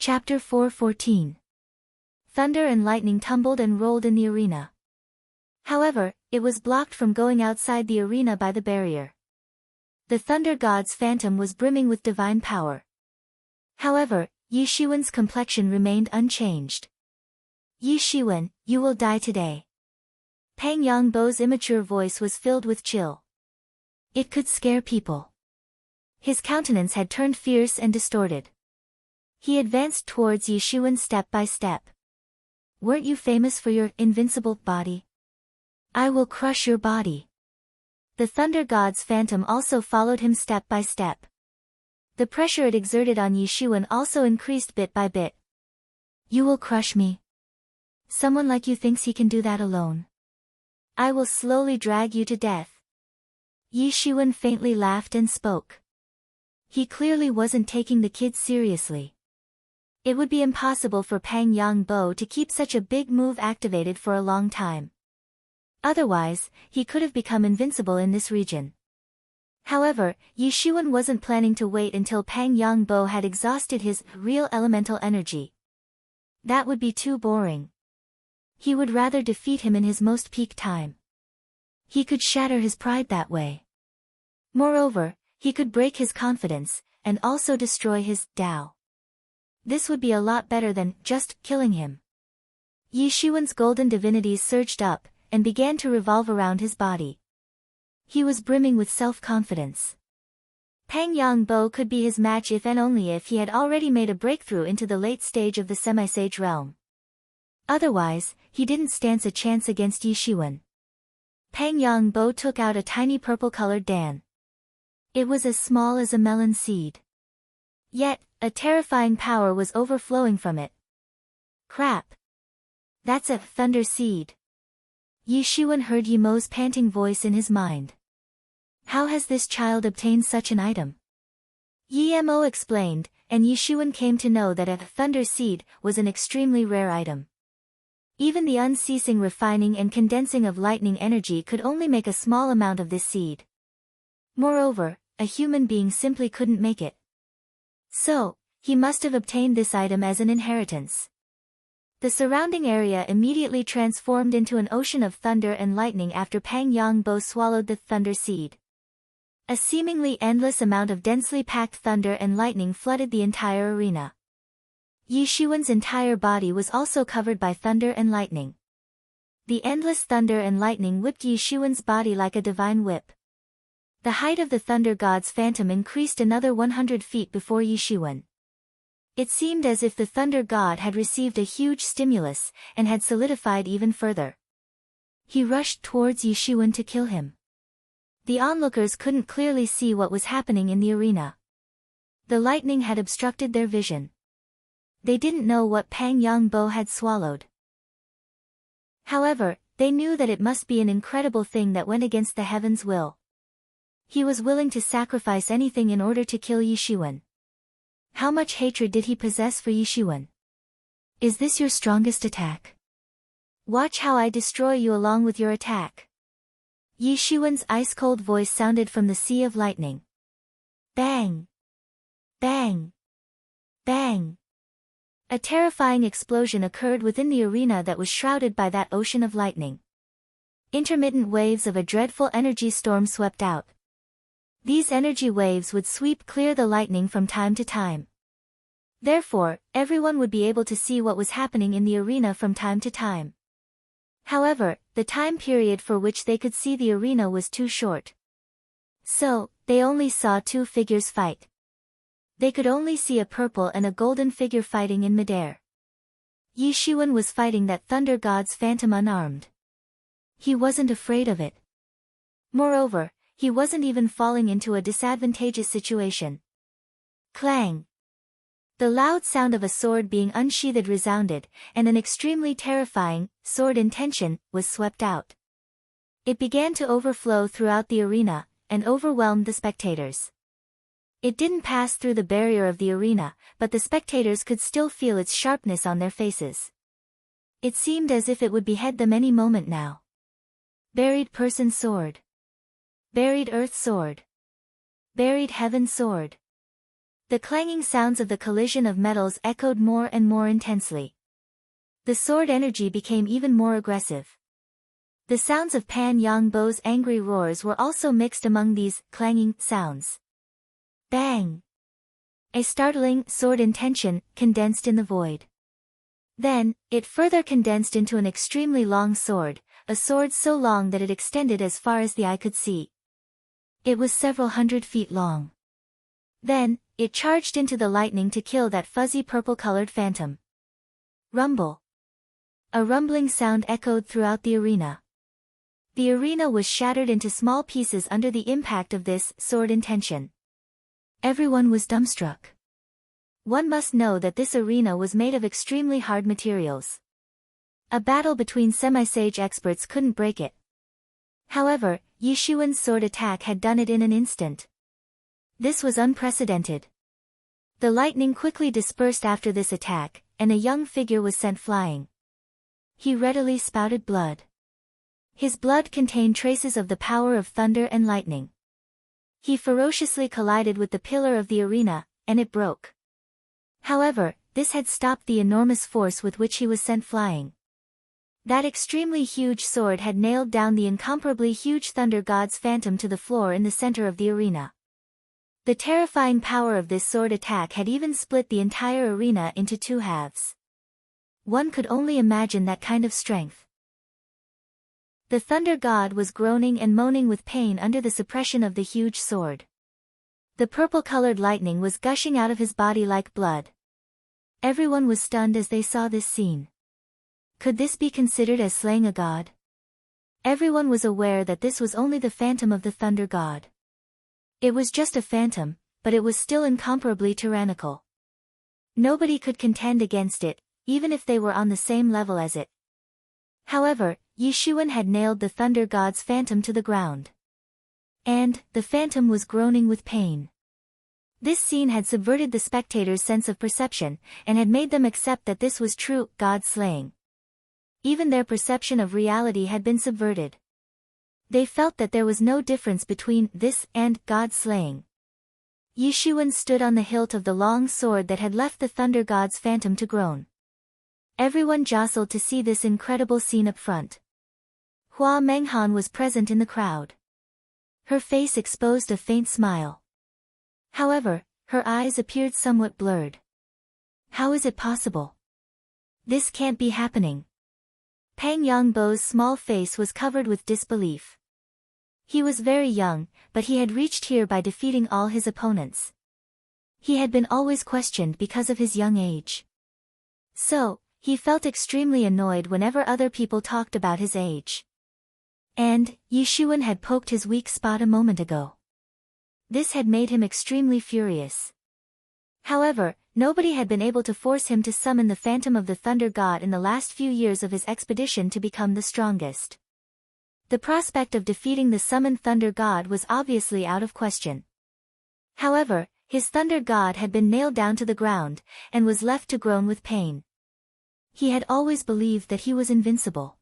Chapter 4:14. Thunder and lightning tumbled and rolled in the arena. However, it was blocked from going outside the arena by the barrier. The thunder god's phantom was brimming with divine power. However, Yi Shiwen's complexion remained unchanged. "Yi Shiwen, you will die today." Pang Yongbo's immature voice was filled with chill. It could scare people. His countenance had turned fierce and distorted. He advanced towards Yi Shiwen step by step. "Weren't you famous for your invincible body? I will crush your body." The thunder god's phantom also followed him step by step. The pressure it exerted on Yi Shiwen also increased bit by bit. "You will crush me? Someone like you thinks he can do that alone? I will slowly drag you to death." Yi Shiwen faintly laughed and spoke. He clearly wasn't taking the kid seriously. It would be impossible for Pang Yongbo to keep such a big move activated for a long time. Otherwise, he could have become invincible in this region. However, Yi Shiwen wasn't planning to wait until Pang Yongbo had exhausted his real elemental energy. That would be too boring. He would rather defeat him in his most peak time. He could shatter his pride that way. Moreover, he could break his confidence, and also destroy his Tao. This would be a lot better than just killing him. Yi Shiwen's golden divinities surged up, and began to revolve around his body. He was brimming with self-confidence. Pang Yongbo could be his match if and only if he had already made a breakthrough into the late stage of the semi-sage realm. Otherwise, he didn't stand a chance against Yi Shiwen. Pang Yongbo took out a tiny purple-colored dan. It was as small as a melon seed. Yet, a terrifying power was overflowing from it. "Crap! That's a thunder seed." Yi Shiwen heard Yimo's panting voice in his mind. How has this child obtained such an item? Yimo explained, and Yi Shiwen came to know that a thunder seed was an extremely rare item. Even the unceasing refining and condensing of lightning energy could only make a small amount of this seed. Moreover, a human being simply couldn't make it. So, he must have obtained this item as an inheritance. The surrounding area immediately transformed into an ocean of thunder and lightning after Pang Yongbo swallowed the thunder seed. A seemingly endless amount of densely packed thunder and lightning flooded the entire arena. Yi Shiwen's entire body was also covered by thunder and lightning. The endless thunder and lightning whipped Yi Shiwen's body like a divine whip. The height of the thunder god's phantom increased another 100 feet before Yi Shiwen. It seemed as if the thunder god had received a huge stimulus, and had solidified even further. He rushed towards Yi Shiwen to kill him. The onlookers couldn't clearly see what was happening in the arena. The lightning had obstructed their vision. They didn't know what Pang Yongbo had swallowed. However, they knew that it must be an incredible thing that went against the heaven's will. He was willing to sacrifice anything in order to kill Yi Shiwen. How much hatred did he possess for Yi Shiwen? "Is this your strongest attack? Watch how I destroy you along with your attack." Yi Shiwen's ice-cold voice sounded from the sea of lightning. Bang! Bang! Bang! A terrifying explosion occurred within the arena that was shrouded by that ocean of lightning. Intermittent waves of a dreadful energy storm swept out. These energy waves would sweep clear the lightning from time to time. Therefore, everyone would be able to see what was happening in the arena from time to time. However, the time period for which they could see the arena was too short. So, they only saw two figures fight. They could only see a purple and a golden figure fighting in midair. Yi Shiwen was fighting that thunder god's phantom unarmed. He wasn't afraid of it. Moreover, he wasn't even falling into a disadvantageous situation. Clang! The loud sound of a sword being unsheathed resounded, and an extremely terrifying sword in tension was swept out. It began to overflow throughout the arena, and overwhelmed the spectators. It didn't pass through the barrier of the arena, but the spectators could still feel its sharpness on their faces. It seemed as if it would behead them any moment now. Buried person sword. Buried earth sword. Buried heaven sword. The clanging sounds of the collision of metals echoed more and more intensely. The sword energy became even more aggressive. The sounds of Pan Yangbo's angry roars were also mixed among these clanging sounds. Bang! A startling sword intention condensed in the void. Then, it further condensed into an extremely long sword, a sword so long that it extended as far as the eye could see. It was several hundred feet long. Then, it charged into the lightning to kill that fuzzy purple-colored phantom. Rumble. A rumbling sound echoed throughout the arena. The arena was shattered into small pieces under the impact of this sword intention. Everyone was dumbstruck. One must know that this arena was made of extremely hard materials. A battle between semi-sage experts couldn't break it. However, Yi Xuan's sword attack had done it in an instant. This was unprecedented. The lightning quickly dispersed after this attack, and a young figure was sent flying. He readily spouted blood. His blood contained traces of the power of thunder and lightning. He ferociously collided with the pillar of the arena, and it broke. However, this had stopped the enormous force with which he was sent flying. That extremely huge sword had nailed down the incomparably huge thunder god's phantom to the floor in the center of the arena. The terrifying power of this sword attack had even split the entire arena into two halves. One could only imagine that kind of strength. The thunder god was groaning and moaning with pain under the suppression of the huge sword. The purple-colored lightning was gushing out of his body like blood. Everyone was stunned as they saw this scene. Could this be considered as slaying a god? Everyone was aware that this was only the phantom of the thunder god. It was just a phantom, but it was still incomparably tyrannical. Nobody could contend against it, even if they were on the same level as it. However, Yi Xuan had nailed the thunder god's phantom to the ground. And, the phantom was groaning with pain. This scene had subverted the spectators' sense of perception, and had made them accept that this was true god-slaying. Even their perception of reality had been subverted. They felt that there was no difference between this and god-slaying. Yi Xuan stood on the hilt of the long sword that had left the thunder god's phantom to groan. Everyone jostled to see this incredible scene up front. Hua Menghan was present in the crowd. Her face exposed a faint smile. However, her eyes appeared somewhat blurred. How is it possible? This can't be happening. Pang Yangbo's small face was covered with disbelief. He was very young, but he had reached here by defeating all his opponents. He had been always questioned because of his young age. So, he felt extremely annoyed whenever other people talked about his age. And, Yi Xuan had poked his weak spot a moment ago. This had made him extremely furious. However, nobody had been able to force him to summon the phantom of the thunder god in the last few years of his expedition to become the strongest. The prospect of defeating the summoned thunder god was obviously out of question. However, his thunder god had been nailed down to the ground, and was left to groan with pain. He had always believed that he was invincible.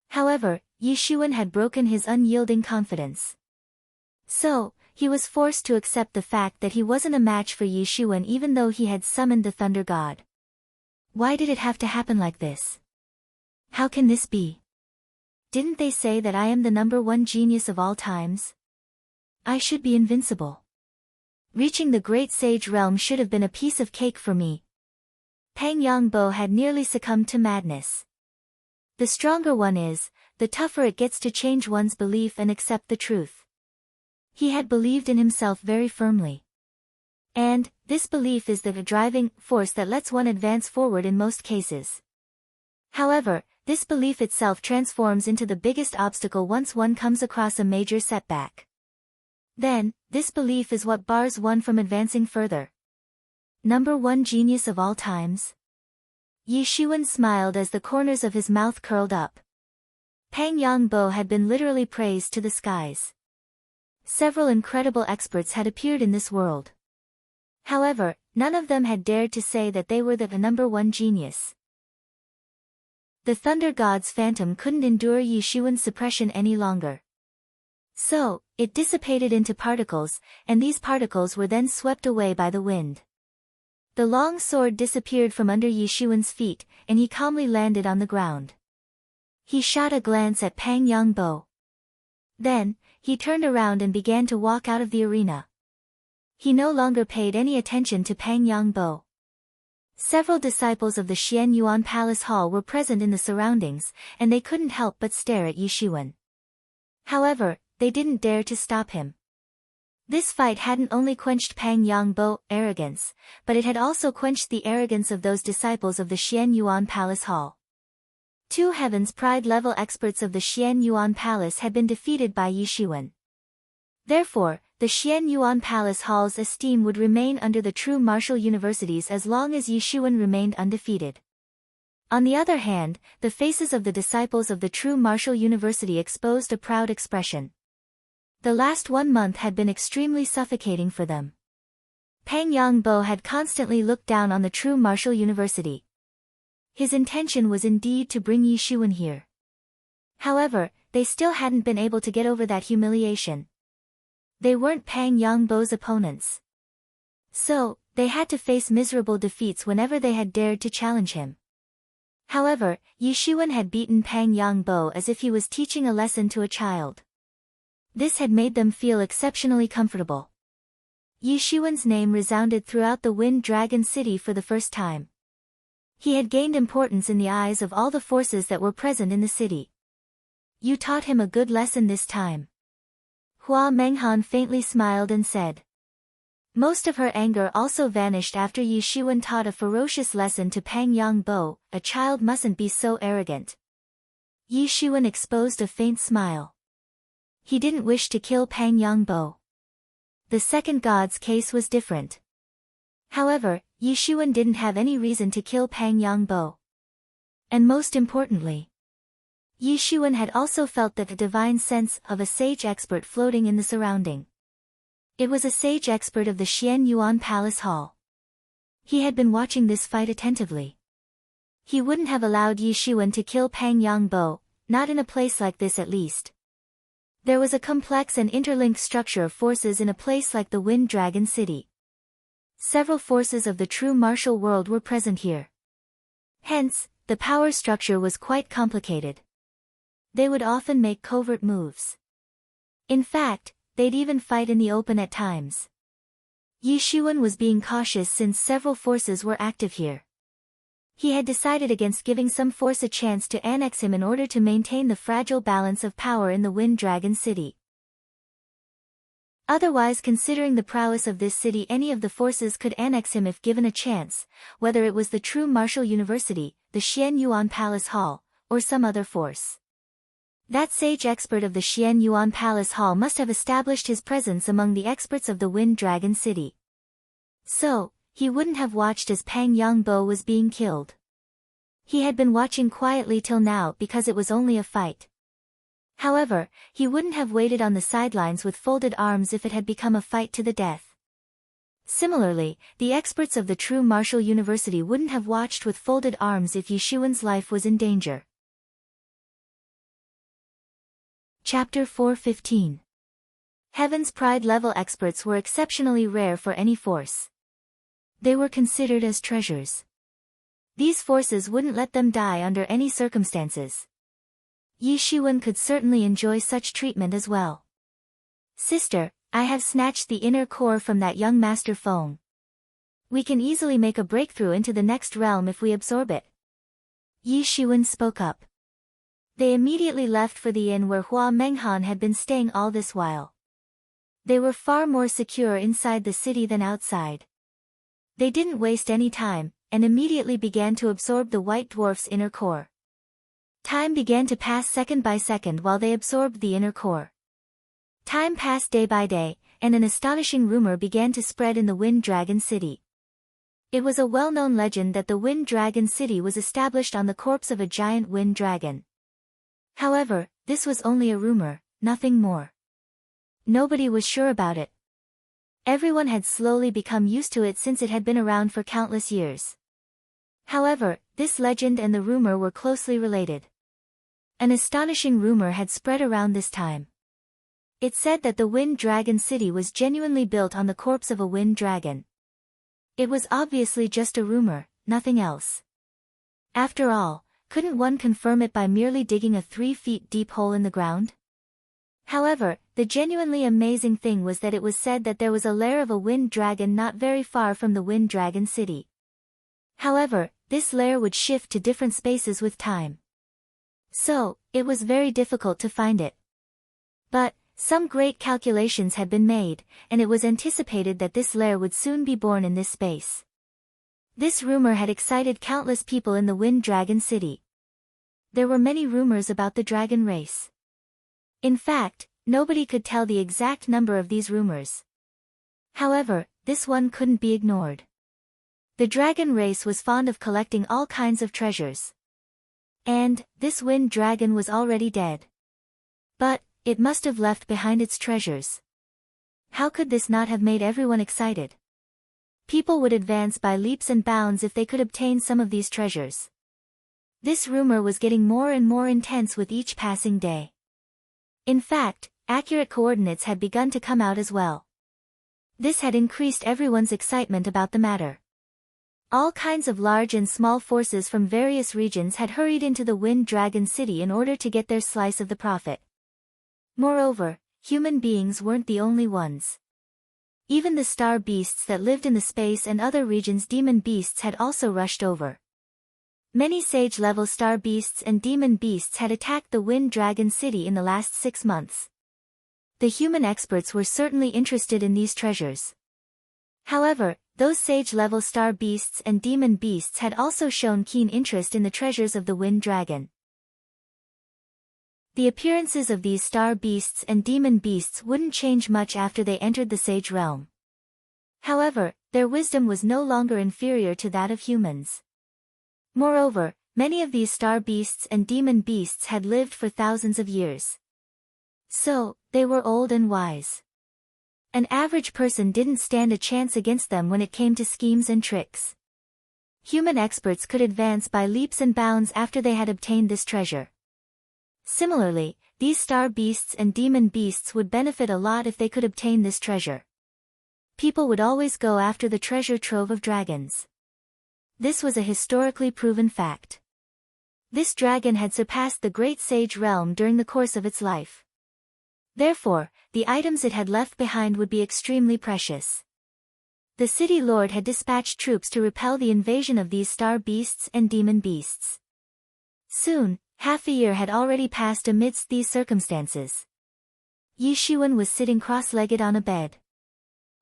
However, Yi Xuan had broken his unyielding confidence. So, he was forced to accept the fact that he wasn't a match for Yi Xuan even though he had summoned the thunder god. Why did it have to happen like this? How can this be? Didn't they say that I am the #1 genius of all times? I should be invincible. Reaching the great sage realm should have been a piece of cake for me. Pang Yangbo had nearly succumbed to madness. The stronger one is, the tougher it gets to change one's belief and accept the truth. He had believed in himself very firmly. And, this belief is the driving force that lets one advance forward in most cases. However, this belief itself transforms into the biggest obstacle once one comes across a major setback. Then, this belief is what bars one from advancing further. #1 genius of all times? Yi Xuan smiled as the corners of his mouth curled up. Pang Yangbo had been literally praised to the skies. Several incredible experts had appeared in this world. However, none of them had dared to say that they were the #1 genius. The thunder god's phantom couldn't endure Yi Xuan's suppression any longer. So, it dissipated into particles, and these particles were then swept away by the wind. The long sword disappeared from under Yi Xuan's feet, and he calmly landed on the ground. He shot a glance at Pang Yangbo. Then, he turned around and began to walk out of the arena. He no longer paid any attention to Pang Yangbo. Several disciples of the Xian Yuan Palace Hall were present in the surroundings, and they couldn't help but stare at Yi Xuan. However, they didn't dare to stop him. This fight hadn't only quenched Pang Yangbo's arrogance, but it had also quenched the arrogance of those disciples of the Xian Yuan Palace Hall. Two Heaven's Pride level experts of the Xian Yuan Palace had been defeated by Yi Xuan. Therefore, the Xian Yuan Palace Hall's esteem would remain under the true martial universities as long as Yi Xuan remained undefeated. On the other hand, the faces of the disciples of the true martial university exposed a proud expression. The last 1 month had been extremely suffocating for them. Pang Yangbo had constantly looked down on the true martial university. His intention was indeed to bring Yi Xuan here. However, they still hadn't been able to get over that humiliation. They weren't Pang Yangbo's opponents. So, they had to face miserable defeats whenever they had dared to challenge him. However, Yi Xuan had beaten Pang Yangbo as if he was teaching a lesson to a child. This had made them feel exceptionally comfortable. Yi Xuan's name resounded throughout the Wind Dragon City for the first time. He had gained importance in the eyes of all the forces that were present in the city. You taught him a good lesson this time. Hua Menghan faintly smiled and said. Most of her anger also vanished after Yi Xuan taught a ferocious lesson to Pang Yangbo. A child mustn't be so arrogant. Yi Xuan exposed a faint smile. He didn't wish to kill Pang Yangbo. The second god's case was different. However, Yi Xuan didn't have any reason to kill Pang Yangbo. And most importantly, Yi Xuan had also felt that divine sense of a sage expert floating in the surrounding. It was a sage expert of the Xian Yuan Palace Hall. He had been watching this fight attentively. He wouldn't have allowed Yi Xuan to kill Pang Yangbo, not in a place like this at least. There was a complex and interlinked structure of forces in a place like the Wind Dragon City. Several forces of the true martial world were present here. Hence, the power structure was quite complicated. They would often make covert moves. In fact, they'd even fight in the open at times. Yi Xuan was being cautious since several forces were active here. He had decided against giving some force a chance to annex him in order to maintain the fragile balance of power in the Wind Dragon City. Otherwise, considering the prowess of this city, any of the forces could annex him if given a chance, whether it was the true martial university, the Xian Yuan Palace Hall, or some other force. That sage expert of the Xian Yuan Palace Hall must have established his presence among the experts of the Wind Dragon City. So, he wouldn't have watched as Pang Yangbo was being killed. He had been watching quietly till now because it was only a fight. However, he wouldn't have waited on the sidelines with folded arms if it had become a fight to the death. Similarly, the experts of the true martial university wouldn't have watched with folded arms if Yi Xuan's life was in danger. Chapter 4:15. Heaven's Pride level experts were exceptionally rare for any force. They were considered as treasures. These forces wouldn't let them die under any circumstances. Yi Xuan could certainly enjoy such treatment as well. Sister, I have snatched the inner core from that young Master Feng. We can easily make a breakthrough into the next realm if we absorb it. Yi Xuan spoke up. They immediately left for the inn where Hua Menghan had been staying all this while. They were far more secure inside the city than outside. They didn't waste any time, and immediately began to absorb the White Dwarf's inner core. Time began to pass second by second while they absorbed the inner core. Time passed day by day, and an astonishing rumor began to spread in the Wind Dragon City. It was a well-known legend that the Wind Dragon City was established on the corpse of a giant wind dragon. However, this was only a rumor, nothing more. Nobody was sure about it. Everyone had slowly become used to it since it had been around for countless years. However, this legend and the rumor were closely related. An astonishing rumor had spread around this time. It said that the Wind Dragon City was genuinely built on the corpse of a wind dragon. It was obviously just a rumor, nothing else. After all, couldn't one confirm it by merely digging a 3 feet deep hole in the ground? However, the genuinely amazing thing was that it was said that there was a lair of a wind dragon not very far from the Wind Dragon City. However, this lair would shift to different spaces with time. So, it was very difficult to find it. But, some great calculations had been made, and it was anticipated that this lair would soon be born in this space. This rumor had excited countless people in the Wind Dragon City. There were many rumors about the dragon race. In fact, nobody could tell the exact number of these rumors. However, this one couldn't be ignored. The dragon race was fond of collecting all kinds of treasures. And, this wind dragon was already dead. But, it must have left behind its treasures. How could this not have made everyone excited? People would advance by leaps and bounds if they could obtain some of these treasures. This rumor was getting more and more intense with each passing day. In fact, accurate coordinates had begun to come out as well. This had increased everyone's excitement about the matter. All kinds of large and small forces from various regions had hurried into the Wind Dragon City in order to get their slice of the profit. Moreover, human beings weren't the only ones. Even the star beasts that lived in the space and other regions' demon beasts had also rushed over. Many sage-level star beasts and demon beasts had attacked the Wind Dragon City in the last 6 months. The human experts were certainly interested in these treasures. However, those sage-level star beasts and demon beasts had also shown keen interest in the treasures of the Wind Dragon. The appearances of these star beasts and demon beasts wouldn't change much after they entered the sage realm. However, their wisdom was no longer inferior to that of humans. Moreover, many of these star beasts and demon beasts had lived for thousands of years. So, they were old and wise. An average person didn't stand a chance against them when it came to schemes and tricks. Human experts could advance by leaps and bounds after they had obtained this treasure. Similarly, these star beasts and demon beasts would benefit a lot if they could obtain this treasure. People would always go after the treasure trove of dragons. This was a historically proven fact. This dragon had surpassed the great sage realm during the course of its life. Therefore, the items it had left behind would be extremely precious. The city lord had dispatched troops to repel the invasion of these star beasts and demon beasts. Soon, half a year had already passed amidst these circumstances. Yi Shiwen was sitting cross-legged on a bed.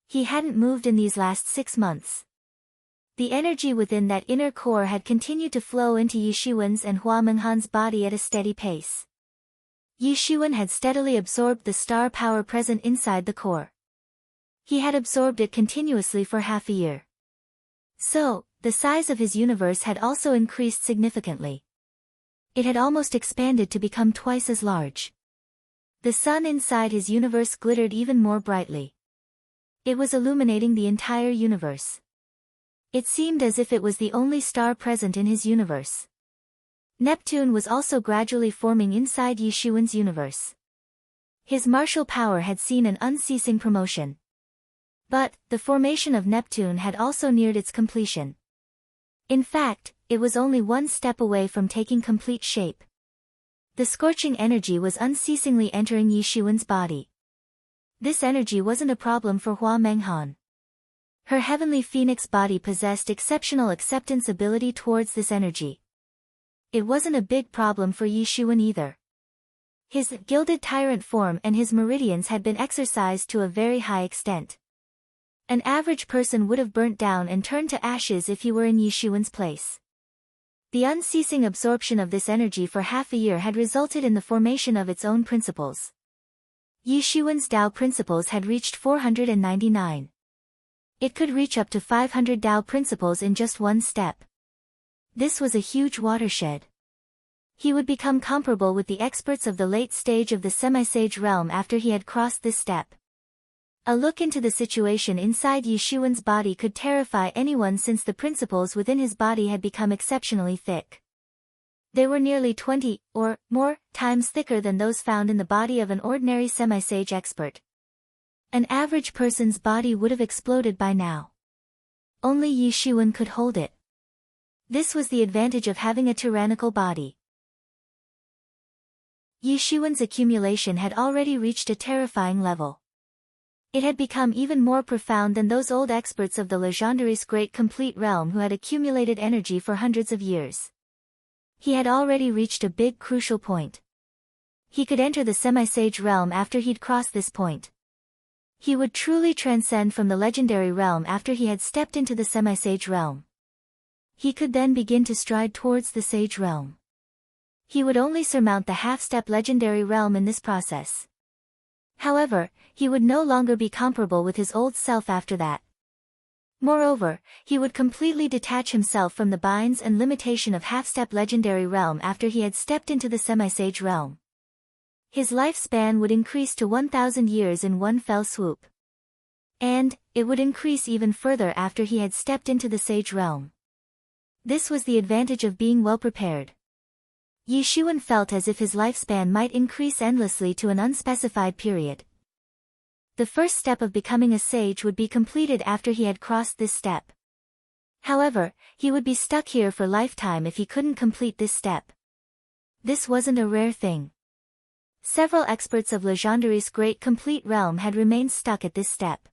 He hadn't moved in these last 6 months. The energy within that inner core had continued to flow into Yi Shiwen's and Hua Menghan's body at a steady pace. Yi Shiwen had steadily absorbed the star power present inside the core. He had absorbed it continuously for half a year. So, the size of his universe had also increased significantly. It had almost expanded to become twice as large. The sun inside his universe glittered even more brightly. It was illuminating the entire universe. It seemed as if it was the only star present in his universe. Neptune was also gradually forming inside Yi Shiwen's universe. His martial power had seen an unceasing promotion. But, the formation of Neptune had also neared its completion. In fact, it was only one step away from taking complete shape. The scorching energy was unceasingly entering Yi Shiwen's body. This energy wasn't a problem for Hua Menghan. Her heavenly phoenix body possessed exceptional acceptance ability towards this energy. It wasn't a big problem for Yi Shiwen either. His gilded tyrant form and his meridians had been exercised to a very high extent. An average person would have burnt down and turned to ashes if he were in Yi Shiwen's place. The unceasing absorption of this energy for half a year had resulted in the formation of its own principles. Yi Shiwen's Tao principles had reached 499. It could reach up to 500 Tao principles in just one step. This was a huge watershed. He would become comparable with the experts of the late stage of the semi-sage realm after he had crossed this step. A look into the situation inside Yi Shiwen's body could terrify anyone since the principles within his body had become exceptionally thick. They were nearly 20, or more, times thicker than those found in the body of an ordinary semi-sage expert. An average person's body would have exploded by now. Only Yi Shiwen could hold it. This was the advantage of having a tyrannical body. Yi Shiwen's accumulation had already reached a terrifying level. It had become even more profound than those old experts of the Legendary's great complete realm who had accumulated energy for hundreds of years. He had already reached a big crucial point. He could enter the semi-sage realm after he'd crossed this point. He would truly transcend from the legendary realm after he had stepped into the semi-sage realm. He could then begin to stride towards the sage realm. He would only surmount the half-step legendary realm in this process. However, he would no longer be comparable with his old self after that. Moreover, he would completely detach himself from the binds and limitation of half-step legendary realm after he had stepped into the semi-sage realm. His lifespan would increase to 1,000 years in one fell swoop. And, it would increase even further after he had stepped into the sage realm. This was the advantage of being well prepared. Yi Shiwen felt as if his lifespan might increase endlessly to an unspecified period. The first step of becoming a sage would be completed after he had crossed this step. However, he would be stuck here for lifetime if he couldn't complete this step. This wasn't a rare thing. Several experts of Legendary's great complete realm had remained stuck at this step.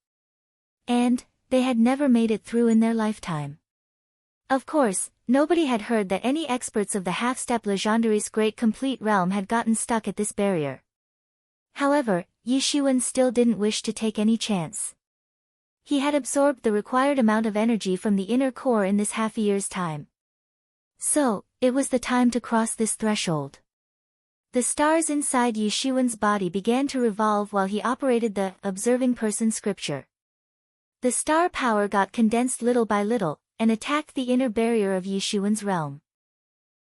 And, they had never made it through in their lifetime. Of course, nobody had heard that any experts of the half-step Legendary's great complete realm had gotten stuck at this barrier. However, Yi Shiwen still didn't wish to take any chance. He had absorbed the required amount of energy from the inner core in this half a year's time. So, it was the time to cross this threshold. The stars inside Yi Shiwen's body began to revolve while he operated the observing person scripture. The star power got condensed little by little, and attacked the inner barrier of Yi Shiwen's realm.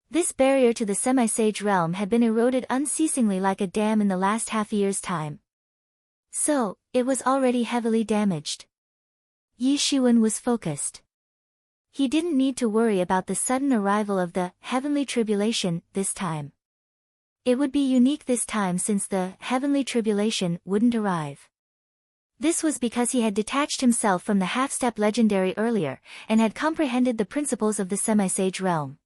This barrier to the semi-sage realm had been eroded unceasingly like a dam in the last half a year's time. So, it was already heavily damaged. Yi Shiwen was focused. He didn't need to worry about the sudden arrival of the heavenly tribulation this time. It would be unique this time since the heavenly tribulation wouldn't arrive. This was because he had detached himself from the half-step legendary earlier, and had comprehended the principles of the semi-sage realm.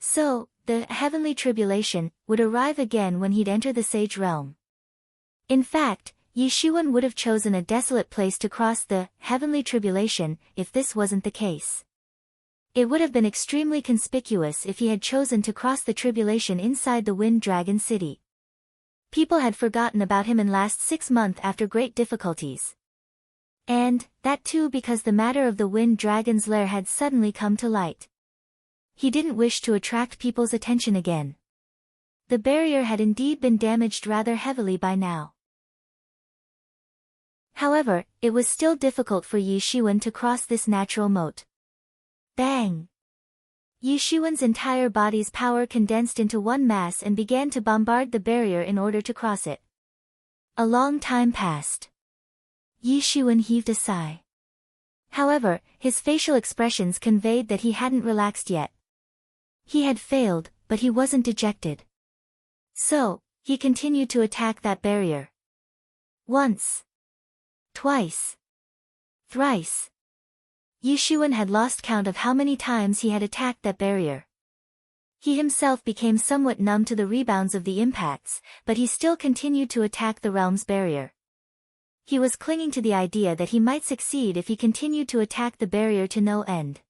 So, the heavenly tribulation would arrive again when he'd enter the sage realm. In fact, Yi Shiwen would have chosen a desolate place to cross the heavenly tribulation if this wasn't the case. It would have been extremely conspicuous if he had chosen to cross the tribulation inside the Wind Dragon City. People had forgotten about him in last 6 months after great difficulties. And, that too because the matter of the Wind Dragon's lair had suddenly come to light. He didn't wish to attract people's attention again. The barrier had indeed been damaged rather heavily by now. However, it was still difficult for Yi Shiwen to cross this natural moat. Bang! Yi Shiwen's entire body's power condensed into one mass and began to bombard the barrier in order to cross it. A long time passed. Yi Shiwen heaved a sigh. However, his facial expressions conveyed that he hadn't relaxed yet. He had failed, but he wasn't dejected. So, he continued to attack that barrier. Once. Twice. Thrice. Yi Shiwen had lost count of how many times he had attacked that barrier. He himself became somewhat numb to the rebounds of the impacts, but he still continued to attack the realm's barrier. He was clinging to the idea that he might succeed if he continued to attack the barrier to no end.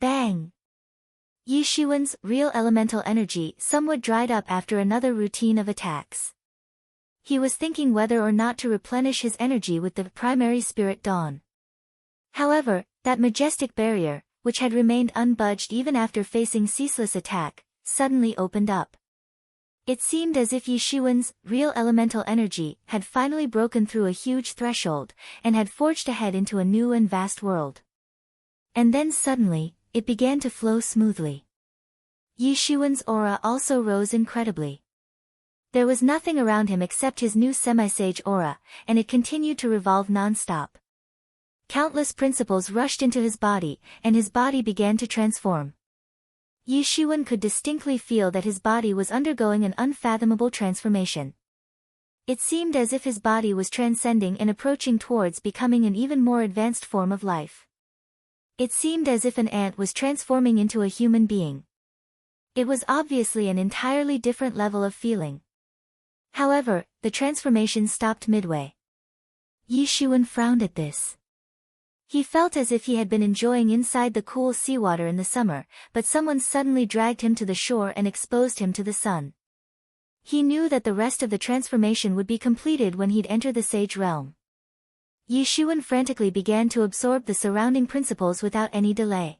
Bang! Yi Shiwen's real elemental energy somewhat dried up after another routine of attacks. He was thinking whether or not to replenish his energy with the primary spirit dawn. However, that majestic barrier, which had remained unbudged even after facing ceaseless attack, suddenly opened up. It seemed as if Yi Shiwen's real elemental energy had finally broken through a huge threshold, and had forged ahead into a new and vast world. And then suddenly, it began to flow smoothly. Yi Shiwen's aura also rose incredibly. There was nothing around him except his new semi-sage aura, and it continued to revolve non-stop. Countless principles rushed into his body, and his body began to transform. Yi Shiwen could distinctly feel that his body was undergoing an unfathomable transformation. It seemed as if his body was transcending and approaching towards becoming an even more advanced form of life. It seemed as if an ant was transforming into a human being. It was obviously an entirely different level of feeling. However, the transformation stopped midway. Yi Shiwen frowned at this. He felt as if he had been enjoying inside the cool seawater in the summer, but someone suddenly dragged him to the shore and exposed him to the sun. He knew that the rest of the transformation would be completed when he'd enter the sage realm. Yi Shiwen frantically began to absorb the surrounding principles without any delay.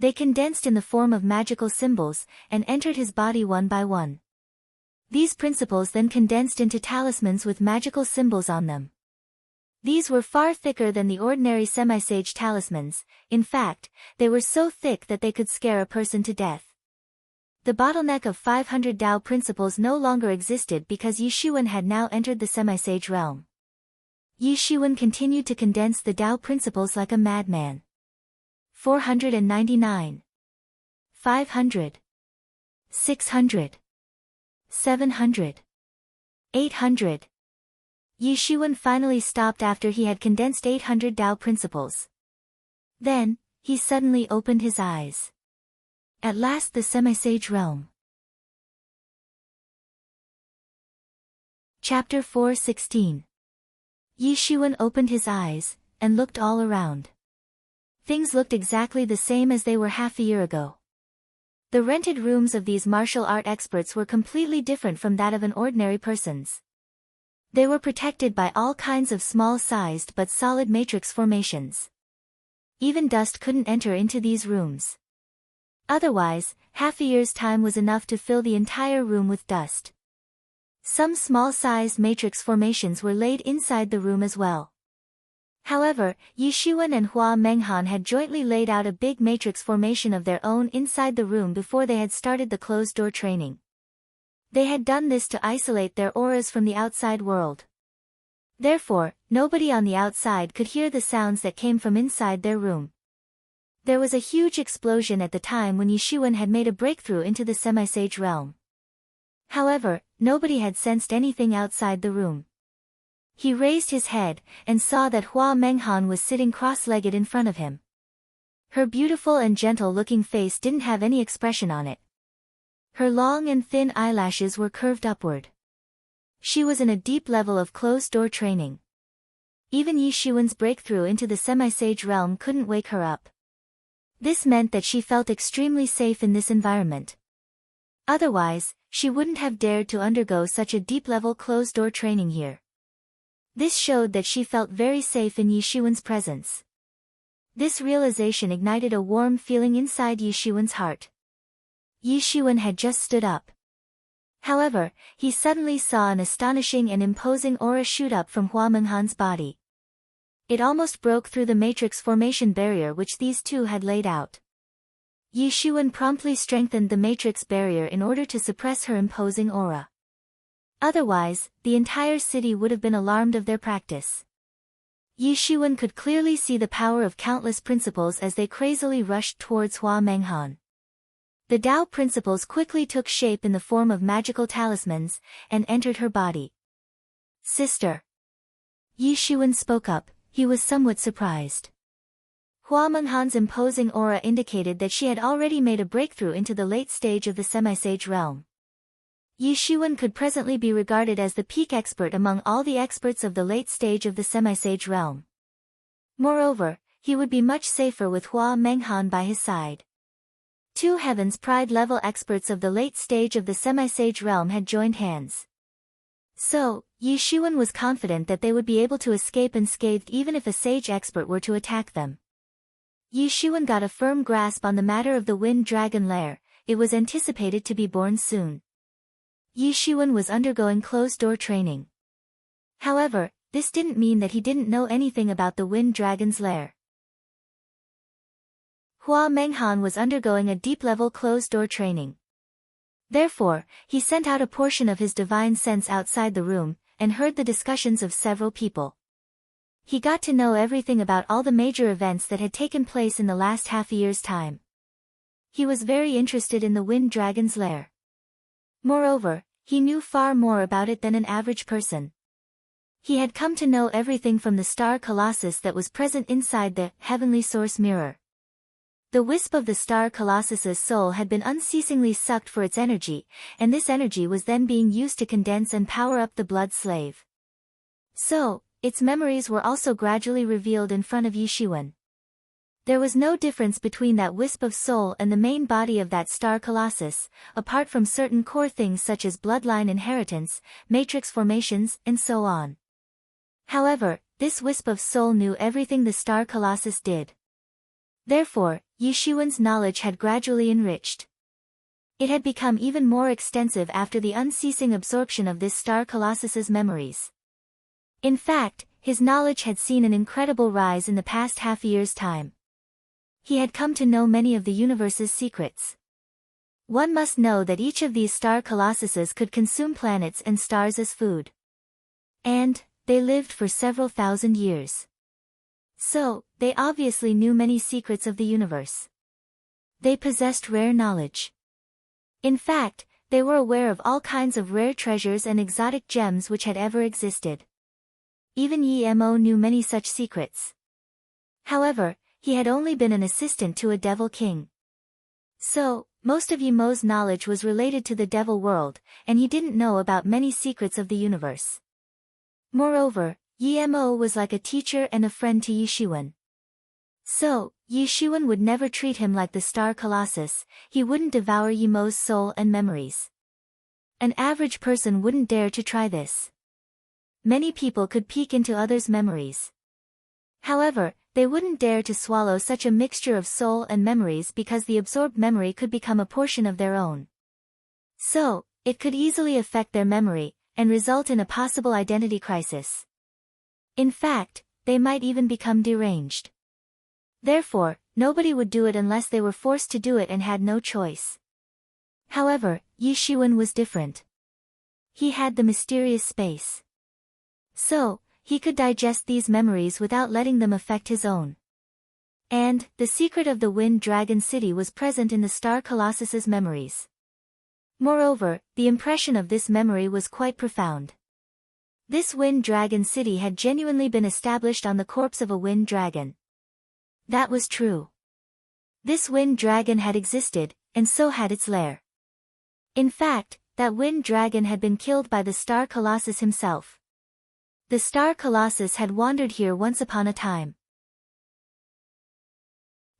They condensed in the form of magical symbols, and entered his body one by one. These principles then condensed into talismans with magical symbols on them. These were far thicker than the ordinary semi-sage talismans. In fact, they were so thick that they could scare a person to death. The bottleneck of 500 Tao principles no longer existed because Yi Shiwen had now entered the semi-sage realm. Yi Shiwen continued to condense the Tao principles like a madman. 499. 500. 600. 700. 800. Yi Shiwen finally stopped after he had condensed 800 Tao principles. Then, he suddenly opened his eyes. At last the semi-sage realm. Chapter 4:16. Yi Shiwen opened his eyes, and looked all around. Things looked exactly the same as they were half a year ago. The rented rooms of these martial art experts were completely different from that of an ordinary person's. They were protected by all kinds of small-sized but solid matrix formations. Even dust couldn't enter into these rooms. Otherwise, half a year's time was enough to fill the entire room with dust. Some small-sized matrix formations were laid inside the room as well. However, Yi Shiwen and Hua Menghan had jointly laid out a big matrix formation of their own inside the room before they had started the closed-door training. They had done this to isolate their auras from the outside world. Therefore, nobody on the outside could hear the sounds that came from inside their room. There was a huge explosion at the time when Yi Shiwen had made a breakthrough into the semi-sage realm. However, nobody had sensed anything outside the room. He raised his head, and saw that Hua Menghan was sitting cross-legged in front of him. Her beautiful and gentle-looking face didn't have any expression on it. Her long and thin eyelashes were curved upward. She was in a deep level of closed-door training. Even Yi Shiwen's breakthrough into the semi-sage realm couldn't wake her up. This meant that she felt extremely safe in this environment. Otherwise, she wouldn't have dared to undergo such a deep-level closed-door training here. This showed that she felt very safe in Yi Shiwen's presence. This realization ignited a warm feeling inside Yi Shiwen's heart. Yi Shiwen had just stood up. However, he suddenly saw an astonishing and imposing aura shoot up from Hua Menghan's body. It almost broke through the matrix formation barrier which these two had laid out. Yi Shiwen promptly strengthened the matrix barrier in order to suppress her imposing aura. Otherwise, the entire city would have been alarmed of their practice. Yi Shiwen could clearly see the power of countless principles as they crazily rushed towards Hua Menghan. The Tao principles quickly took shape in the form of magical talismans, and entered her body. "Sister." Yi Shiwen spoke up. He was somewhat surprised. Hua Menghan's imposing aura indicated that she had already made a breakthrough into the late stage of the semi-sage realm. Yi Shiwen could presently be regarded as the peak expert among all the experts of the late stage of the semi-sage realm. Moreover, he would be much safer with Hua Menghan by his side. Two Heaven's Pride level experts of the late stage of the semi-sage realm had joined hands. So, Yi Shiwen was confident that they would be able to escape unscathed even if a sage expert were to attack them. Yi Shiwen got a firm grasp on the matter of the Wind Dragon Lair. It was anticipated to be born soon. Yi Shiwen was undergoing closed-door training. However, this didn't mean that he didn't know anything about the Wind Dragon's lair. Hua Menghan was undergoing a deep-level closed-door training. Therefore, he sent out a portion of his divine sense outside the room, and heard the discussions of several people. He got to know everything about all the major events that had taken place in the last half a year's time. he was very interested in the wind dragon's lair. Moreover, he knew far more about it than an average person. He had come to know everything from the star colossus that was present inside the heavenly source mirror. The wisp of the star colossus's soul had been unceasingly sucked for its energy, and this energy was then being used to condense and power up the blood slave. So, its memories were also gradually revealed in front of Yishuan. There was no difference between that wisp of soul and the main body of that star colossus, apart from certain core things such as bloodline inheritance, matrix formations, and so on. However, this wisp of soul knew everything the star colossus did. Therefore, Yishuan's knowledge had gradually enriched. It had become even more extensive after the unceasing absorption of this star colossus's memories. In fact, his knowledge had seen an incredible rise in the past half-year's time. He had come to know many of the universe's secrets. One must know that each of these star colossuses could consume planets and stars as food. And they lived for several thousand years. So, they obviously knew many secrets of the universe. They possessed rare knowledge. In fact, they were aware of all kinds of rare treasures and exotic gems which had ever existed. Even Yi-Mo knew many such secrets. However, he had only been an assistant to a devil king. So, most of Yi-Mo's knowledge was related to the devil world, and he didn't know about many secrets of the universe. Moreover, Yi-Mo was like a teacher and a friend to Yishuan. So, Yishuan would never treat him like the star colossus, he wouldn't devour Yi-Mo's soul and memories. An average person wouldn't dare to try this. Many people could peek into others' memories. However, they wouldn't dare to swallow such a mixture of soul and memories because the absorbed memory could become a portion of their own. So, it could easily affect their memory, and result in a possible identity crisis. In fact, they might even become deranged. Therefore, nobody would do it unless they were forced to do it and had no choice. However, Yishuan was different. He had the mysterious space. So, he could digest these memories without letting them affect his own. And, the secret of the Wind Dragon City was present in the Star Colossus's memories. Moreover, the impression of this memory was quite profound. This Wind Dragon City had genuinely been established on the corpse of a wind dragon. That was true. This wind dragon had existed, and so had its lair. In fact, that wind dragon had been killed by the Star Colossus himself. The Star Colossus had wandered here once upon a time.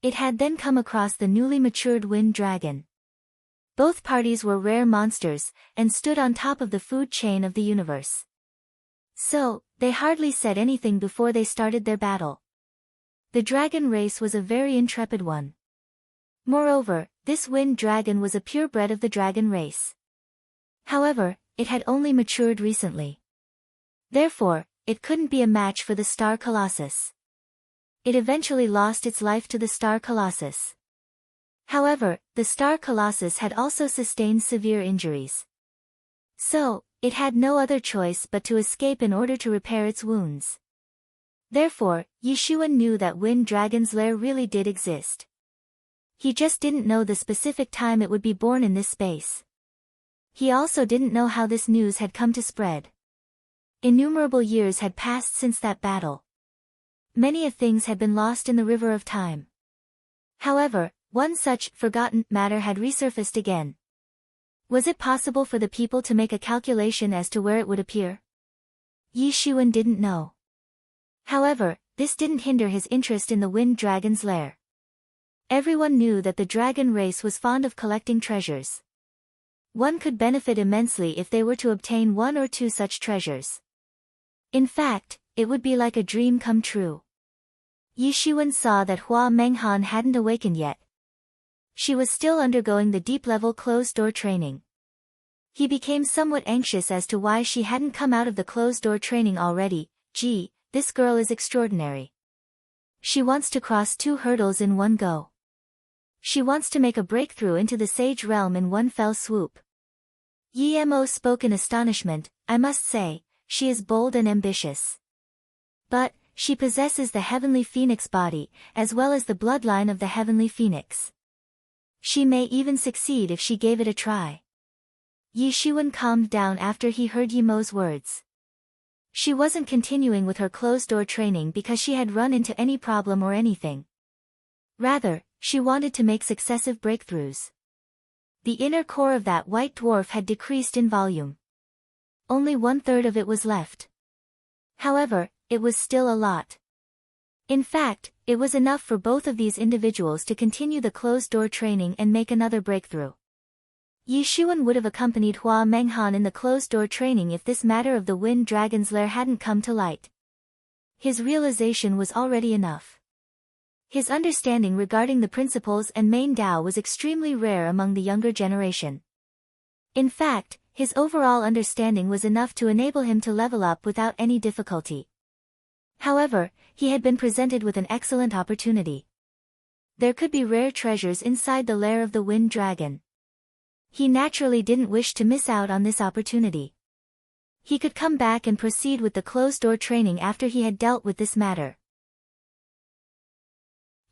It had then come across the newly matured wind dragon. Both parties were rare monsters, and stood on top of the food chain of the universe. So, they hardly said anything before they started their battle. The dragon race was a very intrepid one. Moreover, this wind dragon was a purebred of the dragon race. However, it had only matured recently. Therefore, it couldn't be a match for the Star Colossus. It eventually lost its life to the Star Colossus. However, the Star Colossus had also sustained severe injuries. So, it had no other choice but to escape in order to repair its wounds. Therefore, Yishuan knew that Wind Dragon's lair really did exist. He just didn't know the specific time it would be born in this space. He also didn't know how this news had come to spread. Innumerable years had passed since that battle. Many of things had been lost in the river of time. However, one such forgotten matter had resurfaced again. Was it possible for the people to make a calculation as to where it would appear? Yishuan didn't know. However, this didn't hinder his interest in the Wind Dragon's lair. Everyone knew that the dragon race was fond of collecting treasures. One could benefit immensely if they were to obtain one or two such treasures. In fact, it would be like a dream come true. Yishuan saw that Hua Menghan hadn't awakened yet. She was still undergoing the deep-level closed-door training. He became somewhat anxious as to why she hadn't come out of the closed-door training already. Gee, this girl is extraordinary. She wants to cross 2 hurdles in one go. She wants to make a breakthrough into the sage realm in one fell swoop. Yi-Mo spoke in astonishment. I must say, she is bold and ambitious. But, she possesses the heavenly phoenix body, as well as the bloodline of the heavenly phoenix. She may even succeed if she gave it a try. Yi Shiwen calmed down after he heard Yi Mo's words. She wasn't continuing with her closed-door training because she had run into any problem or anything. Rather, she wanted to make successive breakthroughs. The inner core of that white dwarf had decreased in volume. Only 1/3 of it was left. However, it was still a lot. In fact, it was enough for both of these individuals to continue the closed-door training and make another breakthrough. Yi Shiwen would have accompanied Hua Menghan in the closed-door training if this matter of the Wind Dragon's lair hadn't come to light. His realization was already enough. His understanding regarding the principles and main Tao was extremely rare among the younger generation. In fact, his overall understanding was enough to enable him to level up without any difficulty. However, he had been presented with an excellent opportunity. There could be rare treasures inside the lair of the Wind Dragon. He naturally didn't wish to miss out on this opportunity. He could come back and proceed with the closed-door training after he had dealt with this matter.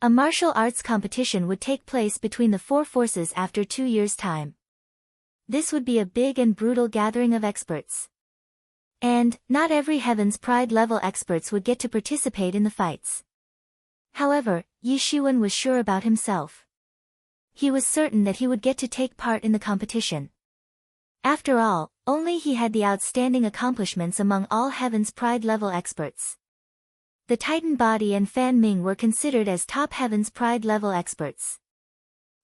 A martial arts competition would take place between the 4 forces after 2 years' time. This would be a big and brutal gathering of experts. And, not every Heaven's Pride level experts would get to participate in the fights. However, Yi Shiwen was sure about himself. He was certain that he would get to take part in the competition. After all, only he had the outstanding accomplishments among all Heaven's Pride level experts. The Titan Body and Fan Ming were considered as top Heaven's Pride level experts.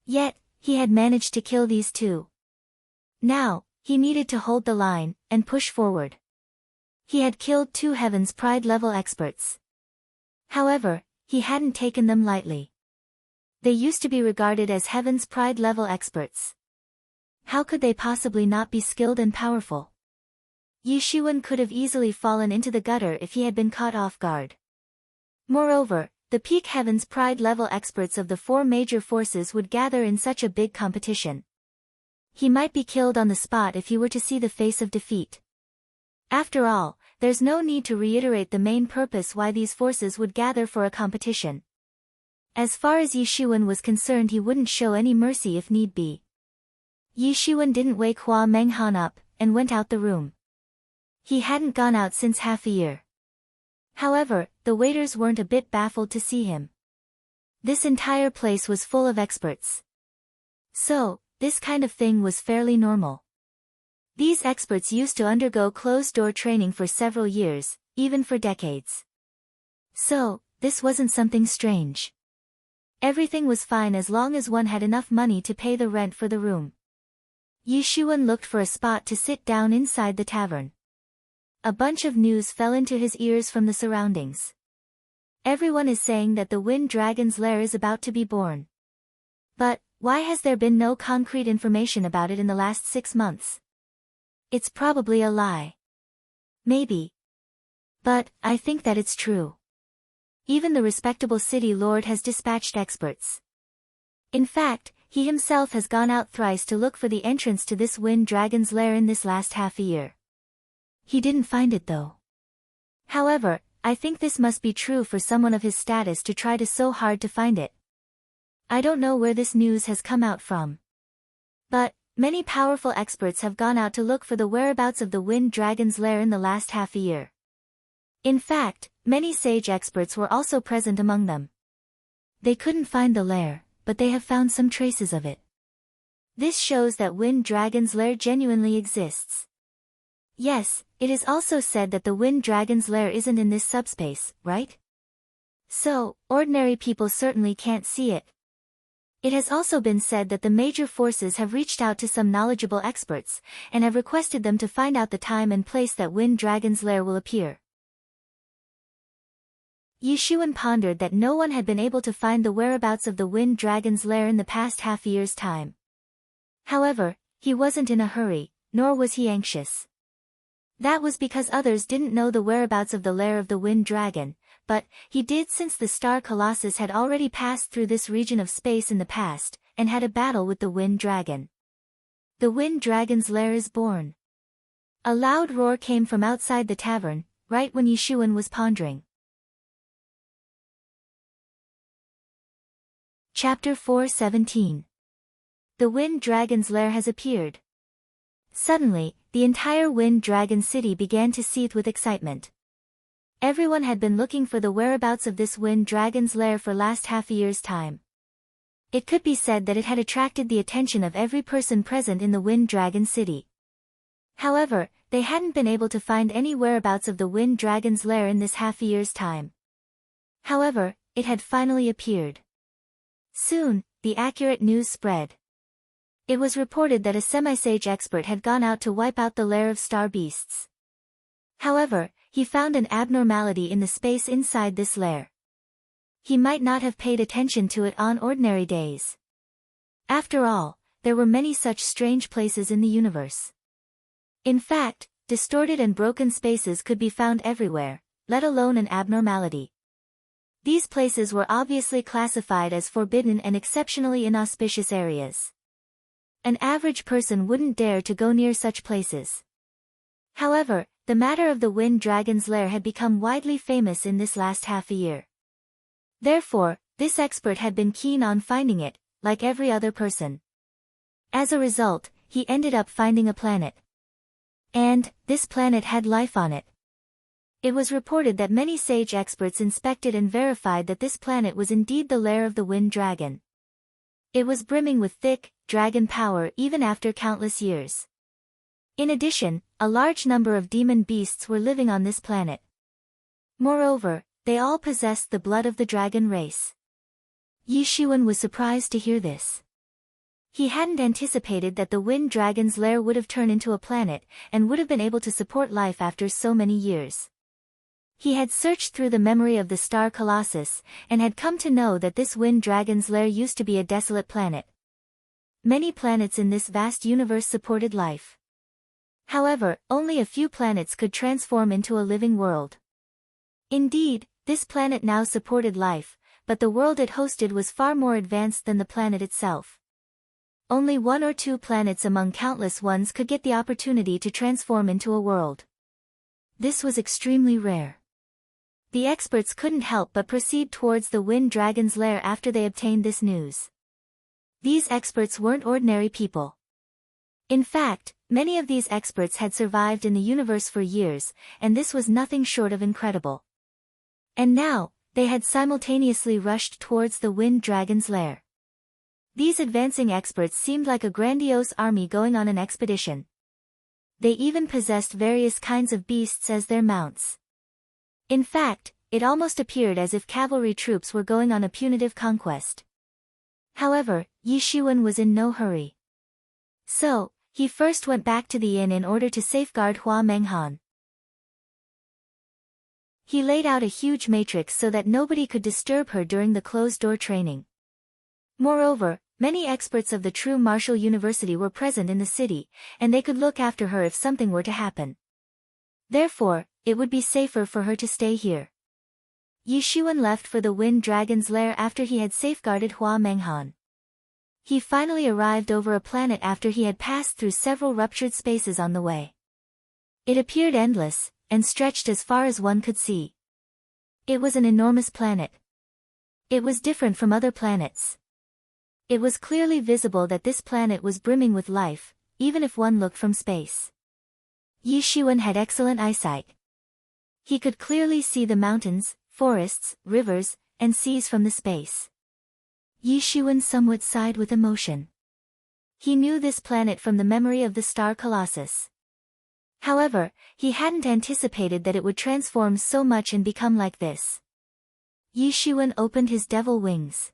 Yet, he had managed to kill these 2. Now, he needed to hold the line, and push forward. He had killed 2 Heaven's Pride level experts. However, he hadn't taken them lightly. They used to be regarded as Heaven's Pride level experts. How could they possibly not be skilled and powerful? Yi Shiwen could have easily fallen into the gutter if he had been caught off guard. Moreover, the peak Heaven's Pride level experts of the 4 major forces would gather in such a big competition. He might be killed on the spot if he were to see the face of defeat. After all, there's no need to reiterate the main purpose why these forces would gather for a competition. As far as Yi Shiwen was concerned, he wouldn't show any mercy if need be. Yi Shiwen didn't wake Hua Menghan up, and went out the room. He hadn't gone out since half a year. However, the waiters weren't a bit baffled to see him. This entire place was full of experts. So, this kind of thing was fairly normal. These experts used to undergo closed-door training for several years, even for decades. So, this wasn't something strange. Everything was fine as long as one had enough money to pay the rent for the room. Yi Shiwen looked for a spot to sit down inside the tavern. A bunch of news fell into his ears from the surroundings. Everyone is saying that the Wind Dragon's lair is about to be born. But, why has there been no concrete information about it in the last 6 months? It's probably a lie. Maybe. But, I think that it's true. Even the respectable city lord has dispatched experts. In fact, he himself has gone out thrice to look for the entrance to this Wind Dragon's lair in this last half a year. He didn't find it though. However, I think this must be true for someone of his status to try to so hard to find it. I don't know where this news has come out from. But, many powerful experts have gone out to look for the whereabouts of the Wind Dragon's lair in the last half a year. In fact, many sage experts were also present among them. They couldn't find the lair, but they have found some traces of it. This shows that Wind Dragon's lair genuinely exists. Yes, it is also said that the Wind Dragon's lair isn't in this subspace, right? So, ordinary people certainly can't see it. It has also been said that the major forces have reached out to some knowledgeable experts, and have requested them to find out the time and place that Wind Dragon's lair will appear. Yi Shiwen pondered that no one had been able to find the whereabouts of the Wind Dragon's lair in the past half a year's time. However, he wasn't in a hurry, nor was he anxious. That was because others didn't know the whereabouts of the lair of the Wind Dragon, but he did since the Star Colossus had already passed through this region of space in the past, and had a battle with the Wind Dragon. The Wind Dragon's lair is born. A loud roar came from outside the tavern, right when Yi Shiwen was pondering. Chapter 4:17. The Wind Dragon's lair has appeared. Suddenly, the entire Wind Dragon city began to seethe with excitement. Everyone had been looking for the whereabouts of this Wind Dragon's lair for last half a year's time. It could be said that it had attracted the attention of every person present in the Wind Dragon city. However, they hadn't been able to find any whereabouts of the Wind Dragon's lair in this half a year's time. However, it had finally appeared. Soon, the accurate news spread. It was reported that a semi-sage expert had gone out to wipe out the lair of star beasts. However, he found an abnormality in the space inside this lair. He might not have paid attention to it on ordinary days. After all, there were many such strange places in the universe. In fact, distorted and broken spaces could be found everywhere, let alone an abnormality. These places were obviously classified as forbidden and exceptionally inauspicious areas. An average person wouldn't dare to go near such places. However, the matter of the Wind Dragon's lair had become widely famous in this last half a year. Therefore, this expert had been keen on finding it, like every other person. As a result, he ended up finding a planet. And, this planet had life on it. It was reported that many sage experts inspected and verified that this planet was indeed the lair of the Wind Dragon. It was brimming with thick, dragon power even after countless years. In addition, a large number of demon beasts were living on this planet. Moreover, they all possessed the blood of the dragon race. Yi Shiwen was surprised to hear this. He hadn't anticipated that the Wind Dragon's lair would have turned into a planet, and would have been able to support life after so many years. He had searched through the memory of the star Colossus, and had come to know that this Wind Dragon's lair used to be a desolate planet. Many planets in this vast universe supported life. However, only a few planets could transform into a living world. Indeed, this planet now supported life, but the world it hosted was far more advanced than the planet itself. Only 1 or 2 planets among countless ones could get the opportunity to transform into a world. This was extremely rare. The experts couldn't help but proceed towards the Wind Dragon's lair after they obtained this news. These experts weren't ordinary people. In fact, many of these experts had survived in the universe for years, and this was nothing short of incredible. And now, they had simultaneously rushed towards the Wind Dragon's lair. These advancing experts seemed like a grandiose army going on an expedition. They even possessed various kinds of beasts as their mounts. In fact, it almost appeared as if cavalry troops were going on a punitive conquest. However, Yi Shiwen was in no hurry. So, he first went back to the inn in order to safeguard Hua Menghan. He laid out a huge matrix so that nobody could disturb her during the closed-door training. Moreover, many experts of the true martial university were present in the city, and they could look after her if something were to happen. Therefore, it would be safer for her to stay here. Yi Shiwen left for the Wind Dragon's lair after he had safeguarded Hua Menghan. He finally arrived over a planet after he had passed through several ruptured spaces on the way. It appeared endless, and stretched as far as one could see. It was an enormous planet. It was different from other planets. It was clearly visible that this planet was brimming with life, even if one looked from space. Yi Shiwen had excellent eyesight. He could clearly see the mountains, forests, rivers, and seas from the space. Yi Shiwen somewhat sighed with emotion. He knew this planet from the memory of the star Colossus. However, he hadn't anticipated that it would transform so much and become like this. Yi Shiwen opened his devil wings.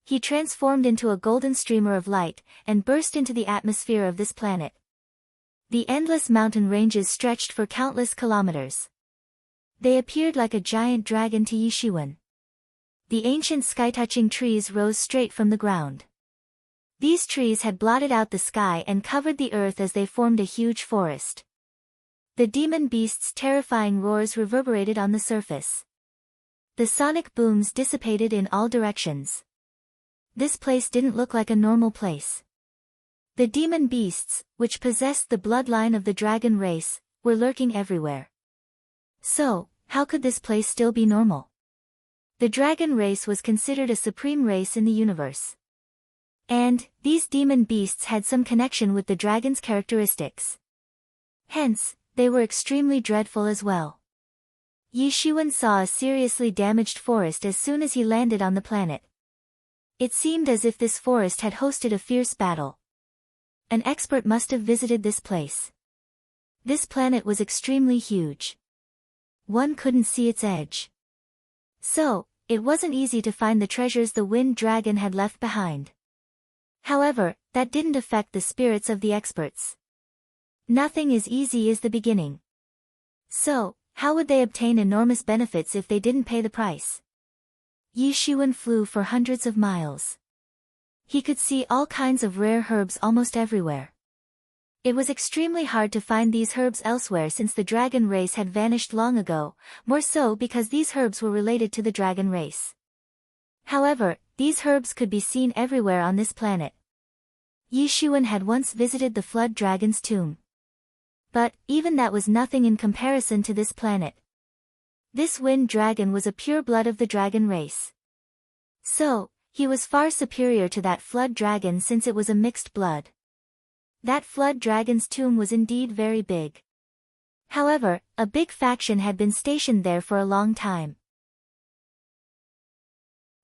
He transformed into a golden streamer of light, and burst into the atmosphere of this planet. The endless mountain ranges stretched for countless kilometers. They appeared like a giant dragon to Yi Shiwen. The ancient sky-touching trees rose straight from the ground. These trees had blotted out the sky and covered the earth as they formed a huge forest. The demon beasts' terrifying roars reverberated on the surface. The sonic booms dissipated in all directions. This place didn't look like a normal place. The demon beasts, which possessed the bloodline of the dragon race, were lurking everywhere. So, how could this place still be normal? The dragon race was considered a supreme race in the universe. And these demon beasts had some connection with the dragon's characteristics. Hence, they were extremely dreadful as well. Yi Shiwen saw a seriously damaged forest as soon as he landed on the planet. It seemed as if this forest had hosted a fierce battle. An expert must have visited this place. This planet was extremely huge. One couldn't see its edge. So, it wasn't easy to find the treasures the wind dragon had left behind. However, that didn't affect the spirits of the experts. Nothing is easy is the beginning. So, how would they obtain enormous benefits if they didn't pay the price? Yi Shiwen flew for hundreds of miles. He could see all kinds of rare herbs almost everywhere. It was extremely hard to find these herbs elsewhere since the dragon race had vanished long ago, more so because these herbs were related to the dragon race. However, these herbs could be seen everywhere on this planet. Yi Shiwen had once visited the flood dragon's tomb. But, even that was nothing in comparison to this planet. This wind dragon was a pure blood of the dragon race. So, he was far superior to that flood dragon since it was a mixed blood. That flood dragon's tomb was indeed very big. However, a big faction had been stationed there for a long time.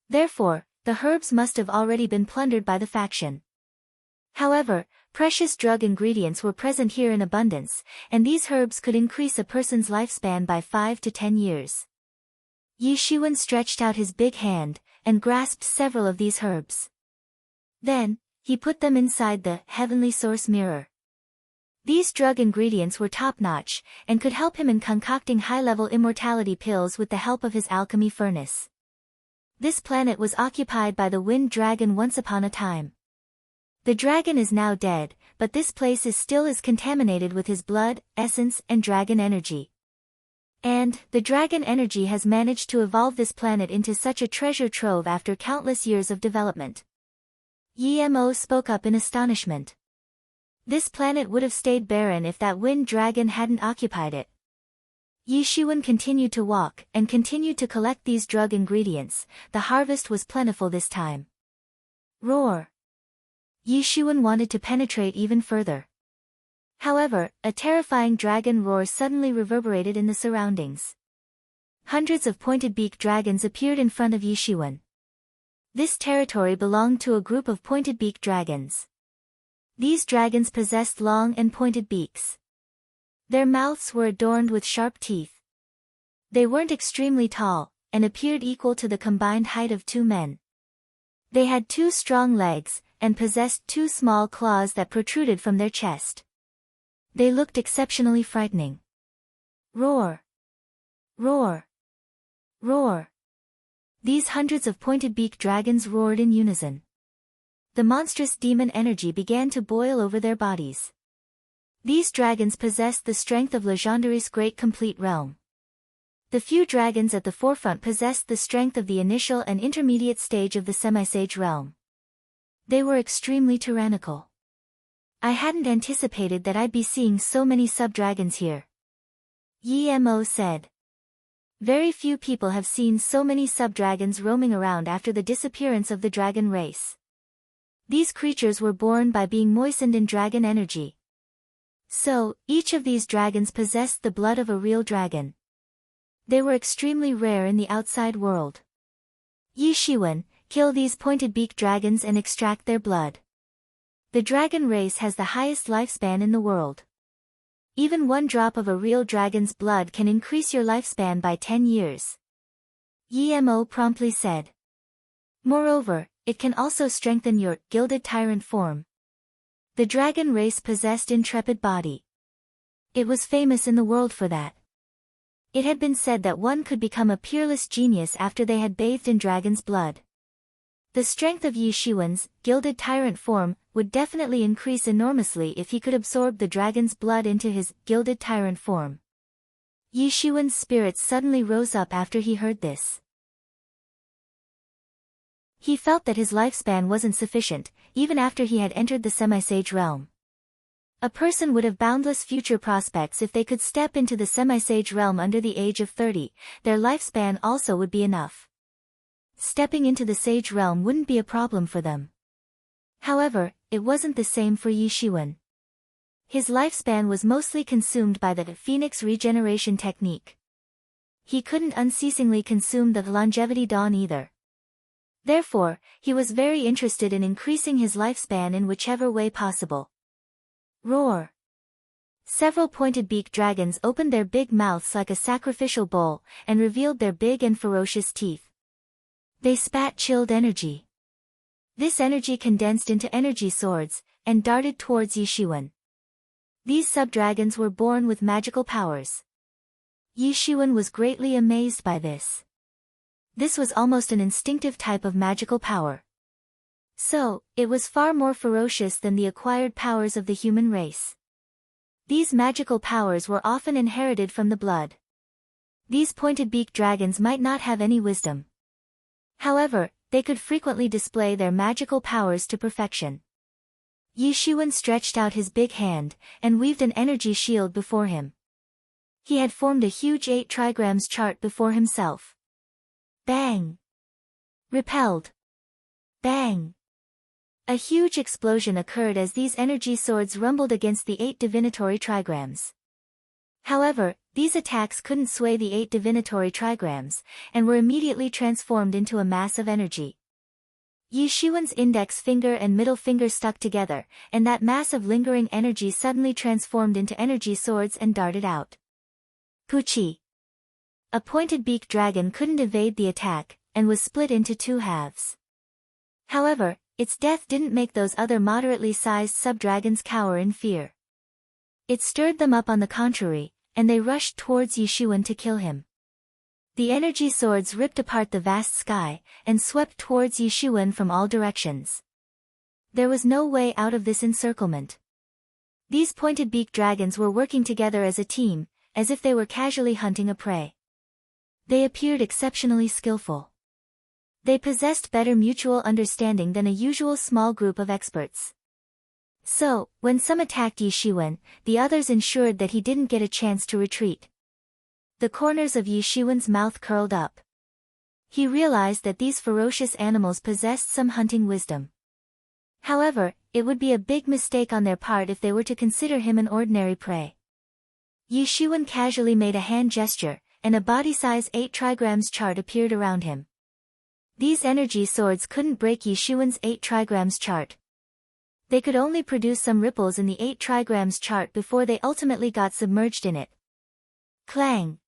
Therefore, the herbs must have already been plundered by the faction. However, precious drug ingredients were present here in abundance, and these herbs could increase a person's lifespan by 5 to 10 years. Yi Shiwen stretched out his big hand, and grasped several of these herbs. Then, he put them inside the heavenly source mirror. These drug ingredients were top-notch, and could help him in concocting high-level immortality pills with the help of his alchemy furnace. This planet was occupied by the wind dragon once upon a time. The dragon is now dead, but this place is still as contaminated with his blood, essence, and dragon energy. And, the dragon energy has managed to evolve this planet into such a treasure trove after countless years of development. Yi Mo spoke up in astonishment. This planet would have stayed barren if that wind dragon hadn't occupied it. Yi Shiwen continued to walk, and continued to collect these drug ingredients. The harvest was plentiful this time. Roar! Yi Shiwen wanted to penetrate even further. However, a terrifying dragon roar suddenly reverberated in the surroundings. Hundreds of pointed-beak dragons appeared in front of Yi Shiwen. This territory belonged to a group of pointed-beak dragons. These dragons possessed long and pointed beaks. Their mouths were adorned with sharp teeth. They weren't extremely tall, and appeared equal to the combined height of 2 men. They had 2 strong legs, and possessed 2 small claws that protruded from their chest. They looked exceptionally frightening. Roar! Roar! Roar! These hundreds of pointed-beak dragons roared in unison. The monstrous demon energy began to boil over their bodies. These dragons possessed the strength of Legendary's great complete realm. The few dragons at the forefront possessed the strength of the initial and intermediate stage of the semi-sage realm. They were extremely tyrannical. I hadn't anticipated that I'd be seeing so many sub-dragons here. Yi Mo said. Very few people have seen so many sub-dragons roaming around after the disappearance of the dragon race. These creatures were born by being moistened in dragon energy. So, each of these dragons possessed the blood of a real dragon. They were extremely rare in the outside world. Yi Shiwen, kill these pointed-beak dragons and extract their blood. The dragon race has the highest lifespan in the world. Even 1 drop of a real dragon's blood can increase your lifespan by 10 years. Yi Mo promptly said. Moreover, it can also strengthen your gilded tyrant form. The dragon race possessed intrepid body. It was famous in the world for that. It had been said that one could become a peerless genius after they had bathed in dragon's blood. The strength of Yi Shiwen's gilded tyrant form would definitely increase enormously if he could absorb the dragon's blood into his gilded tyrant form. Yi Shiwen's spirits suddenly rose up after he heard this. He felt that his lifespan wasn't sufficient, even after he had entered the semi-sage realm. A person would have boundless future prospects if they could step into the semi-sage realm under the age of 30, their lifespan also would be enough. Stepping into the sage realm wouldn't be a problem for them. However, it wasn't the same for Yi Shiwen. His lifespan was mostly consumed by the Phoenix regeneration technique. He couldn't unceasingly consume the longevity dawn either. Therefore, he was very interested in increasing his lifespan in whichever way possible. Roar! Several pointed-beaked dragons opened their big mouths like a sacrificial bowl, and revealed their big and ferocious teeth. They spat chilled energy. This energy condensed into energy swords, and darted towards Yi Shiwen. These sub-dragons were born with magical powers. Yi Shiwen was greatly amazed by this. This was almost an instinctive type of magical power. So, it was far more ferocious than the acquired powers of the human race. These magical powers were often inherited from the blood. These pointed-beaked dragons might not have any wisdom. However, they could frequently display their magical powers to perfection. Yi Shiwen stretched out his big hand, and weaved an energy shield before him. He had formed a huge 8 trigrams chart before himself. Bang! Repelled. Bang! A huge explosion occurred as these energy swords rumbled against the 8 divinatory trigrams. However, these attacks couldn't sway the 8 divinatory trigrams, and were immediately transformed into a mass of energy. Yi Shiwen's index finger and middle finger stuck together, and that mass of lingering energy suddenly transformed into energy swords and darted out. Puchi! A pointed-beaked dragon couldn't evade the attack, and was split into 2 halves. However, its death didn't make those other moderately sized sub-dragons cower in fear. It stirred them up on the contrary, and they rushed towards Yi Shiwen to kill him. The energy swords ripped apart the vast sky, and swept towards Yi Shiwen from all directions. There was no way out of this encirclement. These pointed-beaked dragons were working together as a team, as if they were casually hunting a prey. They appeared exceptionally skillful. They possessed better mutual understanding than a usual small group of experts. So, when some attacked Yi Shiwen, the others ensured that he didn't get a chance to retreat. The corners of Yi Shiwen's mouth curled up. He realized that these ferocious animals possessed some hunting wisdom. However, it would be a big mistake on their part if they were to consider him an ordinary prey. Yi Shiwen casually made a hand gesture, and a body-size 8 trigrams chart appeared around him. These energy swords couldn't break Yi Shiwen's 8 trigrams chart. They could only produce some ripples in the 8 trigrams chart before they ultimately got submerged in it. Clang!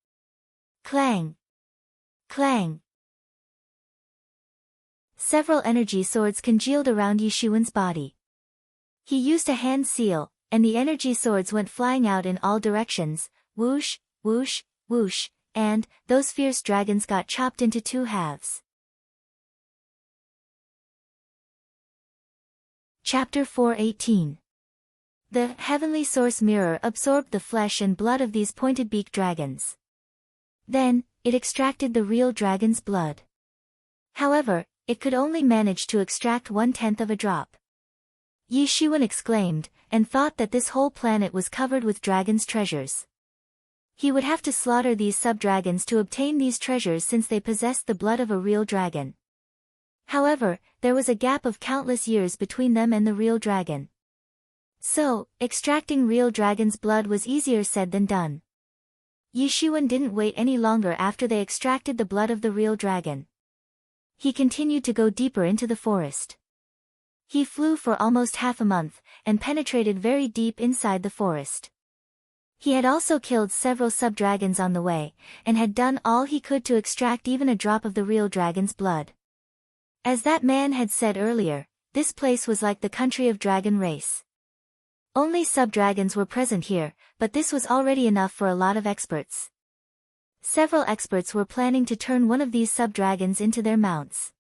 Clang! Clang! Several energy swords congealed around Yi Shiwen's body. He used a hand seal, and the energy swords went flying out in all directions, whoosh, whoosh, whoosh, and those fierce dragons got chopped into 2 halves. Chapter 4:18. The heavenly source mirror absorbed the flesh and blood of these pointed-beaked dragons. Then, it extracted the real dragon's blood. However, it could only manage to extract 1/10 of a drop. Yi Shiwen exclaimed, and thought that this whole planet was covered with dragons' treasures. He would have to slaughter these sub-dragons to obtain these treasures since they possessed the blood of a real dragon. However, there was a gap of countless years between them and the real dragon. So, extracting real dragon's blood was easier said than done. Yi Shiwen didn't wait any longer after they extracted the blood of the real dragon. He continued to go deeper into the forest. He flew for almost half a month, and penetrated very deep inside the forest. He had also killed several sub-dragons on the way, and had done all he could to extract even a drop of the real dragon's blood. As that man had said earlier, this place was like the country of dragon race. Only sub-dragons were present here, but this was already enough for a lot of experts. Several experts were planning to turn one of these sub-dragons into their mounts.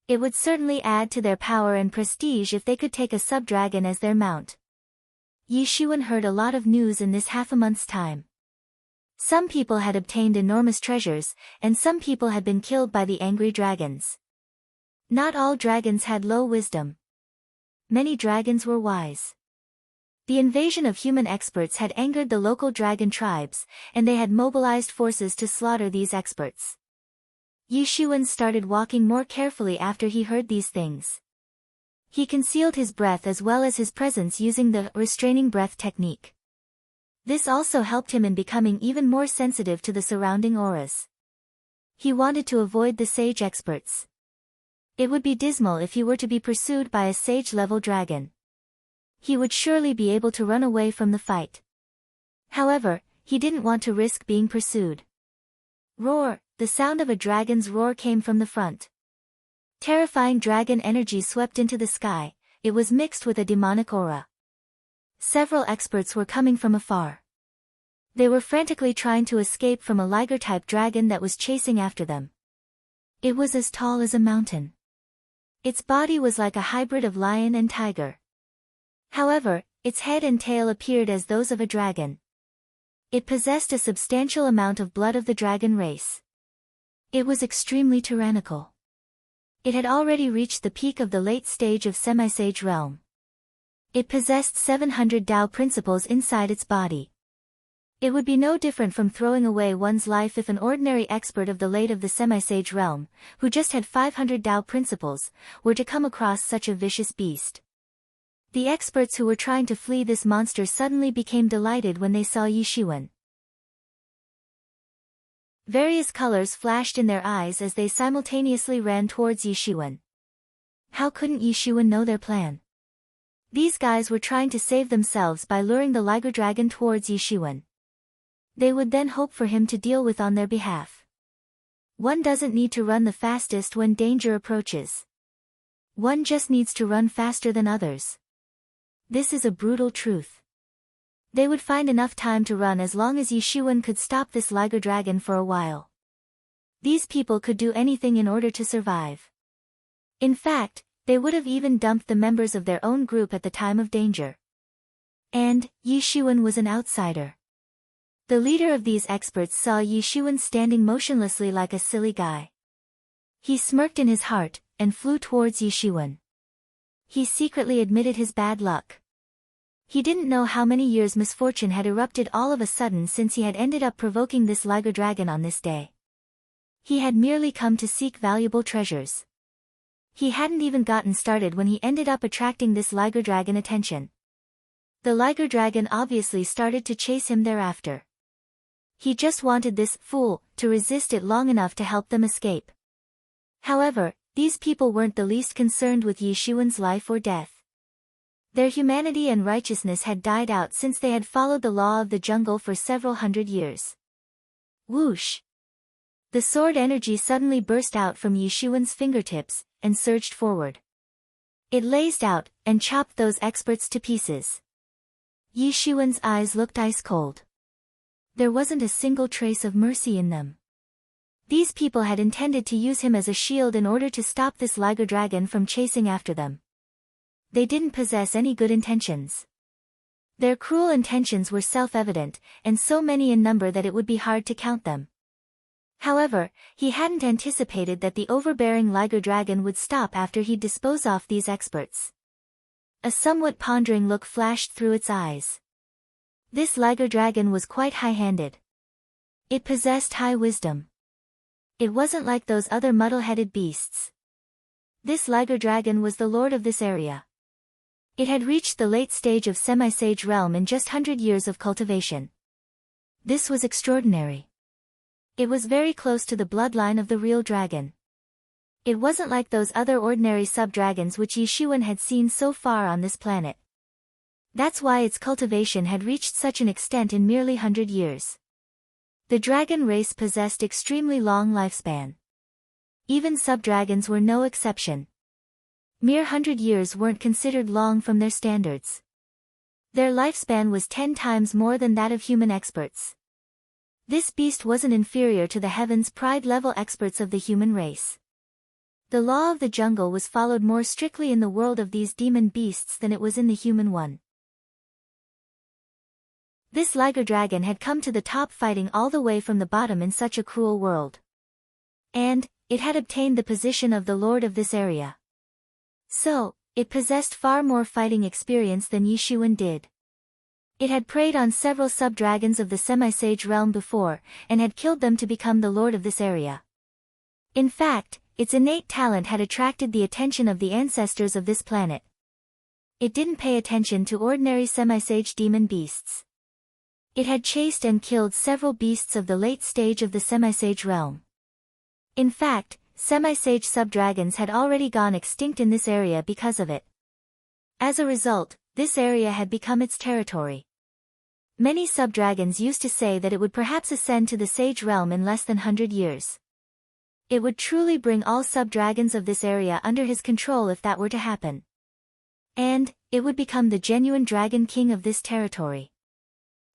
It would certainly add to their power and prestige if they could take a sub-dragon as their mount. Yi Shiwen heard a lot of news in this half a month's time. Some people had obtained enormous treasures, and some people had been killed by the angry dragons. Not all dragons had low wisdom. Many dragons were wise. The invasion of human experts had angered the local dragon tribes, and they had mobilized forces to slaughter these experts. Yi Shiwen started walking more carefully after he heard these things. He concealed his breath as well as his presence using the restraining breath technique. This also helped him in becoming even more sensitive to the surrounding auras. He wanted to avoid the sage experts. It would be dismal if he were to be pursued by a sage-level dragon. He would surely be able to run away from the fight. However, he didn't want to risk being pursued. Roar! The sound of a dragon's roar came from the front. Terrifying dragon energy swept into the sky. It was mixed with a demonic aura. Several experts were coming from afar. They were frantically trying to escape from a liger-type dragon that was chasing after them. It was as tall as a mountain. Its body was like a hybrid of lion and tiger. However, its head and tail appeared as those of a dragon. It possessed a substantial amount of blood of the dragon race. It was extremely tyrannical. It had already reached the peak of the late stage of semi-sage realm. It possessed 700 Tao principles inside its body. It would be no different from throwing away one's life if an ordinary expert of the semi-sage realm, who just had 500 Tao principles, were to come across such a vicious beast. The experts who were trying to flee this monster suddenly became delighted when they saw Yishuan. Various colors flashed in their eyes as they simultaneously ran towards Yishuan. How couldn't Yishuan know their plan? These guys were trying to save themselves by luring the liger dragon towards Yishuan. They would then hope for him to deal with on their behalf. One doesn't need to run the fastest when danger approaches. One just needs to run faster than others. This is a brutal truth. They would find enough time to run as long as Yishuan could stop this liger dragon for a while. These people could do anything in order to survive. In fact, they would have even dumped the members of their own group at the time of danger. And, Yishuan was an outsider. The leader of these experts saw Yishuan standing motionlessly like a silly guy. He smirked in his heart, and flew towards Yishuan. He secretly admitted his bad luck. He didn't know how many years misfortune had erupted all of a sudden since he had ended up provoking this liger dragon on this day. He had merely come to seek valuable treasures. He hadn't even gotten started when he ended up attracting this liger dragon attention. The liger dragon obviously started to chase him thereafter. He just wanted this fool to resist it long enough to help them escape. However, these people weren't the least concerned with Yishuan's life or death. Their humanity and righteousness had died out since they had followed the law of the jungle for several hundred years. Whoosh! The sword energy suddenly burst out from Yishuan's fingertips, and surged forward. It blazed out, and chopped those experts to pieces. Yishuan's eyes looked ice-cold. There wasn't a single trace of mercy in them. These people had intended to use him as a shield in order to stop this liger dragon from chasing after them. They didn't possess any good intentions. Their cruel intentions were self-evident, and so many in number that it would be hard to count them. However, he hadn't anticipated that the overbearing liger dragon would stop after he'd dispose off these experts. A somewhat pondering look flashed through its eyes. This liger dragon was quite high-handed. It possessed high wisdom. It wasn't like those other muddle-headed beasts. This liger dragon was the lord of this area. It had reached the late stage of semi-sage realm in just 100 years of cultivation. This was extraordinary. It was very close to the bloodline of the real dragon. It wasn't like those other ordinary sub-dragons which Yishuan had seen so far on this planet. That's why its cultivation had reached such an extent in merely 100 years. The dragon race possessed extremely long lifespan. Even sub-dragons were no exception. Mere 100 years weren't considered long from their standards. Their lifespan was 10 times more than that of human experts. This beast wasn't inferior to the heavens pride-level experts of the human race. The law of the jungle was followed more strictly in the world of these demon beasts than it was in the human one. This liger dragon had come to the top fighting all the way from the bottom in such a cruel world. And, it had obtained the position of the lord of this area. So, it possessed far more fighting experience than Yishuan did. It had preyed on several sub-dragons of the semi-sage realm before, and had killed them to become the lord of this area. In fact, its innate talent had attracted the attention of the ancestors of this planet. It didn't pay attention to ordinary semi-sage demon beasts. It had chased and killed several beasts of the late stage of the semi-sage realm. In fact, semi-sage sub-dragons had already gone extinct in this area because of it. As a result, this area had become its territory. Many sub-dragons used to say that it would perhaps ascend to the sage realm in less than 100 years. It would truly bring all sub-dragons of this area under his control if that were to happen. And, it would become the genuine dragon king of this territory.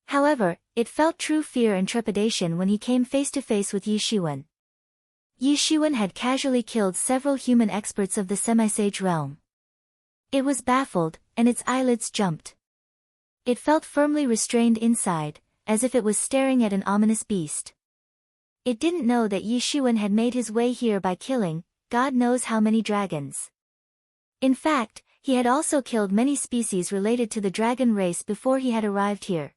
However, it felt true fear and trepidation when he came face to face with Yi Shiwen. Yi Shiwen had casually killed several human experts of the semi-sage realm. It was baffled, and its eyelids jumped. It felt firmly restrained inside, as if it was staring at an ominous beast. It didn't know that Yi Shiwen had made his way here by killing, God knows how many dragons. In fact, he had also killed many species related to the dragon race before he had arrived here.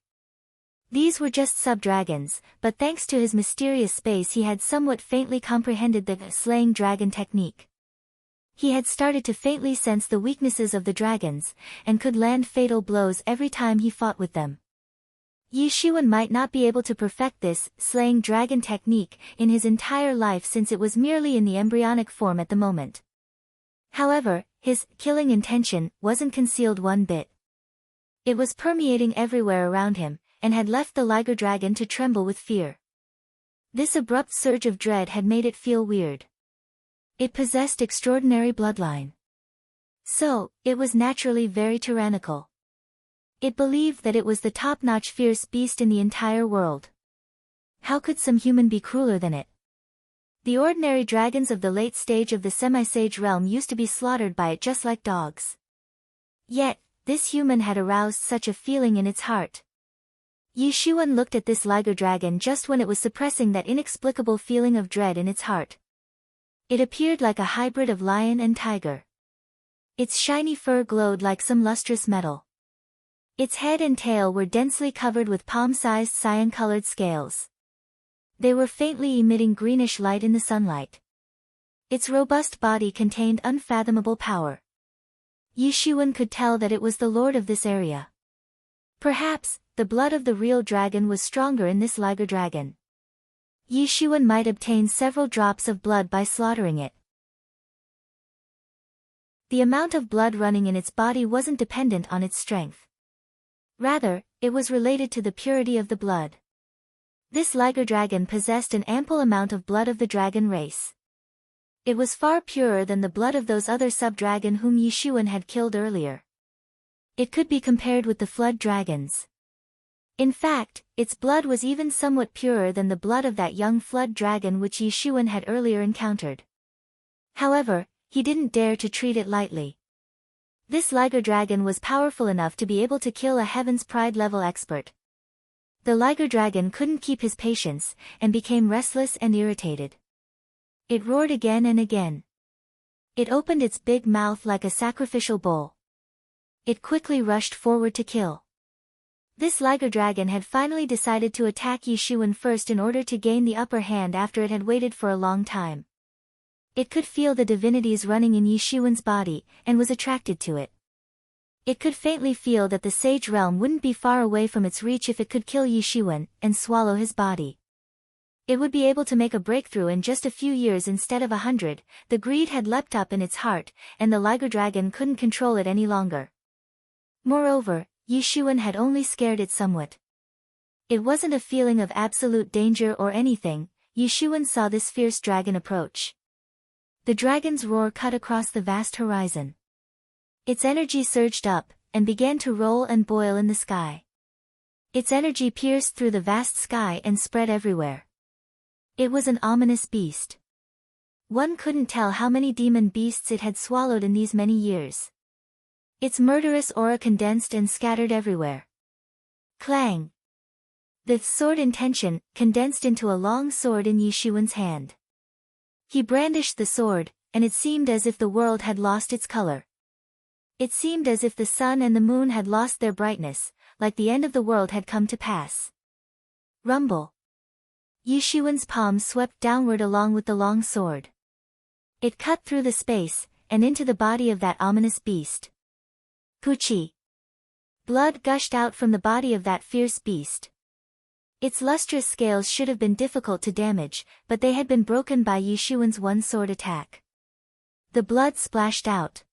These were just sub-dragons, but thanks to his mysterious space he had somewhat faintly comprehended the slaying dragon technique. He had started to faintly sense the weaknesses of the dragons, and could land fatal blows every time he fought with them. Yi Shiwen might not be able to perfect this slaying dragon technique in his entire life since it was merely in the embryonic form at the moment. However, his killing intention wasn't concealed one bit. It was permeating everywhere around him, and had left the liger dragon to tremble with fear. This abrupt surge of dread had made it feel weird. It possessed extraordinary bloodline. So, it was naturally very tyrannical. It believed that it was the top-notch fierce beast in the entire world. How could some human be crueler than it? The ordinary dragons of the late stage of the semi-sage realm used to be slaughtered by it just like dogs. Yet, this human had aroused such a feeling in its heart. Yi Shiwen looked at this liger dragon just when it was suppressing that inexplicable feeling of dread in its heart. It appeared like a hybrid of lion and tiger. Its shiny fur glowed like some lustrous metal. Its head and tail were densely covered with palm-sized cyan-colored scales. They were faintly emitting greenish light in the sunlight. Its robust body contained unfathomable power. Yi Shiwen could tell that it was the lord of this area. Perhaps, the blood of the real dragon was stronger in this liger dragon. Yi Shiwen might obtain several drops of blood by slaughtering it. The amount of blood running in its body wasn't dependent on its strength. Rather, it was related to the purity of the blood. This liger dragon possessed an ample amount of blood of the dragon race. It was far purer than the blood of those other sub-dragon whom Yi Shiwen had killed earlier. It could be compared with the flood dragons. In fact, its blood was even somewhat purer than the blood of that young flood dragon which Yi Shiwen had earlier encountered. However, he didn't dare to treat it lightly. This liger dragon was powerful enough to be able to kill a Heaven's Pride level expert. The liger dragon couldn't keep his patience, and became restless and irritated. It roared again and again. It opened its big mouth like a sacrificial bowl. It quickly rushed forward to kill. This liger dragon had finally decided to attack Yi Shiwen first in order to gain the upper hand after it had waited for a long time. It could feel the divinities running in Yi Shiwen's body, and was attracted to it. It could faintly feel that the sage realm wouldn't be far away from its reach if it could kill Yi Shiwen, and swallow his body. It would be able to make a breakthrough in just a few years instead of 100, the greed had leapt up in its heart, and the liger dragon couldn't control it any longer. Moreover, Yi Shiwen had only scared it somewhat. It wasn't a feeling of absolute danger or anything. Yi Shiwen saw this fierce dragon approach. The dragon's roar cut across the vast horizon. Its energy surged up, and began to roll and boil in the sky. Its energy pierced through the vast sky and spread everywhere. It was an ominous beast. One couldn't tell how many demon beasts it had swallowed in these many years. Its murderous aura condensed and scattered everywhere. Clang! The sword intention condensed into a long sword in Yi Shiwen's hand. He brandished the sword, and it seemed as if the world had lost its color. It seemed as if the sun and the moon had lost their brightness, like the end of the world had come to pass. Rumble! Yi Shiwen's palm swept downward along with the long sword. It cut through the space, and into the body of that ominous beast. Puchi. Blood gushed out from the body of that fierce beast. Its lustrous scales should have been difficult to damage, but they had been broken by Yishuan's one-sword attack. The blood splashed out.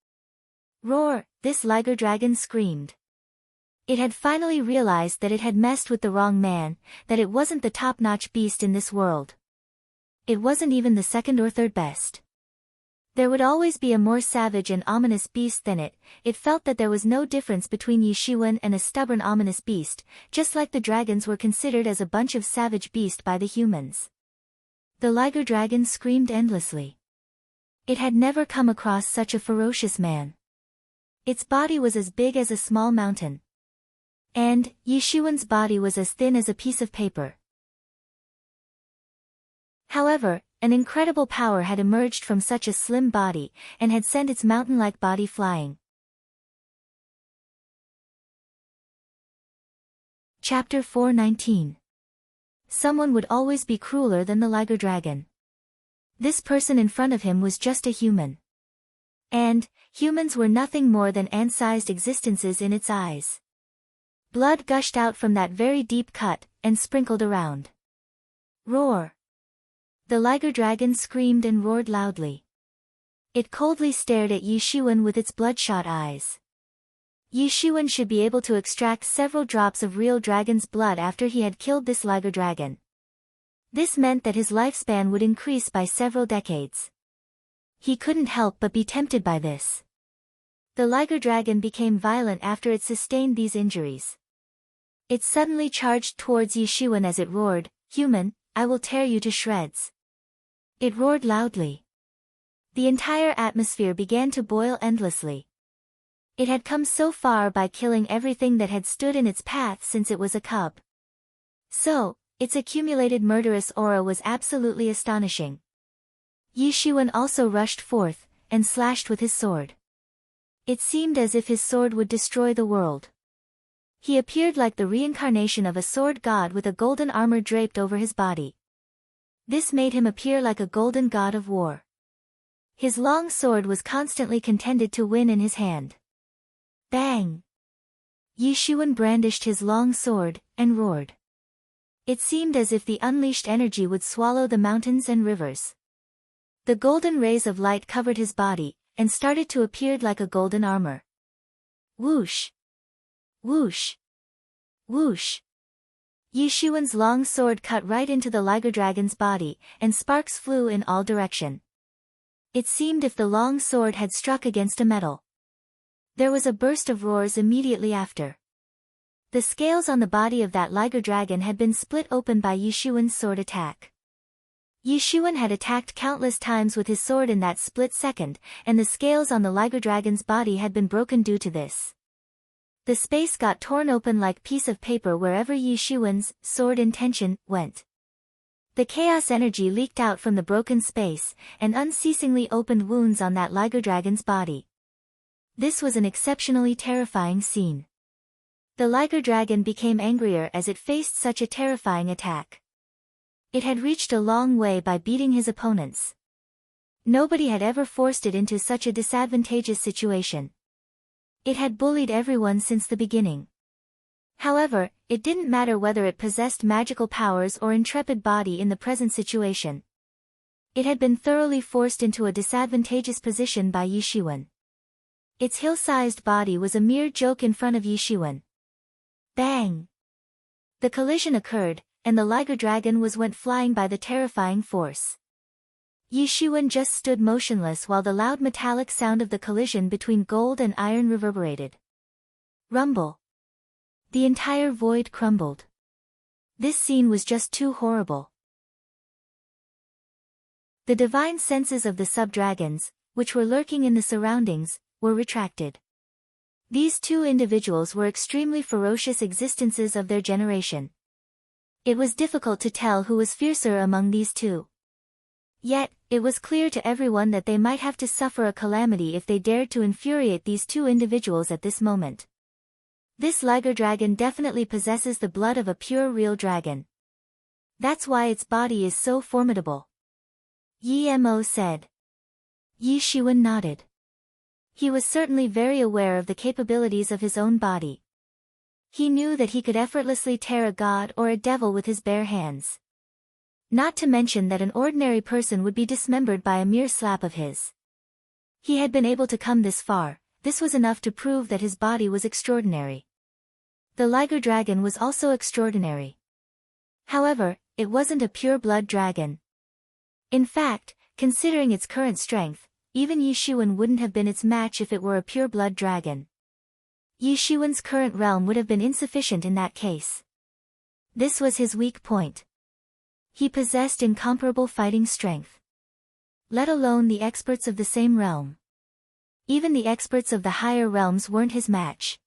Roar, this liger dragon screamed. It had finally realized that it had messed with the wrong man, that it wasn't the top-notch beast in this world. It wasn't even the second or third best. There would always be a more savage and ominous beast than it. It felt that there was no difference between Yishuan and a stubborn ominous beast, just like the dragons were considered as a bunch of savage beasts by the humans. The liger dragon screamed endlessly. It had never come across such a ferocious man. Its body was as big as a small mountain. And Yishuan's body was as thin as a piece of paper. However, an incredible power had emerged from such a slim body, and had sent its mountain-like body flying. Chapter 419. Someone would always be crueler than the liger dragon. This person in front of him was just a human. And humans were nothing more than ant-sized existences in its eyes. Blood gushed out from that very deep cut, and sprinkled around. Roar! The liger dragon screamed and roared loudly. It coldly stared at Yishuan with its bloodshot eyes. Yishuan should be able to extract several drops of real dragon's blood after he had killed this liger dragon. This meant that his lifespan would increase by several decades. He couldn't help but be tempted by this. The liger dragon became violent after it sustained these injuries. It suddenly charged towards Yishuan as it roared, "Human, I will tear you to shreds." It roared loudly. The entire atmosphere began to boil endlessly. It had come so far by killing everything that had stood in its path since it was a cub. So, its accumulated murderous aura was absolutely astonishing. Yishuan also rushed forth, and slashed with his sword. It seemed as if his sword would destroy the world. He appeared like the reincarnation of a sword god with a golden armor draped over his body. This made him appear like a golden god of war. His long sword was constantly contended to win in his hand. Bang! Yishuan brandished his long sword, and roared. It seemed as if the unleashed energy would swallow the mountains and rivers. The golden rays of light covered his body, and started to appear like a golden armor. Whoosh! Whoosh! Whoosh! Yishuan's long sword cut right into the liger dragon's body, and sparks flew in all direction. It seemed if the long sword had struck against a metal. There was a burst of roars immediately after. The scales on the body of that liger dragon had been split open by Yishuan's sword attack. Yishuan had attacked countless times with his sword in that split second, and the scales on the liger dragon's body had been broken due to this. The space got torn open like piece of paper wherever Yishuan's sword intention went. The chaos energy leaked out from the broken space, and unceasingly opened wounds on that liger dragon's body. This was an exceptionally terrifying scene. The liger dragon became angrier as it faced such a terrifying attack. It had reached a long way by beating his opponents. Nobody had ever forced it into such a disadvantageous situation. It had bullied everyone since the beginning. However, it didn't matter whether it possessed magical powers or intrepid body in the present situation. It had been thoroughly forced into a disadvantageous position by Yishuan. Its hill-sized body was a mere joke in front of Yishuan. Bang! The collision occurred, and the liger dragon went flying by the terrifying force. Yishuan just stood motionless while the loud metallic sound of the collision between gold and iron reverberated. Rumble! The entire void crumbled. This scene was just too horrible. The divine senses of the sub-dragons, which were lurking in the surroundings, were retracted. These two individuals were extremely ferocious existences of their generation. It was difficult to tell who was fiercer among these two. Yet, it was clear to everyone that they might have to suffer a calamity if they dared to infuriate these two individuals at this moment. This liger dragon definitely possesses the blood of a pure real dragon. That's why its body is so formidable. Yi Mo said. Yi Shiwen nodded. He was certainly very aware of the capabilities of his own body. He knew that he could effortlessly tear a god or a devil with his bare hands. Not to mention that an ordinary person would be dismembered by a mere slap of his. He had been able to come this far. This was enough to prove that his body was extraordinary. The Liger Dragon was also extraordinary. However, it wasn't a pure-blood dragon. In fact, considering its current strength, even Yi Shiwen wouldn't have been its match if it were a pure-blood dragon. Yi Shiwen's current realm would have been insufficient in that case. This was his weak point. He possessed incomparable fighting strength. Let alone the experts of the same realm. Even the experts of the higher realms weren't his match.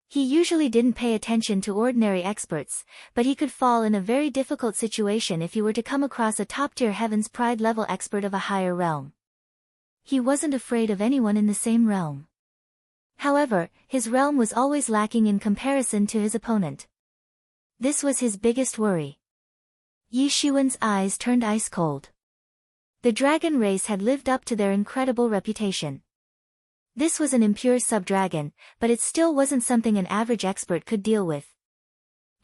He usually didn't pay attention to ordinary experts, but he could fall in a very difficult situation if he were to come across a top-tier Heaven's Pride level expert of a higher realm. He wasn't afraid of anyone in the same realm. However, his realm was always lacking in comparison to his opponent. This was his biggest worry. Yi Shiwen's eyes turned ice-cold. The dragon race had lived up to their incredible reputation. This was an impure sub-dragon, but it still wasn't something an average expert could deal with.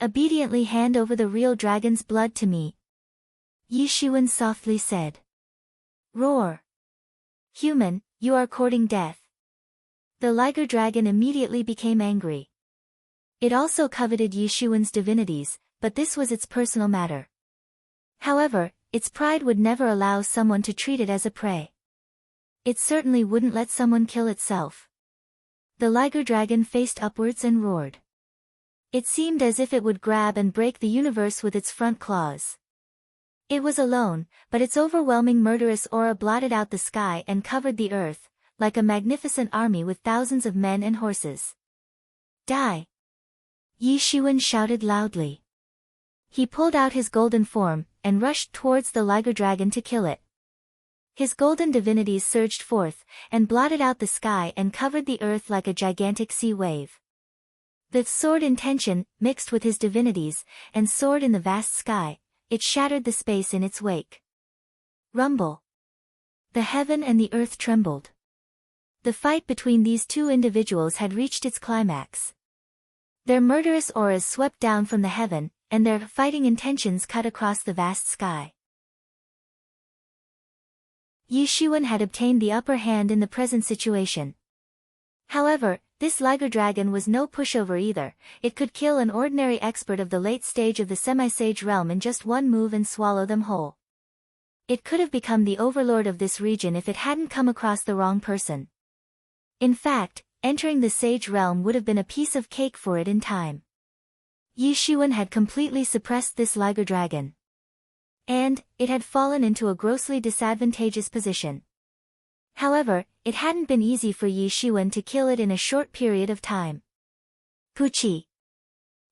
Obediently hand over the real dragon's blood to me, Yi Shiwen softly said. Roar. Human, you are courting death. The Liger Dragon immediately became angry. It also coveted Yi Shiwen's divinities, but this was its personal matter. However, its pride would never allow someone to treat it as a prey. It certainly wouldn't let someone kill itself. The Liger Dragon faced upwards and roared. It seemed as if it would grab and break the universe with its front claws. It was alone, but its overwhelming murderous aura blotted out the sky and covered the earth, like a magnificent army with thousands of men and horses. Die! Yi Shiwen shouted loudly. He pulled out his golden form, and rushed towards the Liger Dragon to kill it. His golden divinities surged forth, and blotted out the sky and covered the earth like a gigantic sea wave. The sword intention, mixed with his divinities, and soared in the vast sky. It shattered the space in its wake. Rumble. The heaven and the earth trembled. The fight between these two individuals had reached its climax. Their murderous auras swept down from the heaven, and their fighting intentions cut across the vast sky. Yi Shiwen had obtained the upper hand in the present situation. However, this Liger Dragon was no pushover either. It could kill an ordinary expert of the late stage of the semi-sage realm in just one move and swallow them whole. It could have become the overlord of this region if it hadn't come across the wrong person. In fact, entering the sage realm would have been a piece of cake for it in time. Yi Shiwen had completely suppressed this Liger Dragon. And, it had fallen into a grossly disadvantageous position. However, it hadn't been easy for Yi Shiwen to kill it in a short period of time. Puchi.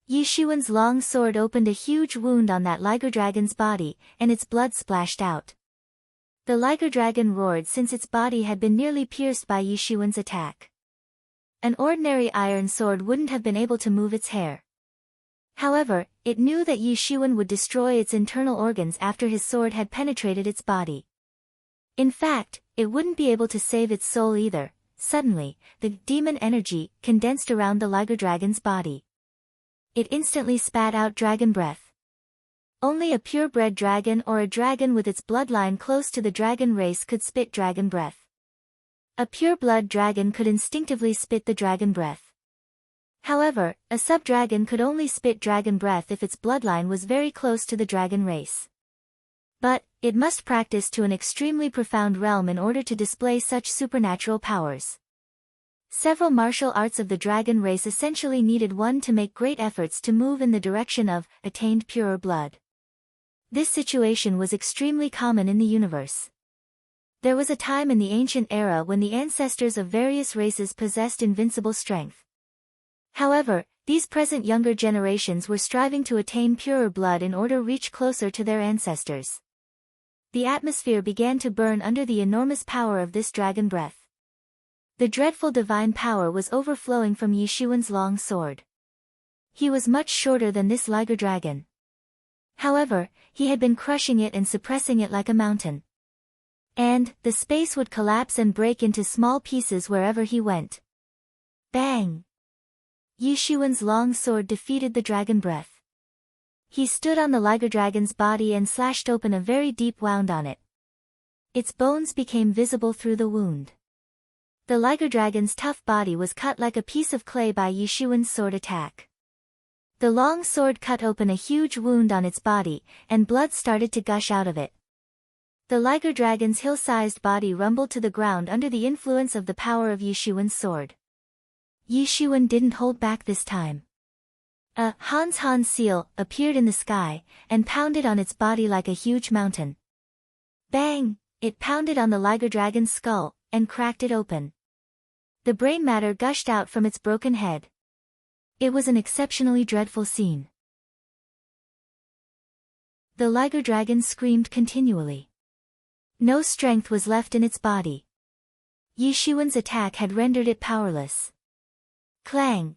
Yi Shiwen's long sword opened a huge wound on that Liger Dragon's body, and its blood splashed out. The Liger Dragon roared since its body had been nearly pierced by Yi Shiwen's attack. An ordinary iron sword wouldn't have been able to move its hair. However, it knew that Yi Shiwen would destroy its internal organs after his sword had penetrated its body. In fact, it wouldn't be able to save its soul either. Suddenly, the demon energy condensed around the Liger Dragon's body. It instantly spat out dragon breath. Only a purebred dragon or a dragon with its bloodline close to the dragon race could spit dragon breath. A pure-blood dragon could instinctively spit the dragon breath. However, a sub-dragon could only spit dragon breath if its bloodline was very close to the dragon race. But, it must practice to an extremely profound realm in order to display such supernatural powers. Several martial arts of the dragon race essentially needed one to make great efforts to move in the direction of attained purer blood. This situation was extremely common in the universe. There was a time in the ancient era when the ancestors of various races possessed invincible strength. However, these present younger generations were striving to attain purer blood in order to reach closer to their ancestors. The atmosphere began to burn under the enormous power of this dragon breath. The dreadful divine power was overflowing from Yi Shiwen's long sword. He was much shorter than this Liger Dragon. However, he had been crushing it and suppressing it like a mountain. And the space would collapse and break into small pieces wherever he went. Bang! Yishuan's long sword defeated the dragon breath. He stood on the liger dragon's body and slashed open a very deep wound on it. Its bones became visible through the wound. The liger dragon's tough body was cut like a piece of clay by Yishuan's sword attack. The long sword cut open a huge wound on its body, and blood started to gush out of it. The liger dragon's hill-sized body rumbled to the ground under the influence of the power of Yishuan's sword. Yishuan didn't hold back this time. A Hans seal appeared in the sky, and pounded on its body like a huge mountain. Bang! It pounded on the liger dragon's skull, and cracked it open. The brain matter gushed out from its broken head. It was an exceptionally dreadful scene. The liger dragon screamed continually. No strength was left in its body. Yishuan's attack had rendered it powerless. Clang!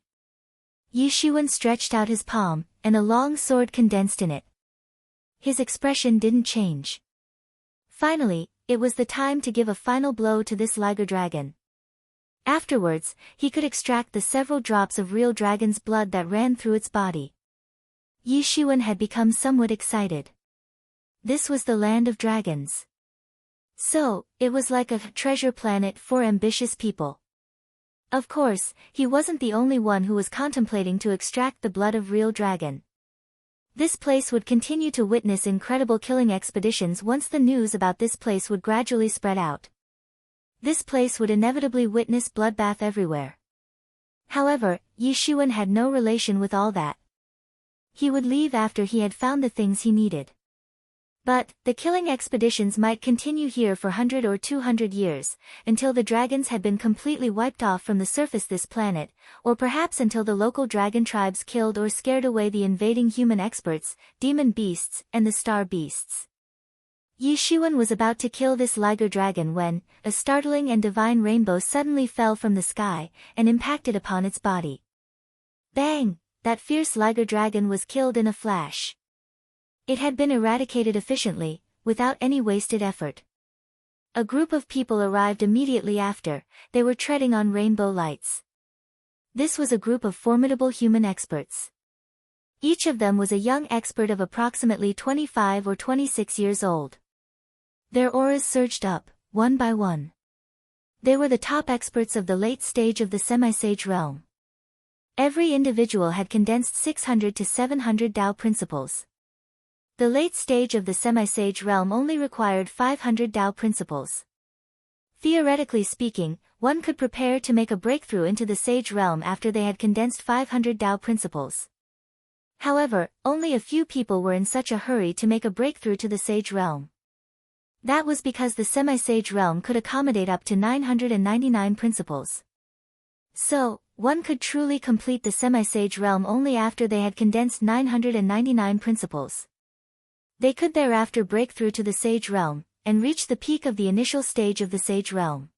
Yishuan stretched out his palm, and a long sword condensed in it. His expression didn't change. Finally, it was the time to give a final blow to this liger dragon. Afterwards, he could extract the several drops of real dragon's blood that ran through its body. Yishuan had become somewhat excited. This was the land of dragons. So, it was like a treasure planet for ambitious people. Of course, he wasn't the only one who was contemplating to extract the blood of real dragon. This place would continue to witness incredible killing expeditions once the news about this place would gradually spread out. This place would inevitably witness bloodbath everywhere. However, Yishuan had no relation with all that. He would leave after he had found the things he needed. But, the killing expeditions might continue here for 100 or 200 years, until the dragons had been completely wiped off from the surface this planet, or perhaps until the local dragon tribes killed or scared away the invading human experts, demon beasts, and the star beasts. Yishuan was about to kill this liger dragon when, a startling and divine rainbow suddenly fell from the sky, and impacted upon its body. Bang! That fierce liger dragon was killed in a flash. It had been eradicated efficiently, without any wasted effort. A group of people arrived immediately after. They were treading on rainbow lights. This was a group of formidable human experts. Each of them was a young expert of approximately 25 or 26 years old. Their auras surged up, one by one. They were the top experts of the late stage of the semi-sage realm. Every individual had condensed 600 to 700 Tao principles. The late stage of the semi-sage realm only required 500 Tao principles. Theoretically speaking, one could prepare to make a breakthrough into the sage realm after they had condensed 500 Tao principles. However, only a few people were in such a hurry to make a breakthrough to the sage realm. That was because the semi-sage realm could accommodate up to 999 principles. So, one could truly complete the semi-sage realm only after they had condensed 999 principles. They could thereafter break through to the sage realm, and reach the peak of the initial stage of the sage realm.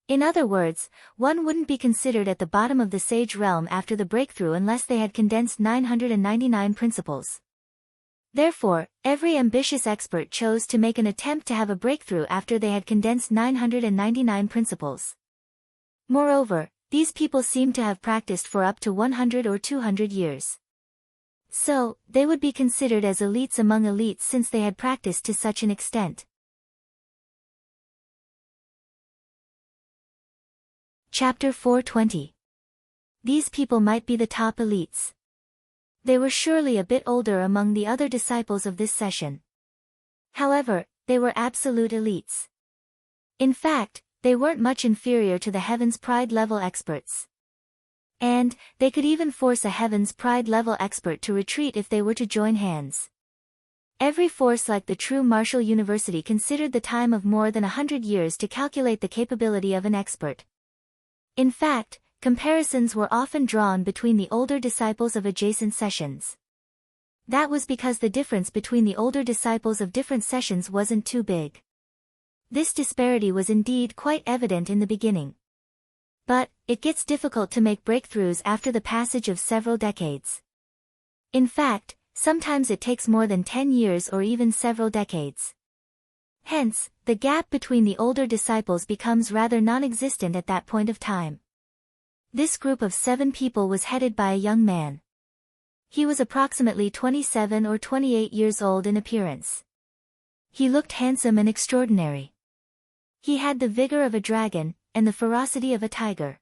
In other words, one wouldn't be considered at the bottom of the sage realm after the breakthrough unless they had condensed 999 principles. Therefore, every ambitious expert chose to make an attempt to have a breakthrough after they had condensed 999 principles. Moreover, these people seemed to have practiced for up to 100 or 200 years. So, they would be considered as elites among elites since they had practiced to such an extent. Chapter 420. These people might be the top elites. They were surely a bit older among the other disciples of this session. However, they were absolute elites. In fact, they weren't much inferior to the Heaven's Pride level experts. And, they could even force a Heaven's Pride level expert to retreat if they were to join hands. Every force like the true Martial University considered the time of more than 100 years to calculate the capability of an expert. In fact, comparisons were often drawn between the older disciples of adjacent sessions. That was because the difference between the older disciples of different sessions wasn't too big. This disparity was indeed quite evident in the beginning. But, it gets difficult to make breakthroughs after the passage of several decades. In fact, sometimes it takes more than 10 years or even several decades. Hence, the gap between the older disciples becomes rather non-existent at that point of time. This group of 7 people was headed by a young man. He was approximately 27 or 28 years old in appearance. He looked handsome and extraordinary. He had the vigor of a dragon, and the ferocity of a tiger.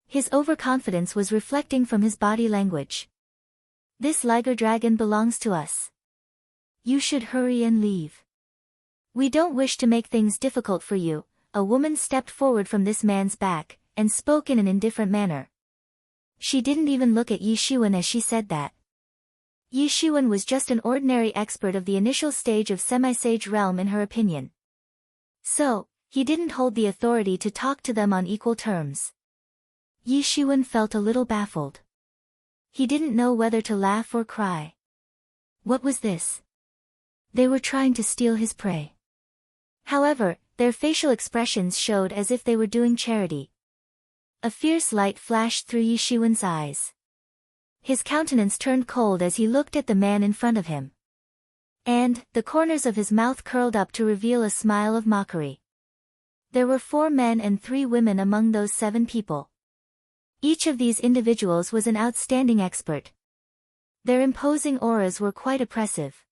His overconfidence was reflecting from his body language. This liger dragon belongs to us. You should hurry and leave. We don't wish to make things difficult for you. A woman stepped forward from this man's back, and spoke in an indifferent manner. She didn't even look at Yi Shiwen as she said that. Yi Shiwen was just an ordinary expert of the initial stage of semi-sage realm in her opinion. So, he didn't hold the authority to talk to them on equal terms. Yi Shiwen felt a little baffled. He didn't know whether to laugh or cry. What was this? They were trying to steal his prey. However, their facial expressions showed as if they were doing charity. A fierce light flashed through Yi Shiwen's eyes. His countenance turned cold as he looked at the man in front of him. And, the corners of his mouth curled up to reveal a smile of mockery. There were 4 men and 3 women among those 7 people. Each of these individuals was an outstanding expert. Their imposing auras were quite oppressive.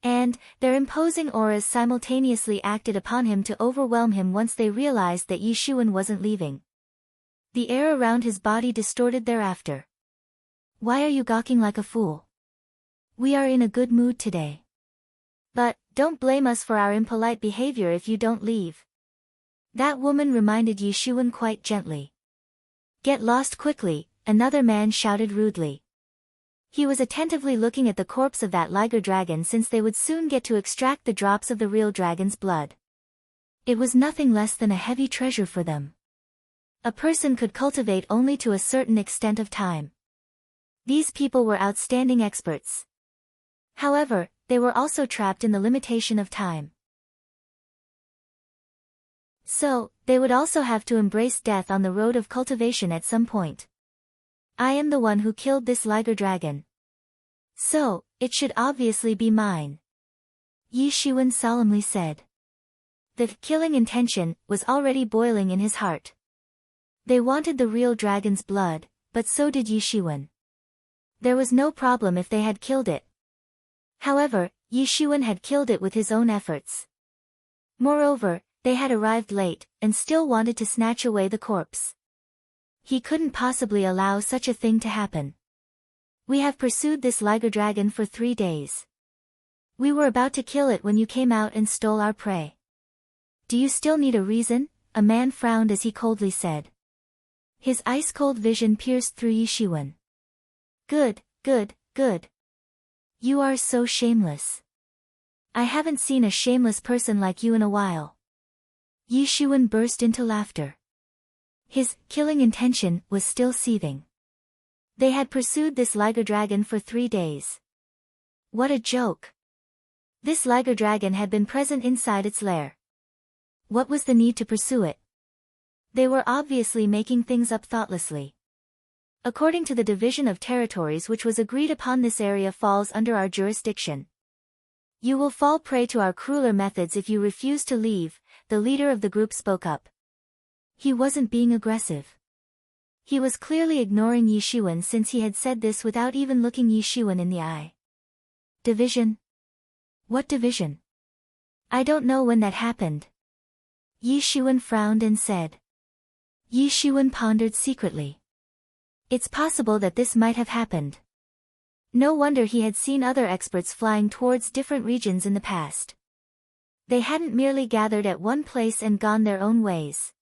And, their imposing auras simultaneously acted upon him to overwhelm him once they realized that Yi Shiwen wasn't leaving. The air around his body distorted thereafter. Why are you gawking like a fool? We are in a good mood today. But, don't blame us for our impolite behavior if you don't leave. That woman reminded Yi Shiwen quite gently. Get lost quickly, another man shouted rudely. He was attentively looking at the corpse of that liger dragon since they would soon get to extract the drops of the real dragon's blood. It was nothing less than a heavy treasure for them. A person could cultivate only to a certain extent of time. These people were outstanding experts. However, they were also trapped in the limitation of time. So, they would also have to embrace death on the road of cultivation at some point. I am the one who killed this liger dragon. So, it should obviously be mine. Yi Shiwen solemnly said. The killing intention was already boiling in his heart. They wanted the real dragon's blood, but so did Yi Shiwen. There was no problem if they had killed it. However, Yi Shiwen had killed it with his own efforts. Moreover, they had arrived late, and still wanted to snatch away the corpse. He couldn't possibly allow such a thing to happen. We have pursued this liger dragon for 3 days. We were about to kill it when you came out and stole our prey. Do you still need a reason? A man frowned as he coldly said. His ice-cold vision pierced through Yi Shiwen. Good, good, good. You are so shameless. I haven't seen a shameless person like you in a while. Yi Shiwen burst into laughter. His killing intention was still seething. They had pursued this liger dragon for 3 days. What a joke. This liger dragon had been present inside its lair. What was the need to pursue it? They were obviously making things up thoughtlessly. According to the division of territories which was agreed upon, this area falls under our jurisdiction. You will fall prey to our crueler methods if you refuse to leave, the leader of the group spoke up. He wasn't being aggressive. He was clearly ignoring Yi Shiwen since he had said this without even looking Yi Shiwen in the eye. Division? What division? I don't know when that happened. Yi Shiwen frowned and said. Yi Shiwen pondered secretly. It's possible that this might have happened. No wonder he had seen other experts flying towards different regions in the past. They hadn't merely gathered at one place and gone their own ways.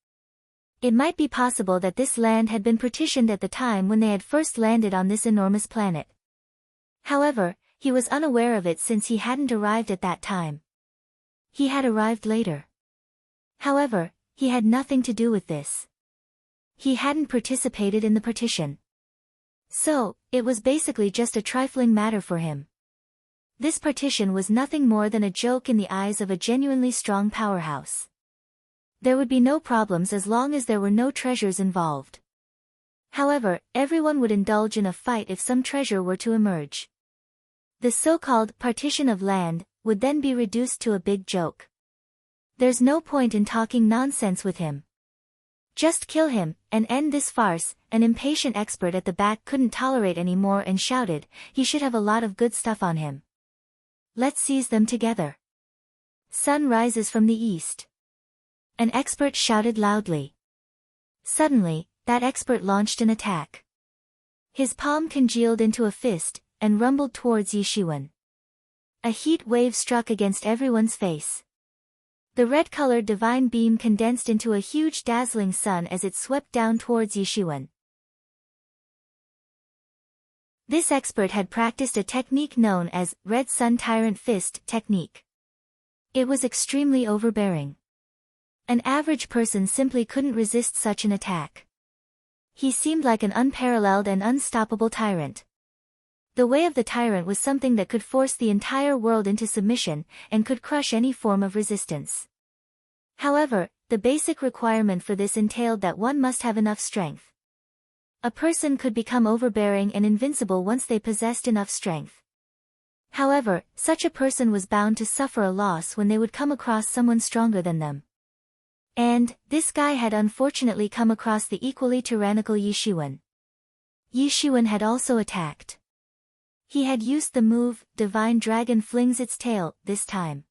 It might be possible that this land had been partitioned at the time when they had first landed on this enormous planet. However, he was unaware of it since he hadn't arrived at that time. He had arrived later. However, he had nothing to do with this. He hadn't participated in the partition. So, it was basically just a trifling matter for him. This partition was nothing more than a joke in the eyes of a genuinely strong powerhouse. There would be no problems as long as there were no treasures involved. However, everyone would indulge in a fight if some treasure were to emerge. The so-called partition of land would then be reduced to a big joke. There's no point in talking nonsense with him. Just kill him, and end this farce. An impatient expert at the back couldn't tolerate any more and shouted, he should have a lot of good stuff on him. Let's seize them together. Sun rises from the east. An expert shouted loudly. Suddenly, that expert launched an attack. His palm congealed into a fist, and rumbled towards Yishuan. A heat wave struck against everyone's face. The red-colored divine beam condensed into a huge dazzling sun as it swept down towards Yishuan. This expert had practiced a technique known as Red Sun Tyrant Fist technique. It was extremely overbearing. An average person simply couldn't resist such an attack. He seemed like an unparalleled and unstoppable tyrant. The way of the tyrant was something that could force the entire world into submission, and could crush any form of resistance. However, the basic requirement for this entailed that one must have enough strength. A person could become overbearing and invincible once they possessed enough strength. However, such a person was bound to suffer a loss when they would come across someone stronger than them. And, this guy had unfortunately come across the equally tyrannical Yishuan. Yishuan had also attacked. He had used the move, Divine Dragon Flings Its Tail, this time.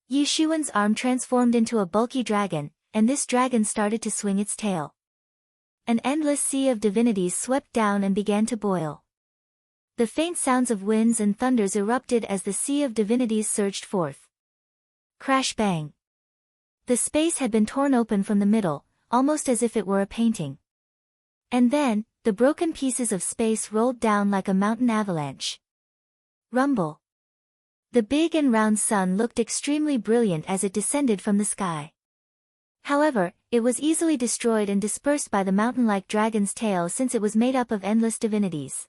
Yishuan's arm transformed into a bulky dragon, and this dragon started to swing its tail. An endless sea of divinities swept down and began to boil. The faint sounds of winds and thunders erupted as the sea of divinities surged forth. Crash bang. The space had been torn open from the middle, almost as if it were a painting. And then, the broken pieces of space rolled down like a mountain avalanche. Rumble. The big and round sun looked extremely brilliant as it descended from the sky. However, it was easily destroyed and dispersed by the mountain-like dragon's tail since it was made up of endless divinities.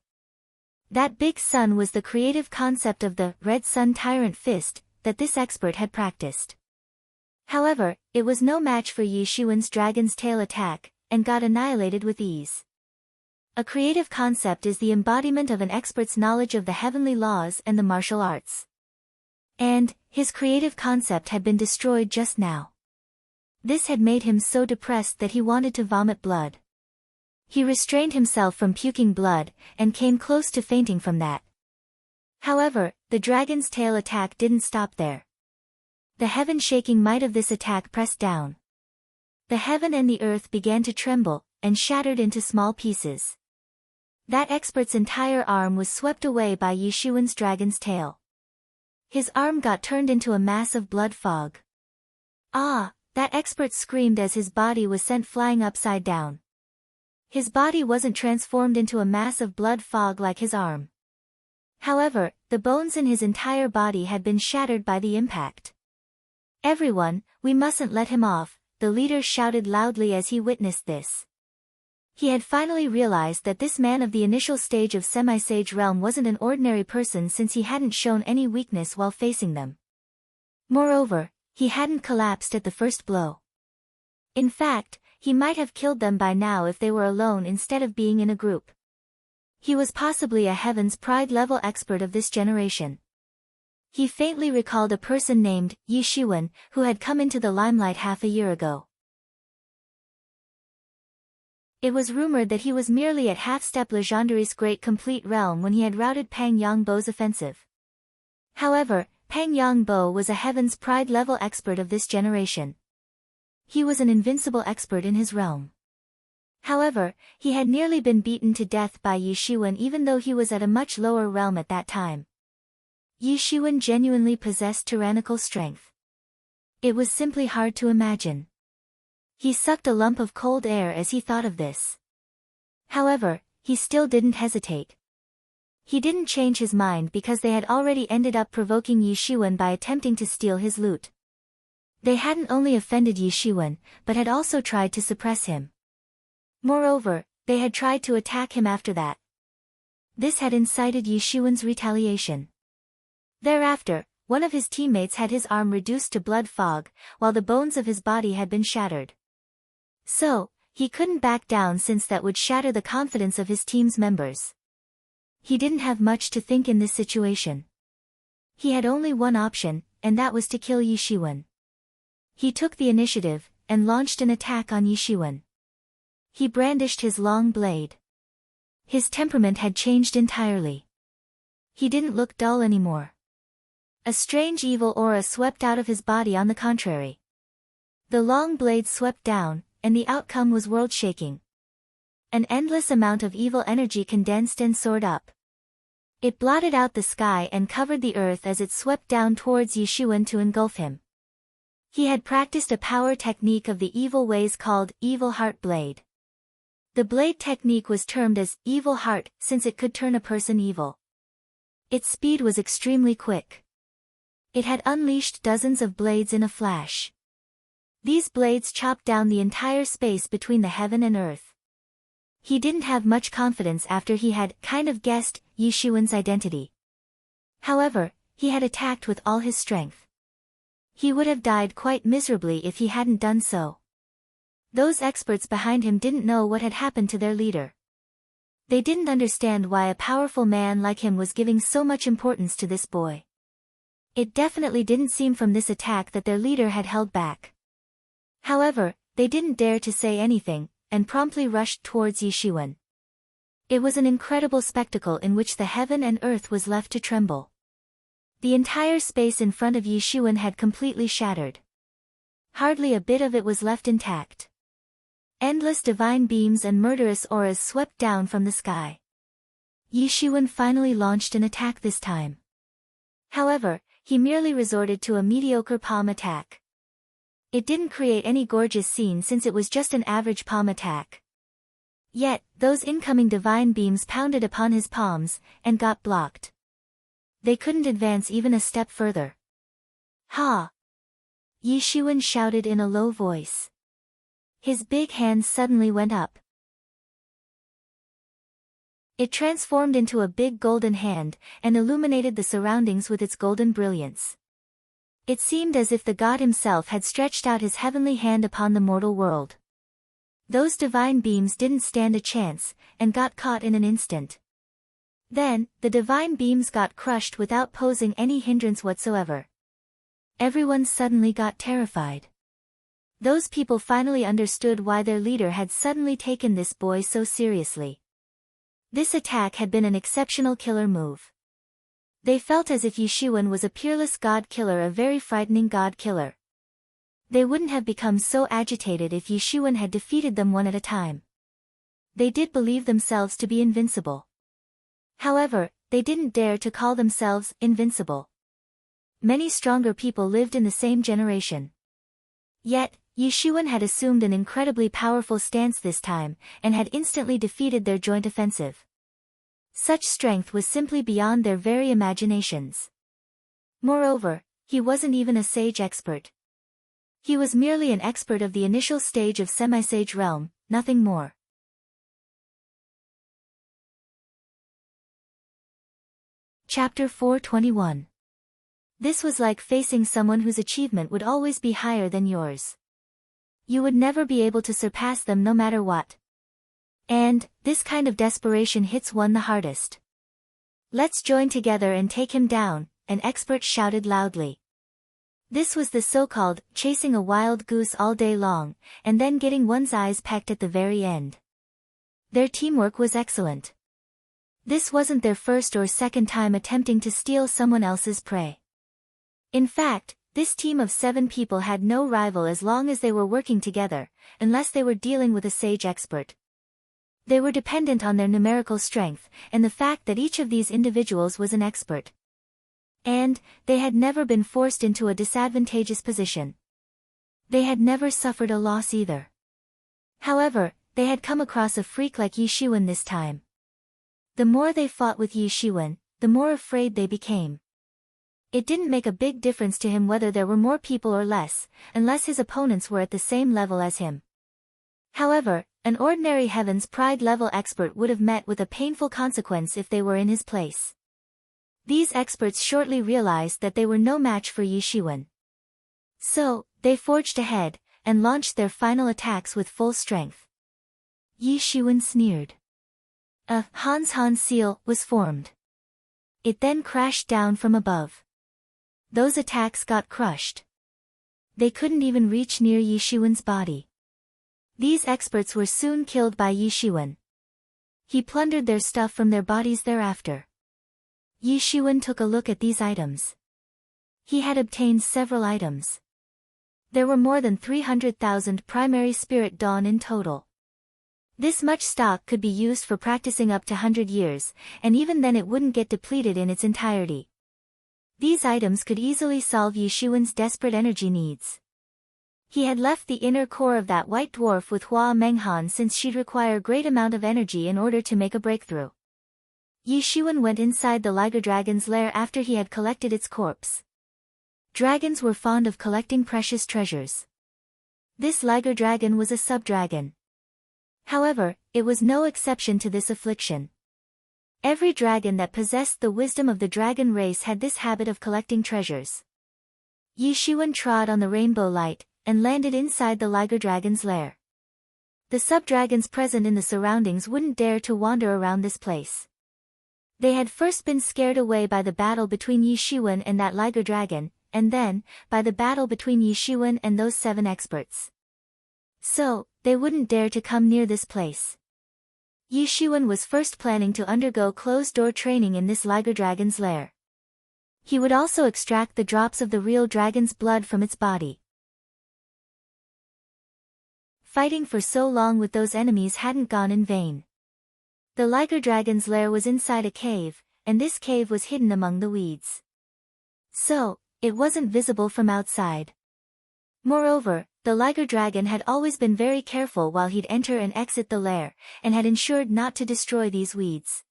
That big sun was the creative concept of the Red Sun Tyrant Fist that this expert had practiced. However, it was no match for Yishuan's dragon's tail attack, and got annihilated with ease. A creative concept is the embodiment of an expert's knowledge of the heavenly laws and the martial arts. And, his creative concept had been destroyed just now. This had made him so depressed that he wanted to vomit blood. He restrained himself from puking blood, and came close to fainting from that. However, the dragon's tail attack didn't stop there. The heaven-shaking might of this attack pressed down. The heaven and the earth began to tremble, and shattered into small pieces. That expert's entire arm was swept away by Yishuan's dragon's tail. His arm got turned into a mass of blood fog. Ah, that expert screamed as his body was sent flying upside down. His body wasn't transformed into a mass of blood fog like his arm. However, the bones in his entire body had been shattered by the impact. Everyone, we mustn't let him off, the leader shouted loudly as he witnessed this. He had finally realized that this man of the initial stage of semi-sage realm wasn't an ordinary person since he hadn't shown any weakness while facing them. Moreover, he hadn't collapsed at the first blow. In fact, he might have killed them by now if they were alone instead of being in a group. He was possibly a Heaven's Pride level expert of this generation. He faintly recalled a person named Yishuan, who had come into the limelight half a year ago. It was rumored that he was merely at half-step Legendary's great complete realm when he had routed Pang Yongbo's offensive. However, Pang Yongbo was a Heaven's Pride level expert of this generation. He was an invincible expert in his realm. However, he had nearly been beaten to death by Yishuan even though he was at a much lower realm at that time. Yishuan genuinely possessed tyrannical strength. It was simply hard to imagine. He sucked a lump of cold air as he thought of this. However, he still didn't hesitate. He didn't change his mind because they had already ended up provoking Yishuan by attempting to steal his loot. They hadn't only offended Yishuan, but had also tried to suppress him. Moreover, they had tried to attack him after that. This had incited Yishuan's retaliation. Thereafter, one of his teammates had his arm reduced to blood fog, while the bones of his body had been shattered. So, he couldn't back down since that would shatter the confidence of his team's members. He didn't have much to think in this situation. He had only one option, and that was to kill Yishuan. He took the initiative, and launched an attack on Yishuan. He brandished his long blade. His temperament had changed entirely. He didn't look dull anymore. A strange evil aura swept out of his body on the contrary. The long blade swept down, and the outcome was world-shaking. An endless amount of evil energy condensed and soared up. It blotted out the sky and covered the earth as it swept down towards Yishuan to engulf him. He had practiced a power technique of the evil ways called Evil Heart Blade. The blade technique was termed as Evil Heart since it could turn a person evil. Its speed was extremely quick. It had unleashed dozens of blades in a flash. These blades chopped down the entire space between the heaven and earth. He didn't have much confidence after he had kind of guessed Yishuan's identity. However, he had attacked with all his strength. He would have died quite miserably if he hadn't done so. Those experts behind him didn't know what had happened to their leader. They didn't understand why a powerful man like him was giving so much importance to this boy. It definitely didn't seem from this attack that their leader had held back. However, they didn't dare to say anything, and promptly rushed towards Yishuan. It was an incredible spectacle in which the heaven and earth was left to tremble. The entire space in front of Yishuan had completely shattered. Hardly a bit of it was left intact. Endless divine beams and murderous auras swept down from the sky. Yishuan finally launched an attack this time. However, he merely resorted to a mediocre palm attack. It didn't create any gorgeous scene since it was just an average palm attack. Yet, those incoming divine beams pounded upon his palms, and got blocked. They couldn't advance even a step further. Ha! Yishuan shouted in a low voice. His big hand suddenly went up. It transformed into a big golden hand, and illuminated the surroundings with its golden brilliance. It seemed as if the god himself had stretched out his heavenly hand upon the mortal world. Those divine beams didn't stand a chance, and got caught in an instant. Then, the divine beams got crushed without posing any hindrance whatsoever. Everyone suddenly got terrified. Those people finally understood why their leader had suddenly taken this boy so seriously. This attack had been an exceptional killer move. They felt as if Yishuan was a peerless god killer, a very frightening god killer. They wouldn't have become so agitated if Yishuan had defeated them one at a time. They did believe themselves to be invincible. However, they didn't dare to call themselves invincible. Many stronger people lived in the same generation. Yet, Yishuan had assumed an incredibly powerful stance this time, and had instantly defeated their joint offensive. Such strength was simply beyond their very imaginations. Moreover, he wasn't even a sage expert. He was merely an expert of the initial stage of semi-sage realm, nothing more. Chapter 421. This was like facing someone whose achievement would always be higher than yours. You would never be able to surpass them no matter what. And, this kind of desperation hits one the hardest. Let's join together and take him down, an expert shouted loudly. This was the so-called, chasing a wild goose all day long, and then getting one's eyes pecked at the very end. Their teamwork was excellent. This wasn't their first or second time attempting to steal someone else's prey. In fact, this team of 7 people had no rival as long as they were working together, unless they were dealing with a sage expert. They were dependent on their numerical strength, and the fact that each of these individuals was an expert. And, they had never been forced into a disadvantageous position. They had never suffered a loss either. However, they had come across a freak like Yishuan this time. The more they fought with Yishuan, the more afraid they became. It didn't make a big difference to him whether there were more people or less, unless his opponents were at the same level as him. However, an ordinary Heaven's Pride level expert would have met with a painful consequence if they were in his place. These experts shortly realized that they were no match for Yishuan. So, they forged ahead, and launched their final attacks with full strength. Yishuan sneered. A Hans seal was formed. It then crashed down from above. Those attacks got crushed. They couldn't even reach near Yi Shiwen's body. These experts were soon killed by Yi Shiwen. He plundered their stuff from their bodies thereafter. Yi Shiwen took a look at these items. He had obtained several items. There were more than 300,000 primary spirit dawn in total. This much stock could be used for practicing up to 100 years, and even then it wouldn't get depleted in its entirety. These items could easily solve Yi Shiwen's desperate energy needs. He had left the inner core of that white dwarf with Hua Menghan since she'd require great amount of energy in order to make a breakthrough. Yi Shiwen went inside the Liger Dragon's lair after he had collected its corpse. Dragons were fond of collecting precious treasures. This Liger Dragon was a sub-dragon. However, it was no exception to this affliction. Every dragon that possessed the wisdom of the dragon race had this habit of collecting treasures. Yi Shiwen trod on the rainbow light, and landed inside the Liger Dragon's lair. The sub-dragons present in the surroundings wouldn't dare to wander around this place. They had first been scared away by the battle between Yi Shiwen and that Liger Dragon, and then, by the battle between Yi Shiwen and those 7 experts. So, they wouldn't dare to come near this place. Yi Shiwen was first planning to undergo closed-door training in this Liger Dragon's lair. He would also extract the drops of the real dragon's blood from its body. Fighting for so long with those enemies hadn't gone in vain. The Liger Dragon's lair was inside a cave, and this cave was hidden among the weeds. So, it wasn't visible from outside. Moreover, the Liger Dragon had always been very careful while he'd enter and exit the lair, and had ensured not to destroy these weeds.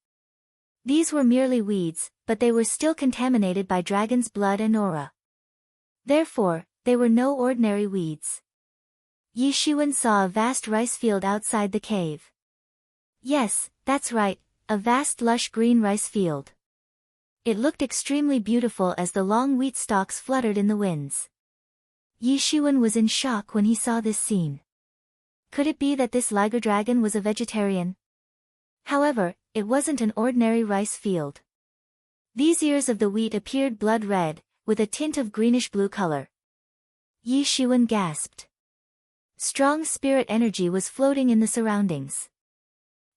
These were merely weeds, but they were still contaminated by dragon's blood and aura. Therefore, they were no ordinary weeds. Yi Shiwen saw a vast rice field outside the cave. Yes, that's right, a vast lush green rice field. It looked extremely beautiful as the long wheat stalks fluttered in the winds. Yi Shiwen was in shock when he saw this scene. Could it be that this Liger Dragon was a vegetarian? However, it wasn't an ordinary rice field. These ears of the wheat appeared blood red, with a tint of greenish-blue color. Yi Shiwen gasped. Strong spirit energy was floating in the surroundings.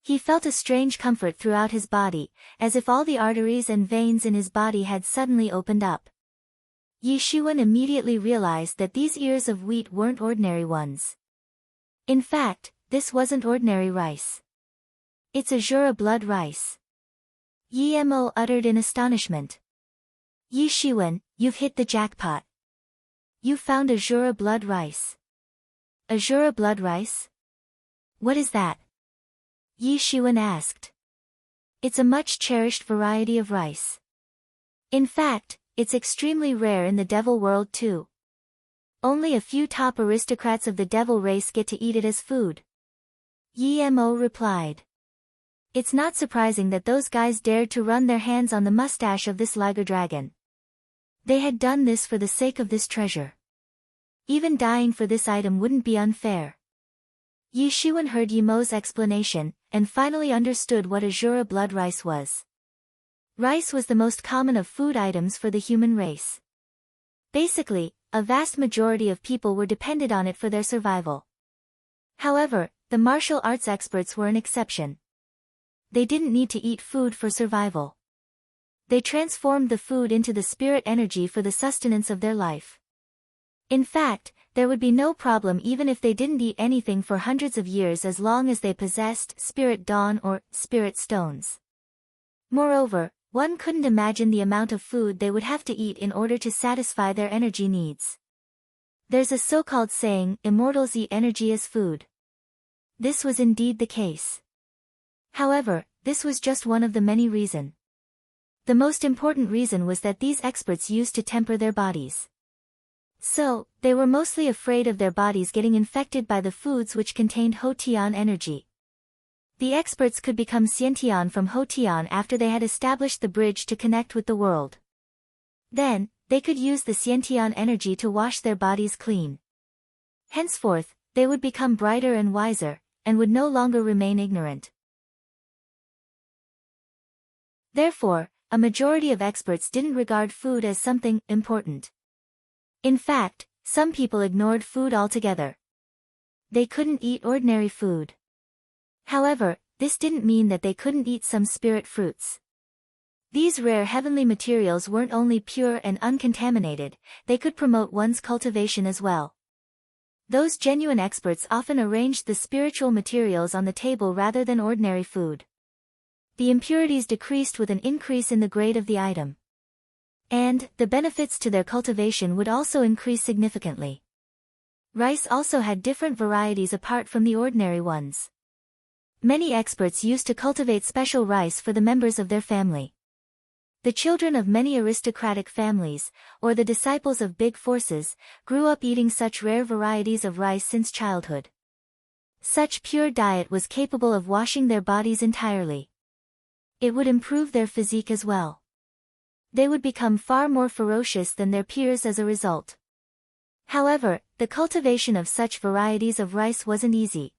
He felt a strange comfort throughout his body, as if all the arteries and veins in his body had suddenly opened up. Yi Shiwen immediately realized that these ears of wheat weren't ordinary ones. In fact, this wasn't ordinary rice. It's Azura blood rice. Yi Mo uttered in astonishment. Yi Shiwen, you've hit the jackpot. You found Azura blood rice. Azura blood rice? What is that? Yi Shiwen asked. It's a much cherished variety of rice. In fact, it's extremely rare in the devil world too. Only a few top aristocrats of the devil race get to eat it as food. Yi Mo replied. It's not surprising that those guys dared to run their hands on the mustache of this Liger Dragon. They had done this for the sake of this treasure. Even dying for this item wouldn't be unfair. Yi Shiwen heard Yi Mo's explanation, and finally understood what Azura blood rice was. Rice was the most common of food items for the human race. Basically, a vast majority of people were dependent on it for their survival. However, the martial arts experts were an exception. They didn't need to eat food for survival. They transformed the food into the spirit energy for the sustenance of their life. In fact, there would be no problem even if they didn't eat anything for hundreds of years as long as they possessed spirit dawn or spirit stones. Moreover, one couldn't imagine the amount of food they would have to eat in order to satisfy their energy needs. There's a so-called saying, immortals eat energy as food. This was indeed the case. However, this was just one of the many reasons. The most important reason was that these experts used to temper their bodies. So, they were mostly afraid of their bodies getting infected by the foods which contained Hotian energy. The experts could become Xiantian from Hotian after they had established the bridge to connect with the world. Then, they could use the Xiantian energy to wash their bodies clean. Henceforth, they would become brighter and wiser, and would no longer remain ignorant. Therefore, a majority of experts didn't regard food as something important. In fact, Some people ignored food altogether. They couldn't eat ordinary food. However, this didn't mean that they couldn't eat some spirit fruits. These rare heavenly materials weren't only pure and uncontaminated, they could promote one's cultivation as well. Those genuine experts often arranged the spiritual materials on the table rather than ordinary food. The impurities decreased with an increase in the grade of the item. And, the benefits to their cultivation would also increase significantly. Rice also had different varieties apart from the ordinary ones. Many experts used to cultivate special rice for the members of their family. The children of many aristocratic families, or the disciples of big forces, grew up eating such rare varieties of rice since childhood. Such pure diet was capable of washing their bodies entirely. It would improve their physique as well. They would become far more ferocious than their peers as a result. However, the cultivation of such varieties of rice wasn't easy.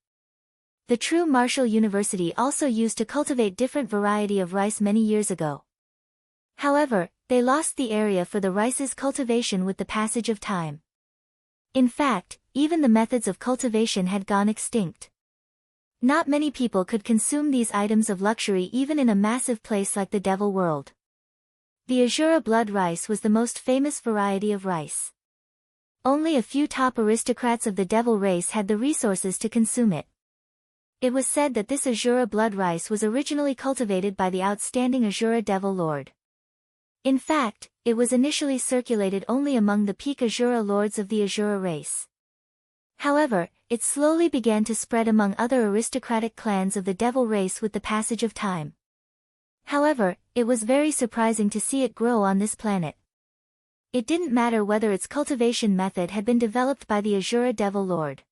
The true Martial University also used to cultivate different variety of rice many years ago. However, they lost the area for the rice's cultivation with the passage of time. In fact, even the methods of cultivation had gone extinct. Not many people could consume these items of luxury even in a massive place like the Devil World. The Azura blood rice was the most famous variety of rice. Only a few top aristocrats of the Devil race had the resources to consume it. It was said that this Azura blood rice was originally cultivated by the outstanding Azura Devil Lord. In fact, it was initially circulated only among the peak Azura lords of the Azura race. However, it slowly began to spread among other aristocratic clans of the Devil race with the passage of time. However, it was very surprising to see it grow on this planet. It didn't matter whether its cultivation method had been developed by the Azura Devil Lord.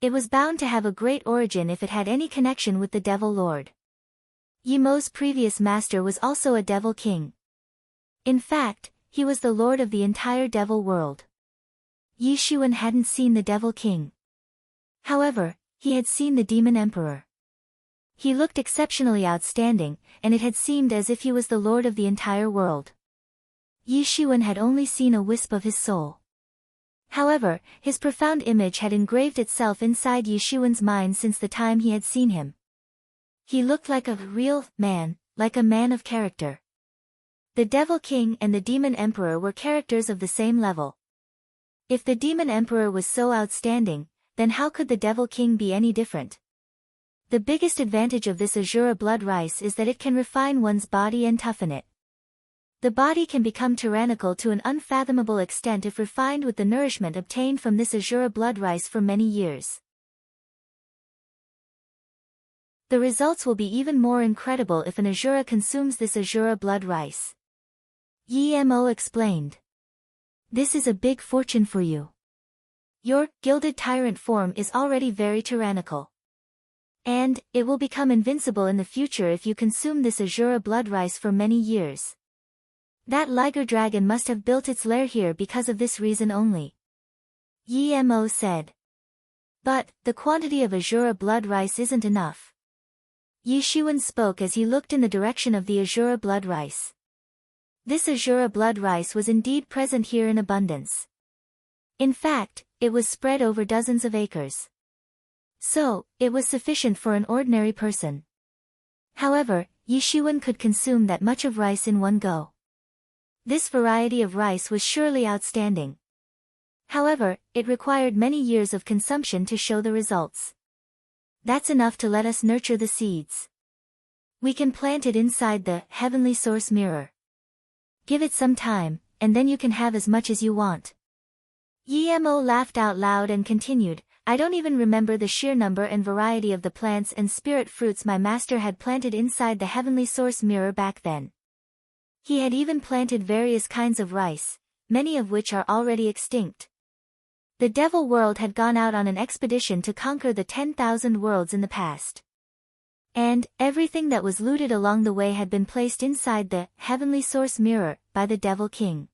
It was bound to have a great origin if it had any connection with the Devil Lord. Yimo's previous master was also a Devil King. In fact, he was the lord of the entire Devil world. Yi Xuan hadn't seen the Devil King. However, he had seen the Demon Emperor. He looked exceptionally outstanding, and it had seemed as if he was the lord of the entire world. Yi Xuan had only seen a wisp of his soul. However, his profound image had engraved itself inside Yi Xuan's mind since the time he had seen him. He looked like a real man, like a man of character. The Devil King and the Demon Emperor were characters of the same level. If the Demon Emperor was so outstanding, then how could the Devil King be any different? The biggest advantage of this Azura blood rice is that it can refine one's body and toughen it. The body can become tyrannical to an unfathomable extent if refined with the nourishment obtained from this Azura blood rice for many years. The results will be even more incredible if an Azura consumes this Azura blood rice. Yi Mo explained. This is a big fortune for you. Your gilded tyrant form is already very tyrannical. And, it will become invincible in the future if you consume this Azura blood rice for many years. That Liger dragon must have built its lair here because of this reason only. Yi Mo said. But, the quantity of Azura blood rice isn't enough. Yi Xuan spoke as he looked in the direction of the Azura blood rice. This Azura blood rice was indeed present here in abundance. In fact, it was spread over dozens of acres. So, it was sufficient for an ordinary person. However, Yi Xuan could consume that much of rice in one go. This variety of rice was surely outstanding. However, it required many years of consumption to show the results. That's enough to let us nurture the seeds. We can plant it inside the heavenly source mirror. Give it some time, and then you can have as much as you want. Yi Mo laughed out loud and continued, I don't even remember the sheer number and variety of the plants and spirit fruits my master had planted inside the heavenly source mirror back then. He had even planted various kinds of rice, many of which are already extinct. The Devil world had gone out on an expedition to conquer the 10,000 worlds in the past. And, everything that was looted along the way had been placed inside the heavenly source mirror by the Devil King.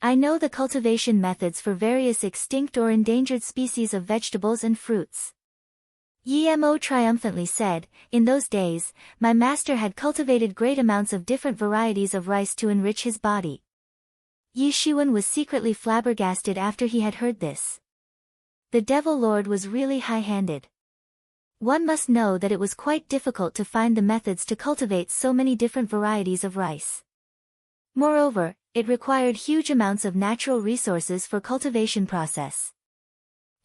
I know the cultivation methods for various extinct or endangered species of vegetables and fruits. Yi Mo triumphantly said, in those days, my master had cultivated great amounts of different varieties of rice to enrich his body. Yi Shiwen was secretly flabbergasted after he had heard this. The Devil Lord was really high-handed. One must know that it was quite difficult to find the methods to cultivate so many different varieties of rice. Moreover, it required huge amounts of natural resources for cultivation process.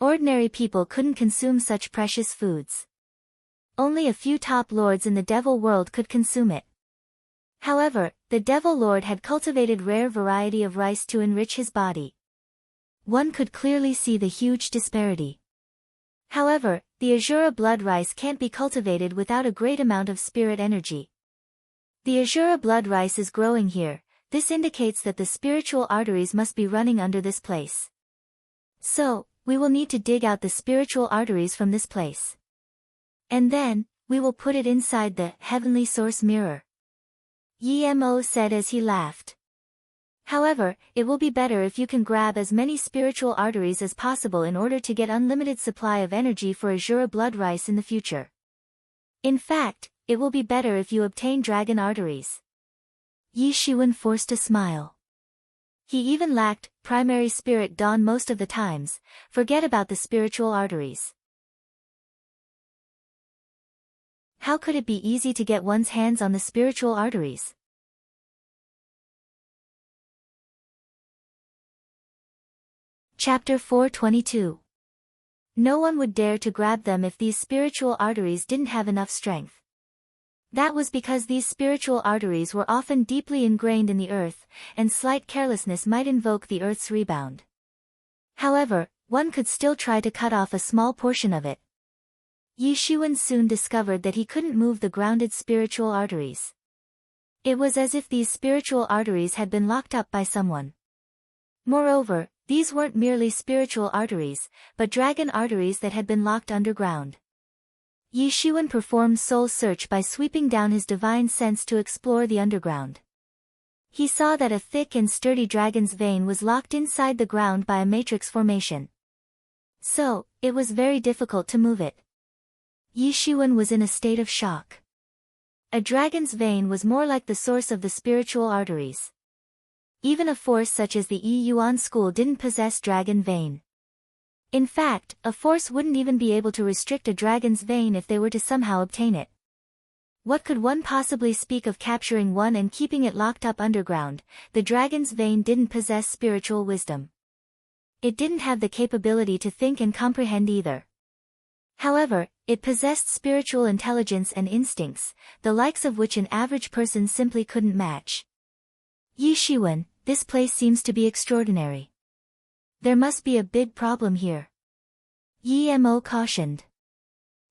Ordinary people couldn't consume such precious foods. Only a few top lords in the Devil world could consume it. However, the Devil Lord had cultivated rare variety of rice to enrich his body. One could clearly see the huge disparity. However, the Azura blood rice can't be cultivated without a great amount of spirit energy. The Azura blood rice is growing here. This indicates that the spiritual arteries must be running under this place. So, we will need to dig out the spiritual arteries from this place. And then, we will put it inside the heavenly source mirror. Yi Mo said as he laughed. However, it will be better if you can grab as many spiritual arteries as possible in order to get unlimited supply of energy for Azura blood rice in the future. In fact, it will be better if you obtain dragon arteries. Yi Shiwen forced a smile. He even lacked primary spirit dawn most of the times. Forget about the spiritual arteries. How could it be easy to get one's hands on the spiritual arteries? Chapter 422. No one would dare to grab them if these spiritual arteries didn't have enough strength. That was because these spiritual arteries were often deeply ingrained in the earth, and slight carelessness might invoke the earth's rebound. However, one could still try to cut off a small portion of it. Yi Shiwen soon discovered that he couldn't move the grounded spiritual arteries. It was as if these spiritual arteries had been locked up by someone. Moreover, these weren't merely spiritual arteries, but dragon arteries that had been locked underground. Yi Shiwen performed soul search by sweeping down his divine sense to explore the underground. He saw that a thick and sturdy dragon's vein was locked inside the ground by a matrix formation. So, it was very difficult to move it. Yi Shiwen was in a state of shock. A dragon's vein was more like the source of the spiritual arteries. Even a force such as the Yi Yuan school didn't possess dragon vein. In fact, a force wouldn't even be able to restrict a dragon's vein if they were to somehow obtain it. What could one possibly speak of capturing one and keeping it locked up underground? The dragon's vein didn't possess spiritual wisdom. It didn't have the capability to think and comprehend either. However, it possessed spiritual intelligence and instincts, the likes of which an average person simply couldn't match. Yi Shiwen, this place seems to be extraordinary. There must be a big problem here. Yi Mo cautioned.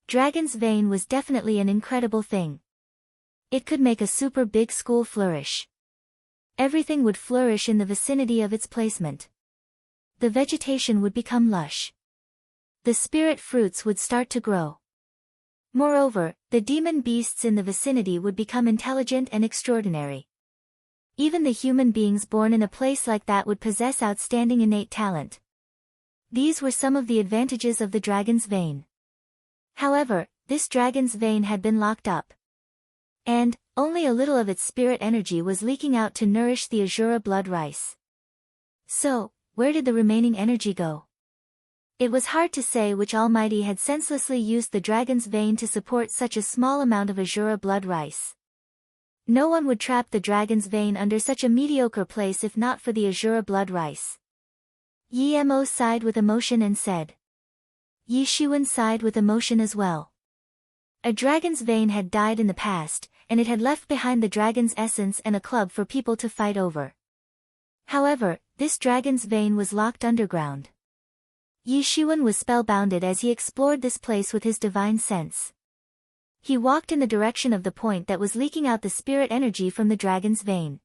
Dragon's vein was definitely an incredible thing. It could make a super big school flourish. Everything would flourish in the vicinity of its placement. The vegetation would become lush. The spirit fruits would start to grow. Moreover, the demon beasts in the vicinity would become intelligent and extraordinary. Even the human beings born in a place like that would possess outstanding innate talent. These were some of the advantages of the dragon's vein. However, this dragon's vein had been locked up. And, only a little of its spirit energy was leaking out to nourish the Azura blood rice. So, where did the remaining energy go? It was hard to say which almighty had senselessly used the dragon's vein to support such a small amount of Azura blood rice. No one would trap the dragon's vein under such a mediocre place if not for the Azura blood rice. Yi Mo sighed with emotion and said. Yi Shiwen sighed with emotion as well. A dragon's vein had died in the past, and it had left behind the dragon's essence and a club for people to fight over. However, this dragon's vein was locked underground. Yi Shiwen was spellbounded as he explored this place with his divine sense. He walked in the direction of the point that was leaking out the spirit energy from the dragon's vein.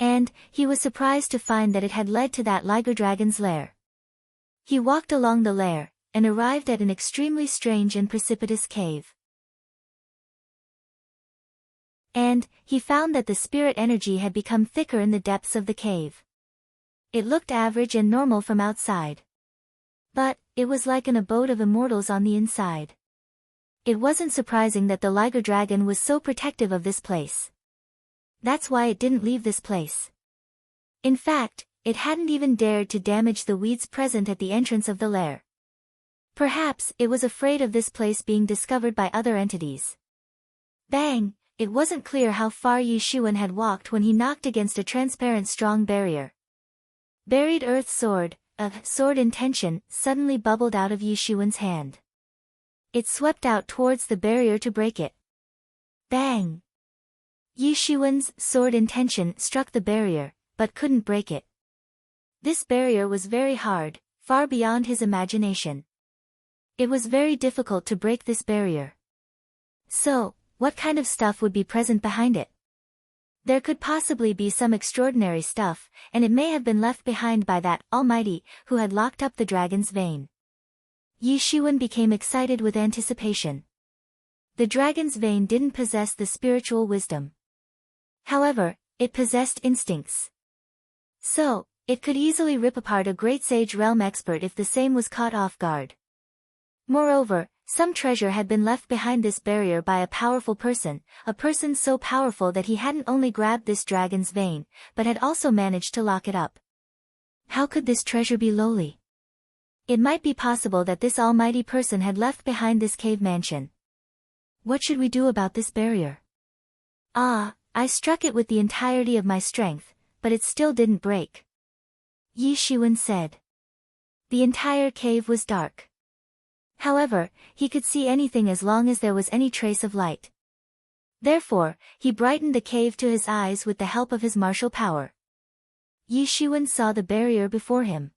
And, he was surprised to find that it had led to that Liger dragon's lair. He walked along the lair, and arrived at an extremely strange and precipitous cave. And, he found that the spirit energy had become thicker in the depths of the cave. It looked average and normal from outside. But, it was like an abode of immortals on the inside. It wasn't surprising that the Liger dragon was so protective of this place. That's why it didn't leave this place. In fact, it hadn't even dared to damage the weeds present at the entrance of the lair. Perhaps it was afraid of this place being discovered by other entities. Bang! It wasn't clear how far Yi Xuan had walked when he knocked against a transparent strong barrier. Buried earth sword, a sword in tension, suddenly bubbled out of Yi Xuan's hand. It swept out towards the barrier to break it. Bang! Yi Xuan's sword in tension struck the barrier, but couldn't break it. This barrier was very hard, far beyond his imagination. It was very difficult to break this barrier. So, what kind of stuff would be present behind it? There could possibly be some extraordinary stuff, and it may have been left behind by that Almighty who had locked up the dragon's vein. Yi Xuan became excited with anticipation. The dragon's vein didn't possess the spiritual wisdom. However, it possessed instincts. So, it could easily rip apart a great sage realm expert if the same was caught off guard. Moreover, some treasure had been left behind this barrier by a powerful person, a person so powerful that he hadn't only grabbed this dragon's vein, but had also managed to lock it up. How could this treasure be lowly? It might be possible that this almighty person had left behind this cave mansion. What should we do about this barrier? I struck it with the entirety of my strength, but it still didn't break. Yi Xuan said. The entire cave was dark. However, he could see anything as long as there was any trace of light. Therefore, he brightened the cave to his eyes with the help of his martial power. Yi Xuan saw the barrier before him.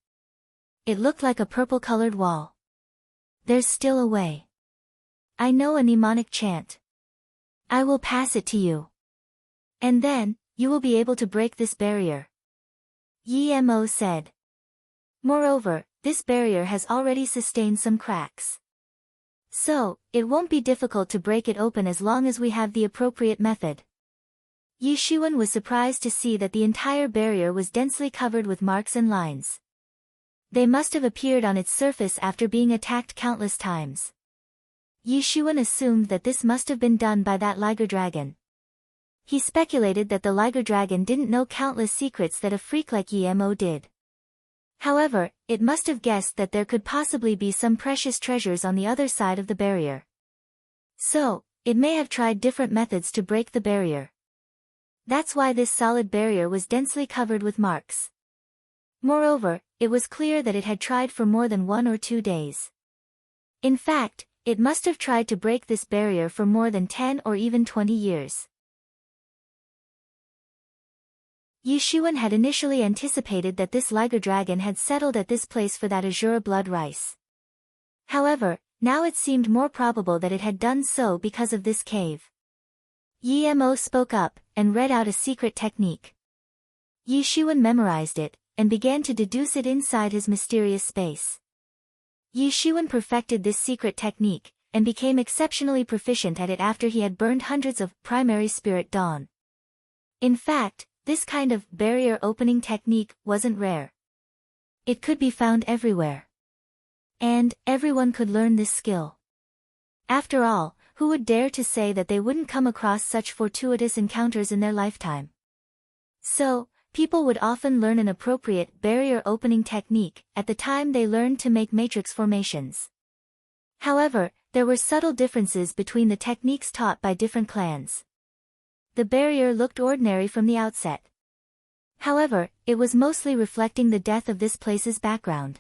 It looked like a purple-colored wall. There's still a way. I know a mnemonic chant. I will pass it to you. And then, you will be able to break this barrier. Yi Mo said. Moreover, this barrier has already sustained some cracks. So, it won't be difficult to break it open as long as we have the appropriate method. Yi Xuan was surprised to see that the entire barrier was densely covered with marks and lines. They must have appeared on its surface after being attacked countless times. Yi Xuan assumed that this must have been done by that liger dragon. He speculated that the liger dragon didn't know countless secrets that a freak like Yi Mo did. However, it must have guessed that there could possibly be some precious treasures on the other side of the barrier. So, it may have tried different methods to break the barrier. That's why this solid barrier was densely covered with marks. Moreover, it was clear that it had tried for more than 1 or 2 days. In fact, it must have tried to break this barrier for more than 10 or even 20 years. Yi Xuan had initially anticipated that this liger dragon had settled at this place for that azure blood rice. However, now it seemed more probable that it had done so because of this cave. Yi Mo spoke up, and read out a secret technique. Yi Xuan memorized it, and began to deduce it inside his mysterious space. Yi Xuan perfected this secret technique, and became exceptionally proficient at it after he had burned hundreds of primary spirit dawn. In fact, this kind of barrier opening technique wasn't rare. It could be found everywhere. And everyone could learn this skill. After all, who would dare to say that they wouldn't come across such fortuitous encounters in their lifetime? So, people would often learn an appropriate barrier opening technique at the time they learned to make matrix formations. However, there were subtle differences between the techniques taught by different clans. The barrier looked ordinary from the outset. However, it was mostly reflecting the death of this place's background.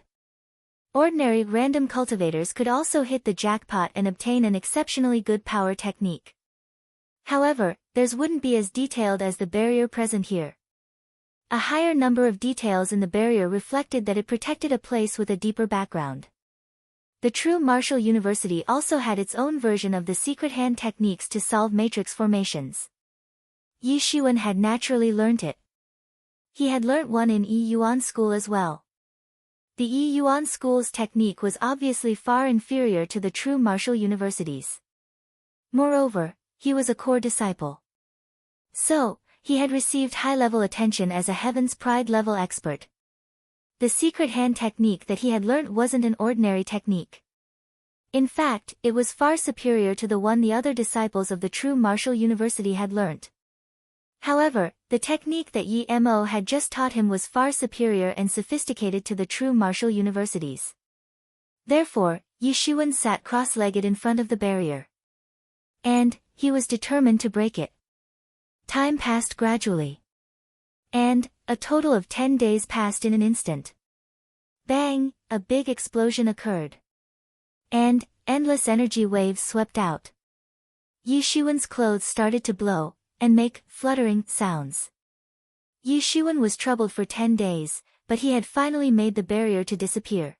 Ordinary random cultivators could also hit the jackpot and obtain an exceptionally good power technique. However, theirs wouldn't be as detailed as the barrier present here. A higher number of details in the barrier reflected that it protected a place with a deeper background. The true martial university also had its own version of the secret hand techniques to solve matrix formations. Yi Xuan had naturally learnt it. He had learnt one in Yi Yuan school as well. The Yi Yuan school's technique was obviously far inferior to the true martial universities. Moreover, he was a core disciple. So, he had received high-level attention as a Heaven's Pride level expert. The secret hand technique that he had learnt wasn't an ordinary technique. In fact, it was far superior to the one the other disciples of the true martial university had learnt. However, the technique that Yi Mo had just taught him was far superior and sophisticated to the true martial universities. Therefore, Yi Xuan sat cross-legged in front of the barrier. And he was determined to break it. Time passed gradually. And a total of 10 days passed in an instant. Bang! A big explosion occurred. And endless energy waves swept out. Yi Xuan's clothes started to blow and make fluttering sounds. Yi Xuan was troubled for 10 days, but he had finally made the barrier to disappear.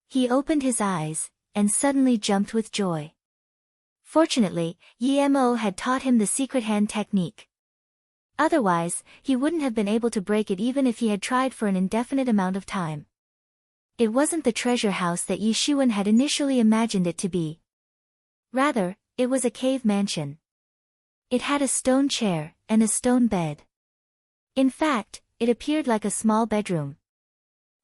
He opened his eyes and suddenly jumped with joy. Fortunately, Yi Mo had taught him the secret hand technique. Otherwise, he wouldn't have been able to break it even if he had tried for an indefinite amount of time. It wasn't the treasure house that Yi Xuan had initially imagined it to be. Rather, it was a cave mansion. It had a stone chair and a stone bed. In fact, it appeared like a small bedroom.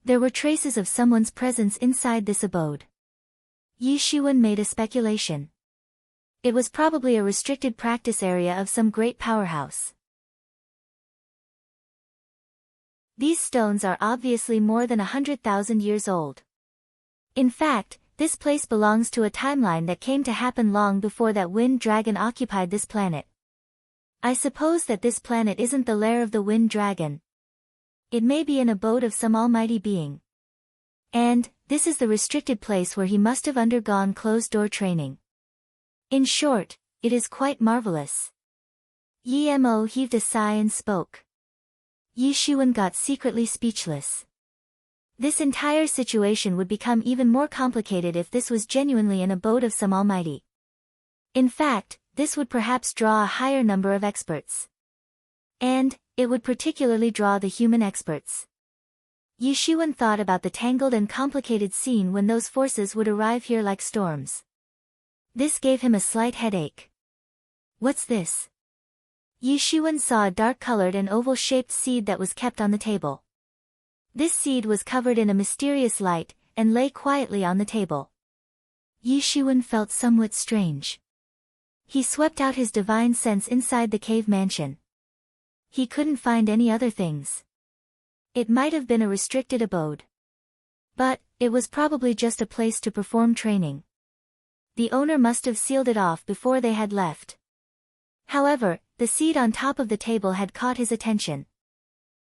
There were traces of someone's presence inside this abode. Yi Xuan made a speculation. It was probably a restricted practice area of some great powerhouse. These stones are obviously more than 100,000 years old. In fact, this place belongs to a timeline that came to happen long before that wind dragon occupied this planet. I suppose that this planet isn't the lair of the wind dragon. It may be an abode of some almighty being. And this is the restricted place where he must have undergone closed-door training. In short, it is quite marvelous. Yi Mo heaved a sigh and spoke. Yi Xuan got secretly speechless. This entire situation would become even more complicated if this was genuinely an abode of some almighty. In fact, this would perhaps draw a higher number of experts. And it would particularly draw the human experts. Yi Xuan thought about the tangled and complicated scene when those forces would arrive here like storms. This gave him a slight headache. What's this? Yi Xuan saw a dark-colored and oval-shaped seed that was kept on the table. This seed was covered in a mysterious light, and lay quietly on the table. Yi Xuan felt somewhat strange. He swept out his divine sense inside the cave mansion. He couldn't find any other things. It might have been a restricted abode. But it was probably just a place to perform training. The owner must have sealed it off before they had left. However, the seed on top of the table had caught his attention.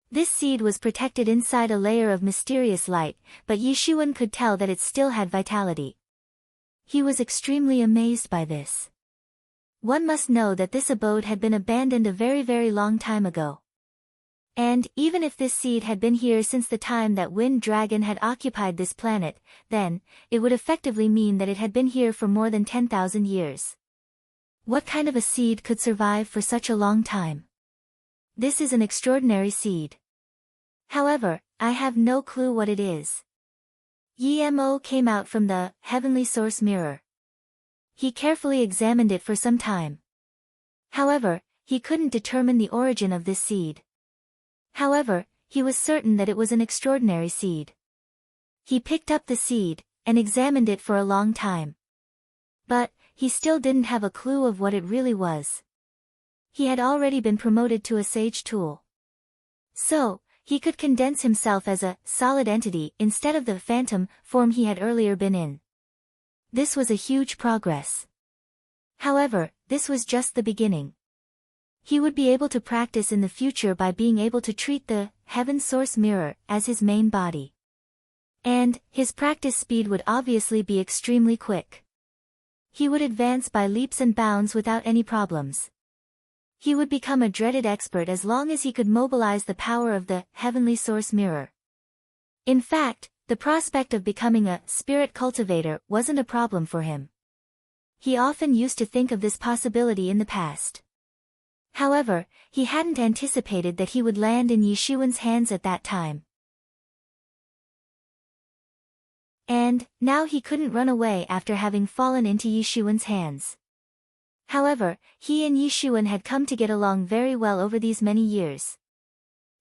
This seed was protected inside a layer of mysterious light, but Yi Xuan could tell that it still had vitality. He was extremely amazed by this. One must know that this abode had been abandoned a very, very long time ago. And even if this seed had been here since the time that Wind Dragon had occupied this planet, then it would effectively mean that it had been here for more than 10,000 years. What kind of a seed could survive for such a long time? This is an extraordinary seed. However, I have no clue what it is. Yi Mo came out from the heavenly source mirror. He carefully examined it for some time. However, he couldn't determine the origin of this seed. However, he was certain that it was an extraordinary seed. He picked up the seed and examined it for a long time. But he still didn't have a clue of what it really was. He had already been promoted to a sage tool. So, he could condense himself as a solid entity instead of the phantom form he had earlier been in. This was a huge progress. However, this was just the beginning. He would be able to practice in the future by being able to treat the heaven source mirror as his main body. And his practice speed would obviously be extremely quick. He would advance by leaps and bounds without any problems. He would become a dreaded expert as long as he could mobilize the power of the heavenly source mirror. In fact, the prospect of becoming a spirit cultivator wasn't a problem for him. He often used to think of this possibility in the past. However, he hadn't anticipated that he would land in Yi Xuan's hands at that time. And now he couldn't run away after having fallen into Yi Xuan's hands. However, he and Yi Xuan had come to get along very well over these many years.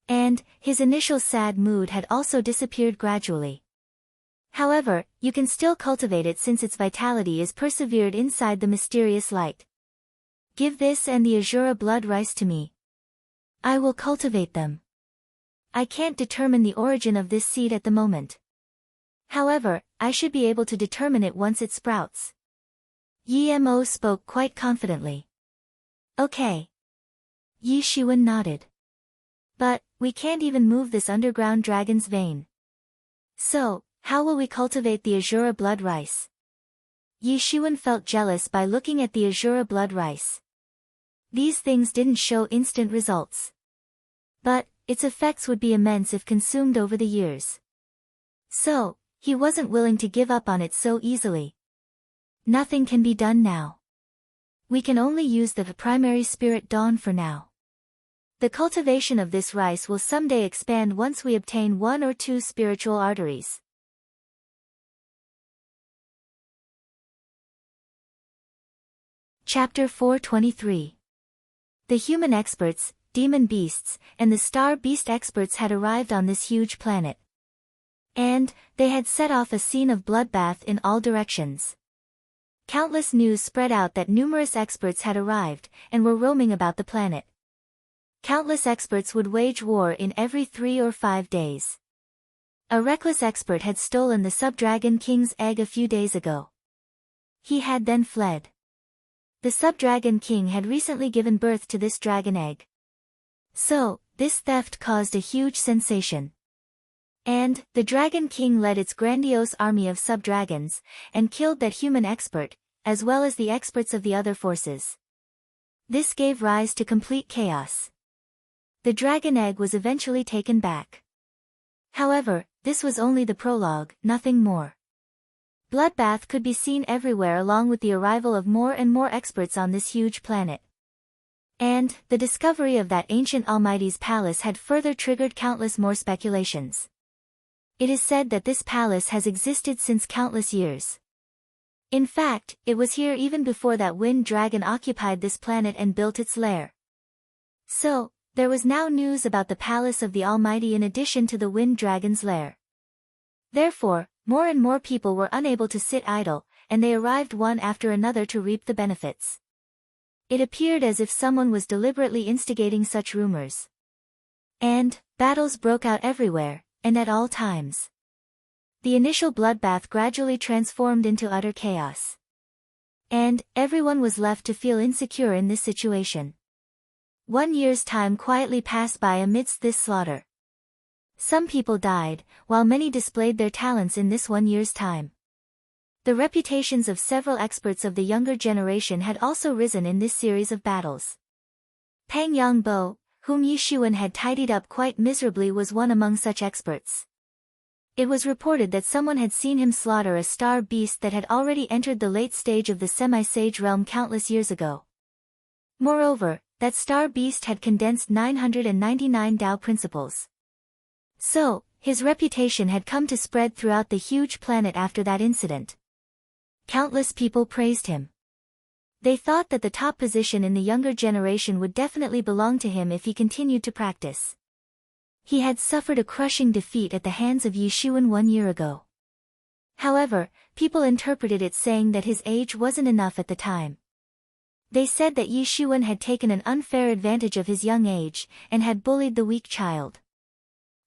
And his initial sad mood had also disappeared gradually. However, you can still cultivate it since its vitality is persevered inside the mysterious light. Give this and the Azura blood rice to me. I will cultivate them. I can't determine the origin of this seed at the moment. However, I should be able to determine it once it sprouts. Yi Mo spoke quite confidently. Okay. Yi Shiwen nodded. But, we can't even move this underground dragon's vein. So, how will we cultivate the Azura blood rice? Yi Shiwen felt jealous by looking at the Azura blood rice. These things didn't show instant results. But, its effects would be immense if consumed over the years. So, he wasn't willing to give up on it so easily. Nothing can be done now. We can only use the primary spirit dawn for now. The cultivation of this rice will someday expand once we obtain 1 or 2 spiritual arteries. Chapter 423. The human experts, demon beasts, and the star beast experts had arrived on this huge planet. And, they had set off a scene of bloodbath in all directions. Countless news spread out that numerous experts had arrived, and were roaming about the planet. Countless experts would wage war in every 3 or 5 days. A reckless expert had stolen the Sub-Dragon King's egg a few days ago. He had then fled. The Sub-Dragon King had recently given birth to this dragon egg. So, this theft caused a huge sensation. And, the Dragon King led its grandiose army of sub-dragons, and killed that human expert, as well as the experts of the other forces. This gave rise to complete chaos. The dragon egg was eventually taken back. However, this was only the prologue, nothing more. Bloodbath could be seen everywhere along with the arrival of more and more experts on this huge planet. And, the discovery of that ancient Almighty's palace had further triggered countless more speculations. It is said that this palace has existed since countless years. In fact, it was here even before that wind dragon occupied this planet and built its lair. So, there was now news about the palace of the Almighty in addition to the wind dragon's lair. Therefore, more and more people were unable to sit idle, and they arrived one after another to reap the benefits. It appeared as if someone was deliberately instigating such rumors. And, battles broke out everywhere, and at all times. The initial bloodbath gradually transformed into utter chaos. And, everyone was left to feel insecure in this situation. 1 year's time quietly passed by amidst this slaughter. Some people died, while many displayed their talents in this 1 year's time. The reputations of several experts of the younger generation had also risen in this series of battles. Pang Yongbo, whom Yi Shiwen had tidied up quite miserably, was one among such experts. It was reported that someone had seen him slaughter a star beast that had already entered the late stage of the semi-sage realm countless years ago. Moreover, that star beast had condensed 999 Dao principles. So, his reputation had come to spread throughout the huge planet after that incident. Countless people praised him. They thought that the top position in the younger generation would definitely belong to him if he continued to practice. He had suffered a crushing defeat at the hands of Yi Shiwen 1 year ago. However, people interpreted it saying that his age wasn't enough at the time. They said that Yi Shiwen had taken an unfair advantage of his young age, and had bullied the weak child.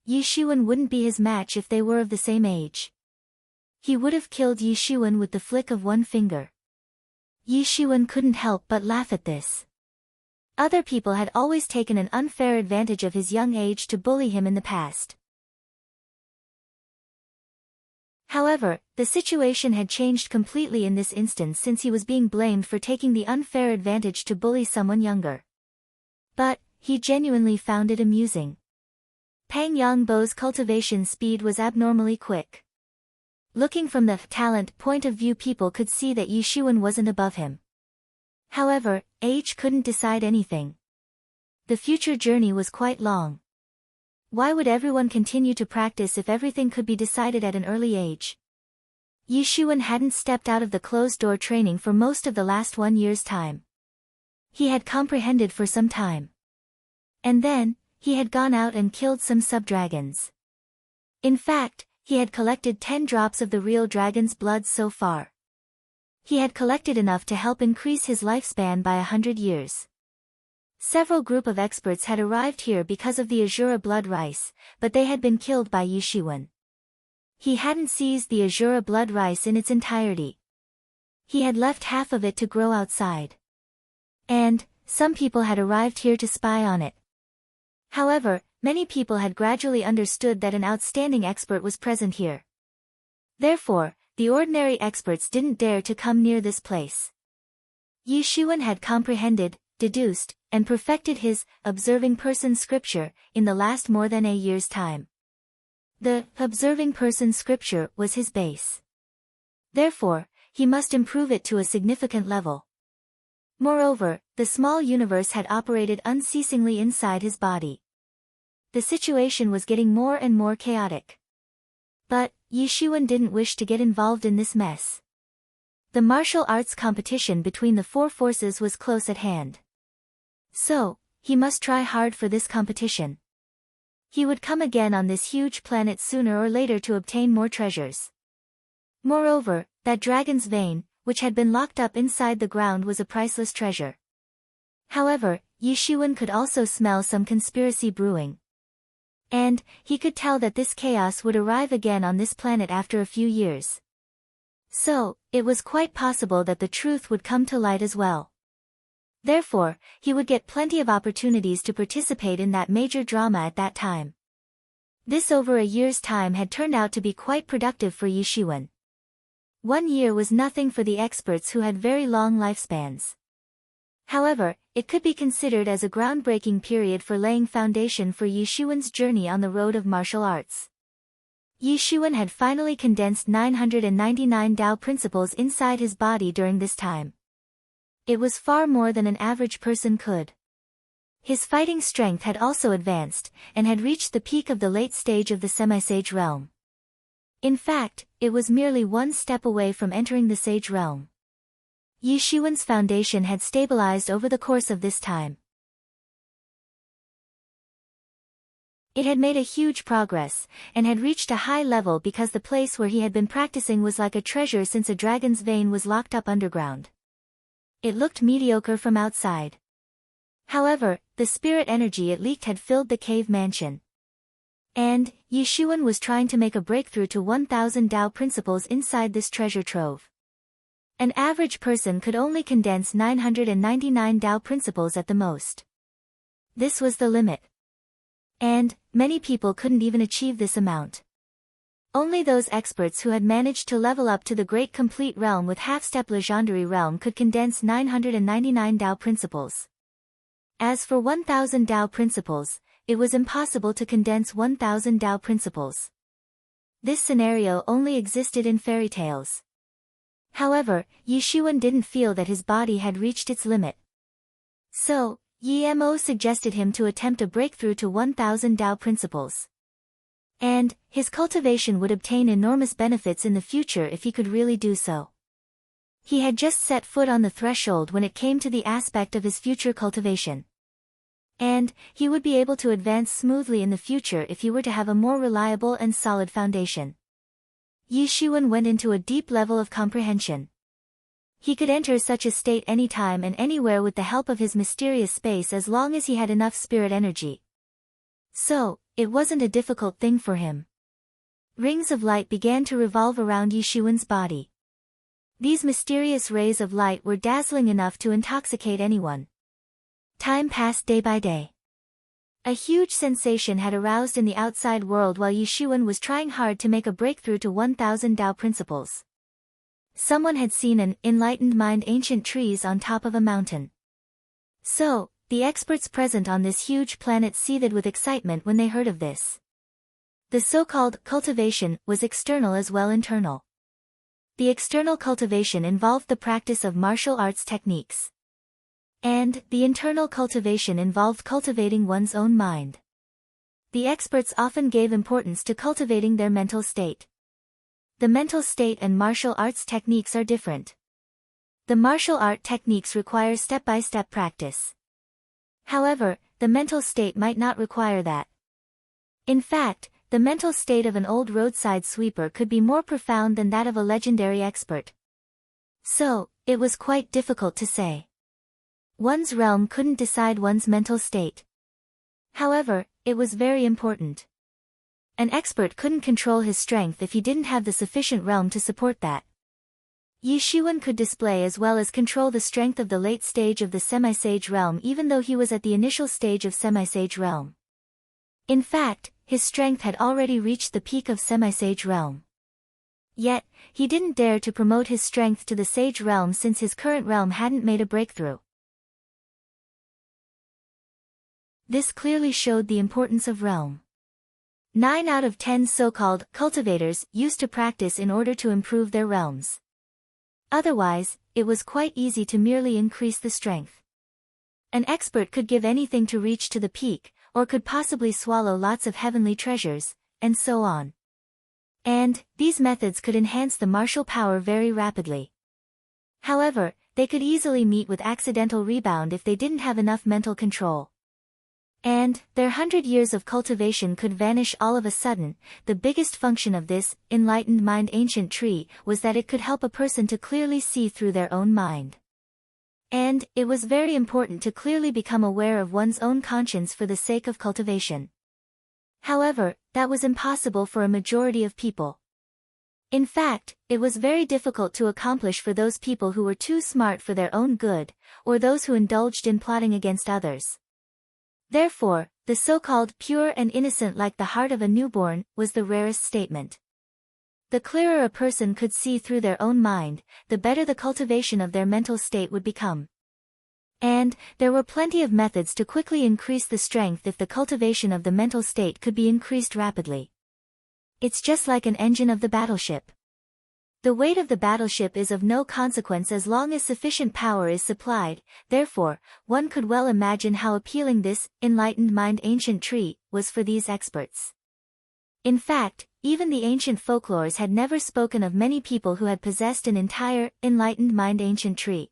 Yi Shiwen wouldn't be his match if they were of the same age. He would have killed Yi Shiwen with the flick of one finger. Yi Shiwen couldn't help but laugh at this. Other people had always taken an unfair advantage of his young age to bully him in the past. However, the situation had changed completely in this instance since he was being blamed for taking the unfair advantage to bully someone younger. But, he genuinely found it amusing. Pang Yongbo's cultivation speed was abnormally quick. Looking from the talent point of view, people could see that Yi Shiwen wasn't above him. However, age couldn't decide anything. The future journey was quite long. Why would everyone continue to practice if everything could be decided at an early age? Yi Shiwen hadn't stepped out of the closed-door training for most of the last 1 year's time. He had comprehended for some time. And then, he had gone out and killed some sub-dragons. In fact, he had collected 10 drops of the real dragon's blood so far. He had collected enough to help increase his lifespan by 100 years. Several group of experts had arrived here because of the Azura blood rice, but they had been killed by Yishuan. He hadn't seized the Azura blood rice in its entirety. He had left half of it to grow outside. And some people had arrived here to spy on it. However, many people had gradually understood that an outstanding expert was present here. Therefore, the ordinary experts didn't dare to come near this place. Yishuan had comprehended, deduced, and perfected his observing person scripture in the last more than a year's time. The observing person scripture was his base. Therefore, he must improve it to a significant level. Moreover, the small universe had operated unceasingly inside his body. The situation was getting more and more chaotic. But Yishuan didn't wish to get involved in this mess. The martial arts competition between the four forces was close at hand. So, he must try hard for this competition. He would come again on this huge planet sooner or later to obtain more treasures. Moreover, that dragon's vein, which had been locked up inside the ground, was a priceless treasure. However, Yishuan could also smell some conspiracy brewing. And he could tell that this chaos would arrive again on this planet after a few years. So, it was quite possible that the truth would come to light as well. Therefore, he would get plenty of opportunities to participate in that major drama at that time. This over a year's time had turned out to be quite productive for Yishuan. 1 year was nothing for the experts who had very long lifespans. However, it could be considered as a groundbreaking period for laying foundation for Yishuan's journey on the road of martial arts. Yishuan had finally condensed 999 Tao principles inside his body during this time. It was far more than an average person could. His fighting strength had also advanced, and had reached the peak of the late stage of the semi-sage realm. In fact, it was merely one step away from entering the sage realm. Yishuan's foundation had stabilized over the course of this time. It had made a huge progress, and had reached a high level because the place where he had been practicing was like a treasure since a dragon's vein was locked up underground. It looked mediocre from outside. However, the spirit energy it leaked had filled the cave mansion. And Yishuan was trying to make a breakthrough to 1,000 Tao principles inside this treasure trove. An average person could only condense 999 Tao principles at the most. This was the limit. And many people couldn't even achieve this amount. Only those experts who had managed to level up to the great complete realm with half-step legendary realm could condense 999 Tao principles. As for 1,000 Tao principles, it was impossible to condense 1,000 Tao principles. This scenario only existed in fairy tales. However, Yishuan didn't feel that his body had reached its limit. So, Yimo suggested him to attempt a breakthrough to 1,000 Tao principles. And his cultivation would obtain enormous benefits in the future if he could really do so. He had just set foot on the threshold when it came to the aspect of his future cultivation. And he would be able to advance smoothly in the future if he were to have a more reliable and solid foundation. Yishuan went into a deep level of comprehension. He could enter such a state anytime and anywhere with the help of his mysterious space as long as he had enough spirit energy. So, it wasn't a difficult thing for him. Rings of light began to revolve around Yishuan's body. These mysterious rays of light were dazzling enough to intoxicate anyone. Time passed day by day. A huge sensation had aroused in the outside world while Yishuan was trying hard to make a breakthrough to 1,000 Tao principles. Someone had seen an enlightened mind ancient trees on top of a mountain. So, the experts present on this huge planet seethed with excitement when they heard of this. The so-called cultivation was external as well internal. The external cultivation involved the practice of martial arts techniques. And the internal cultivation involved cultivating one's own mind. The experts often gave importance to cultivating their mental state. The mental state and martial arts techniques are different. The martial art techniques require step-by-step practice. However, the mental state might not require that. In fact, the mental state of an old roadside sweeper could be more profound than that of a legendary expert. So, it was quite difficult to say. One's realm couldn't decide one's mental state. However, it was very important. An expert couldn't control his strength if he didn't have the sufficient realm to support that. Yi Shiwen could display as well as control the strength of the late stage of the semi-sage realm even though he was at the initial stage of semi-sage realm. In fact, his strength had already reached the peak of semi-sage realm. Yet, he didn't dare to promote his strength to the sage realm since his current realm hadn't made a breakthrough. This clearly showed the importance of realm. 9 out of 10 so-called cultivators used to practice in order to improve their realms. Otherwise, it was quite easy to merely increase the strength. An expert could give anything to reach to the peak, or could possibly swallow lots of heavenly treasures, and so on. And, these methods could enhance the martial power very rapidly. However, they could easily meet with accidental rebound if they didn't have enough mental control. And, their 100 years of cultivation could vanish all of a sudden. The biggest function of this enlightened mind ancient tree was that it could help a person to clearly see through their own mind. And, it was very important to clearly become aware of one's own conscience for the sake of cultivation. However, that was impossible for a majority of people. In fact, it was very difficult to accomplish for those people who were too smart for their own good, or those who indulged in plotting against others. Therefore, the so-called pure and innocent like the heart of a newborn was the rarest statement. The clearer a person could see through their own mind, the better the cultivation of their mental state would become. And, there were plenty of methods to quickly increase the strength if the cultivation of the mental state could be increased rapidly. It's just like an engine of the battleship. The weight of the battleship is of no consequence as long as sufficient power is supplied, therefore, one could well imagine how appealing this enlightened mind ancient tree was for these experts. In fact, even the ancient folklores had never spoken of many people who had possessed an entire enlightened mind ancient tree.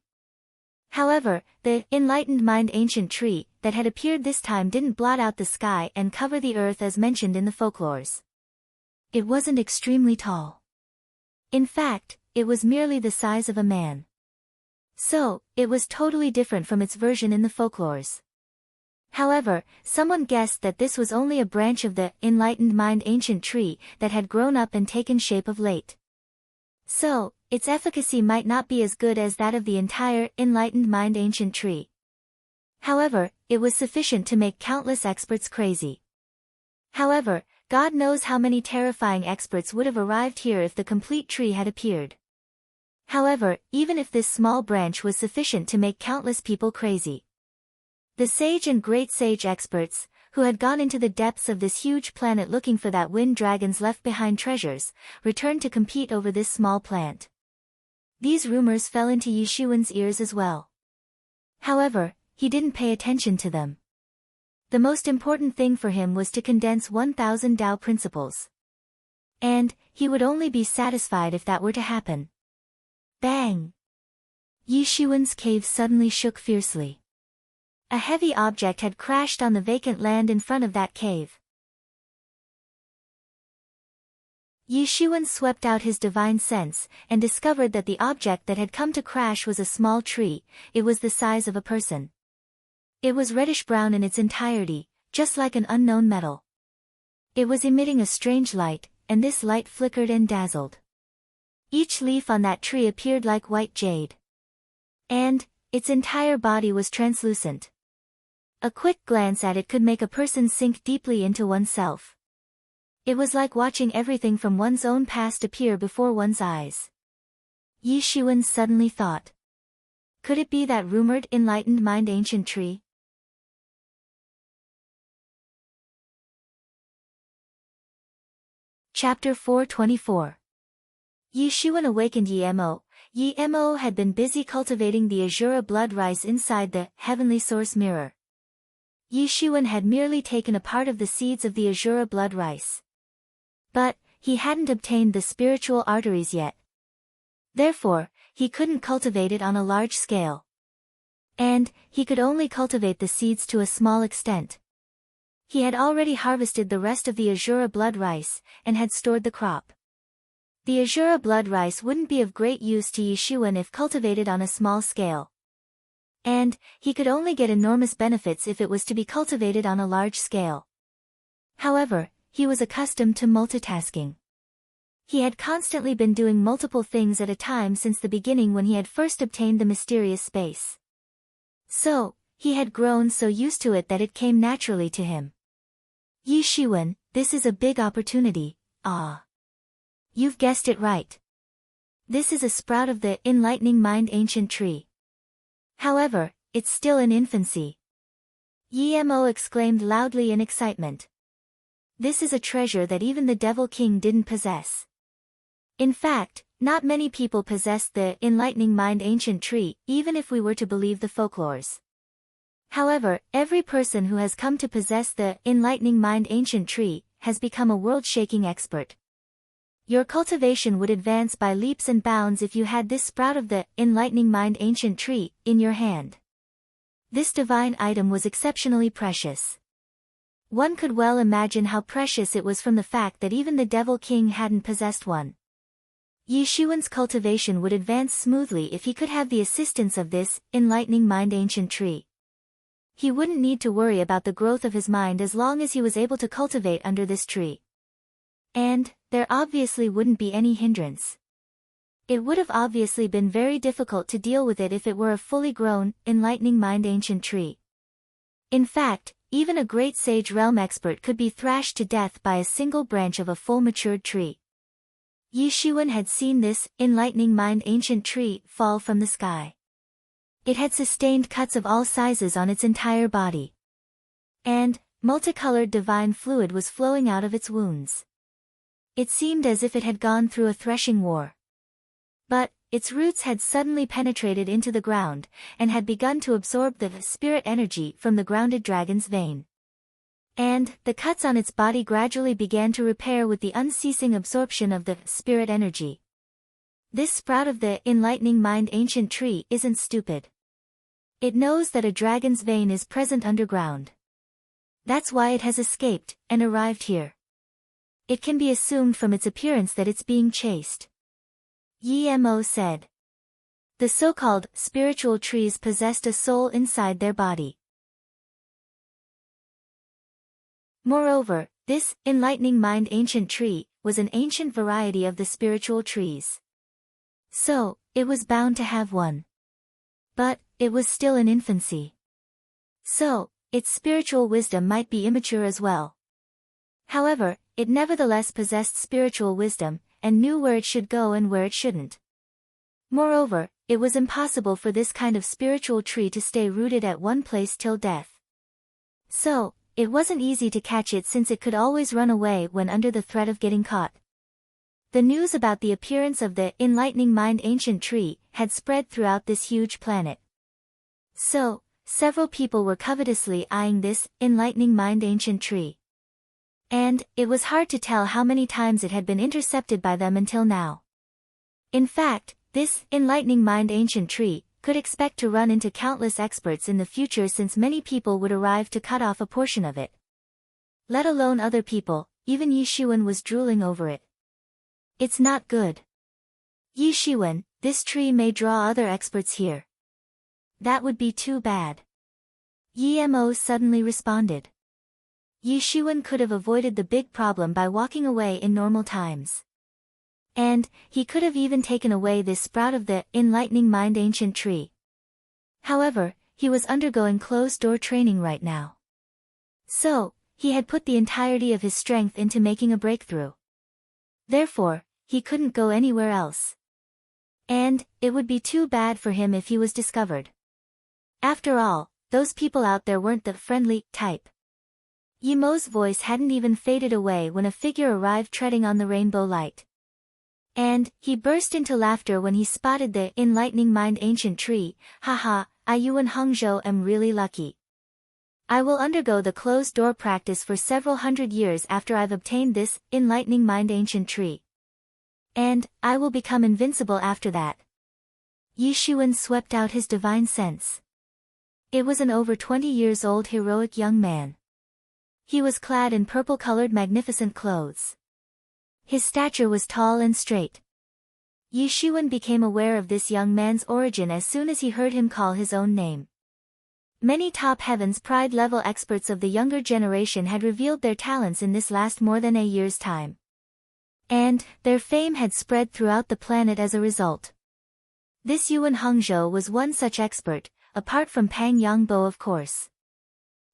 However, the enlightened mind ancient tree that had appeared this time didn't blot out the sky and cover the earth as mentioned in the folklores. It wasn't extremely tall. In fact, it was merely the size of a man. So, it was totally different from its version in the folklores. However, someone guessed that this was only a branch of the enlightened mind ancient tree that had grown up and taken shape of late. So, its efficacy might not be as good as that of the entire enlightened mind ancient tree. However, it was sufficient to make countless experts crazy. However, God knows how many terrifying experts would have arrived here if the complete tree had appeared. However, even if this small branch was sufficient to make countless people crazy. The sage and great sage experts, who had gone into the depths of this huge planet looking for that wind dragon's left behind treasures, returned to compete over this small plant. These rumors fell into Yi Shiwen's ears as well. However, he didn't pay attention to them. The most important thing for him was to condense 1,000 Tao principles. And, he would only be satisfied if that were to happen. Bang! Yi Shiwen's cave suddenly shook fiercely. A heavy object had crashed on the vacant land in front of that cave. Yi Shiwen swept out his divine sense, and discovered that the object that had come to crash was a small tree. It was the size of a person. It was reddish-brown in its entirety, just like an unknown metal. It was emitting a strange light, and this light flickered and dazzled. Each leaf on that tree appeared like white jade. And, its entire body was translucent. A quick glance at it could make a person sink deeply into oneself. It was like watching everything from one's own past appear before one's eyes. Yi Shiwen suddenly thought. Could it be that rumored enlightened mind ancient tree? Chapter 424. Yi Shiwen awakened Yi Mo. Yi Mo had been busy cultivating the Azura blood rice inside the heavenly source mirror. Yi Shiwen had merely taken a part of the seeds of the Azura blood rice. But, he hadn't obtained the spiritual arteries yet. Therefore, he couldn't cultivate it on a large scale. And, he could only cultivate the seeds to a small extent. He had already harvested the rest of the Azura blood rice, and had stored the crop. The Azura blood rice wouldn't be of great use to Yi Shiwen if cultivated on a small scale. And he could only get enormous benefits if it was to be cultivated on a large scale. However, he was accustomed to multitasking. He had constantly been doing multiple things at a time since the beginning when he had first obtained the mysterious space. So, he had grown so used to it that it came naturally to him. Yi Shiwen, this is a big opportunity, ah. You've guessed it right. This is a sprout of the enlightening mind ancient tree. However, it's still in infancy. Yi Mo exclaimed loudly in excitement. This is a treasure that even the Devil King didn't possess. In fact, not many people possess the enlightening mind ancient tree, even if we were to believe the folklores. However, every person who has come to possess the enlightening mind ancient tree has become a world-shaking expert. Your cultivation would advance by leaps and bounds if you had this sprout of the enlightening mind ancient tree in your hand. This divine item was exceptionally precious. One could well imagine how precious it was from the fact that even the Devil King hadn't possessed one. Yi Shiwen's cultivation would advance smoothly if he could have the assistance of this enlightening mind ancient tree. He wouldn't need to worry about the growth of his mind as long as he was able to cultivate under this tree. And there obviously wouldn't be any hindrance. It would have obviously been very difficult to deal with it if it were a fully grown, enlightening mind ancient tree. In fact, even a great sage realm expert could be thrashed to death by a single branch of a full matured tree. Yi Shiwen had seen this enlightening mind ancient tree fall from the sky. It had sustained cuts of all sizes on its entire body. And multicolored divine fluid was flowing out of its wounds. It seemed as if it had gone through a threshing war. But its roots had suddenly penetrated into the ground, and had begun to absorb the spirit energy from the grounded dragon's vein. And the cuts on its body gradually began to repair with the unceasing absorption of the spirit energy. This sprout of the enlightening mind ancient tree isn't stupid. It knows that a dragon's vein is present underground. That's why it has escaped and arrived here. It can be assumed from its appearance that it's being chased. Yi Mo said. The so-called spiritual trees possessed a soul inside their body. Moreover, this enlightening mind ancient tree was an ancient variety of the spiritual trees. So, it was bound to have one. But it was still in infancy. So, its spiritual wisdom might be immature as well. However, it nevertheless possessed spiritual wisdom, and knew where it should go and where it shouldn't. Moreover, it was impossible for this kind of spiritual tree to stay rooted at one place till death. So, it wasn't easy to catch it since it could always run away when under the threat of getting caught. The news about the appearance of the enlightening mind ancient tree had spread throughout this huge planet. So, several people were covetously eyeing this enlightening mind ancient tree. And it was hard to tell how many times it had been intercepted by them until now. In fact, this enlightening mind ancient tree could expect to run into countless experts in the future since many people would arrive to cut off a portion of it. Let alone other people, even Yi Shiwen was drooling over it. It's not good. Yi Shiwen, this tree may draw other experts here. That would be too bad. Yi Mo suddenly responded. Yi Shiwen could have avoided the big problem by walking away in normal times. And he could have even taken away this sprout of the enlightening mind ancient tree. However, he was undergoing closed-door training right now. So, he had put the entirety of his strength into making a breakthrough. Therefore, he couldn't go anywhere else. And it would be too bad for him if he was discovered. After all, those people out there weren't the friendly type. Yi Mo's voice hadn't even faded away when a figure arrived treading on the rainbow light. And he burst into laughter when he spotted the enlightening mind ancient tree. Haha, I Yuan Hongzhou am really lucky. I will undergo the closed-door practice for several hundred years after I've obtained this enlightening mind ancient tree. And I will become invincible after that. Yi Shiwen swept out his divine sense. It was an over 20 years old heroic young man. He was clad in purple-colored magnificent clothes. His stature was tall and straight. Yi Shiwen became aware of this young man's origin as soon as he heard him call his own name. Many top heavens pride-level experts of the younger generation had revealed their talents in this last more than a year's time. And their fame had spread throughout the planet as a result. This Yuan Hongzhou was one such expert, apart from Pang Yangbo of course.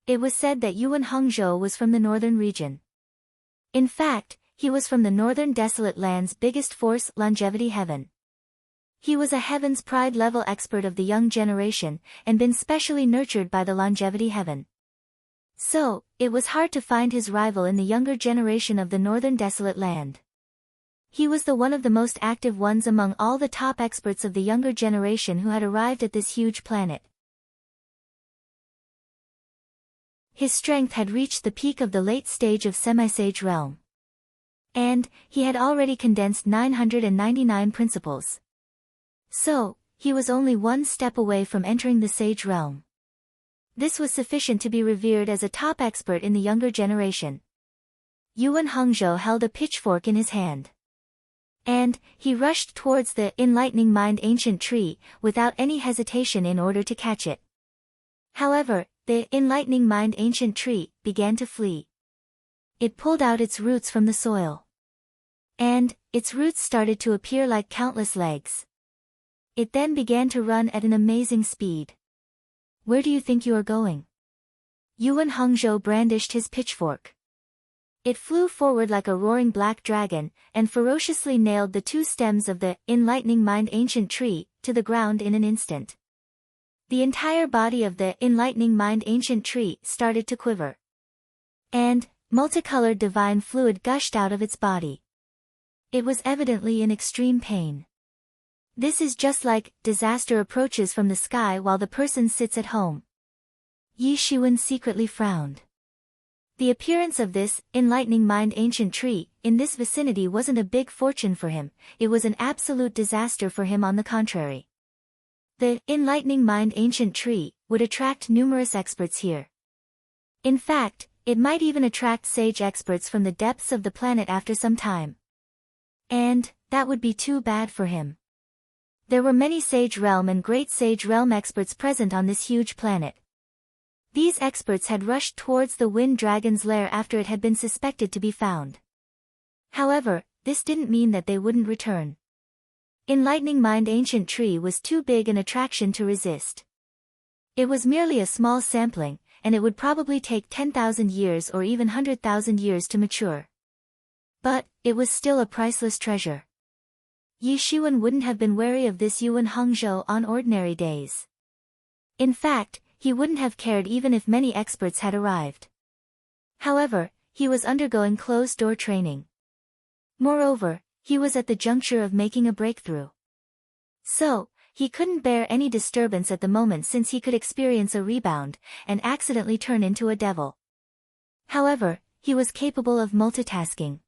It was said that Yuan Hongzhou was from the northern region. In fact, he was from the northern desolate land's biggest force, longevity heaven. He was a heaven's pride-level expert of the young generation, and been specially nurtured by the longevity heaven. So, it was hard to find his rival in the younger generation of the northern desolate land. He was one of the most active ones among all the top experts of the younger generation who had arrived at this huge planet. His strength had reached the peak of the late stage of semi-sage realm. And he had already condensed 999 principles. So, he was only one step away from entering the sage realm. This was sufficient to be revered as a top expert in the younger generation. Yuan Hongzhou held a pitchfork in his hand. And he rushed towards the enlightening mind ancient tree, without any hesitation in order to catch it. However, the enlightening mind ancient tree began to flee. It pulled out its roots from the soil. And its roots started to appear like countless legs. It then began to run at an amazing speed. Where do you think you are going? Yuan Hongzhou brandished his pitchfork. It flew forward like a roaring black dragon, and ferociously nailed the two stems of the enlightening mind ancient tree to the ground in an instant. The entire body of the enlightening mind ancient tree started to quiver. And multicolored divine fluid gushed out of its body. It was evidently in extreme pain. This is just like disaster approaches from the sky while the person sits at home. Yi Shiwen secretly frowned. The appearance of this enlightening mind ancient tree in this vicinity wasn't a big fortune for him, it was an absolute disaster for him on the contrary. The enlightening mind ancient tree would attract numerous experts here. In fact, it might even attract sage experts from the depths of the planet after some time. And that would be too bad for him. There were many Sage Realm and Great Sage Realm experts present on this huge planet. These experts had rushed towards the Wind Dragon's lair after it had been suspected to be found. However, this didn't mean that they wouldn't return. Enlightening Mind Ancient Tree was too big an attraction to resist. It was merely a small sampling, and it would probably take 10,000 years or even 100,000 years to mature. But it was still a priceless treasure. Yi Shiwen wouldn't have been wary of this Yuan Hongzhou on ordinary days. In fact, he wouldn't have cared even if many experts had arrived. However, he was undergoing closed-door training. Moreover, he was at the juncture of making a breakthrough. So, he couldn't bear any disturbance at the moment since he could experience a rebound, and accidentally turn into a devil. However, he was capable of multitasking.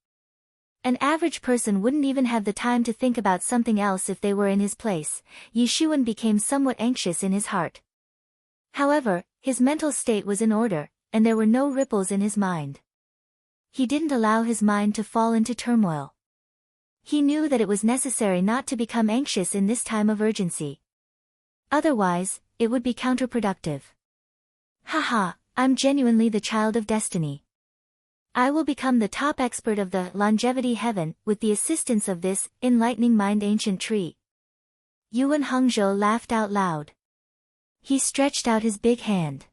An average person wouldn't even have the time to think about something else if they were in his place. Yi Shiwen became somewhat anxious in his heart. However, his mental state was in order, and there were no ripples in his mind. He didn't allow his mind to fall into turmoil. He knew that it was necessary not to become anxious in this time of urgency. Otherwise, it would be counterproductive. Haha, I'm genuinely the child of destiny. I will become the top expert of the longevity heaven with the assistance of this enlightening mind ancient tree. Yuan Hongzhou laughed out loud. He stretched out his big hand.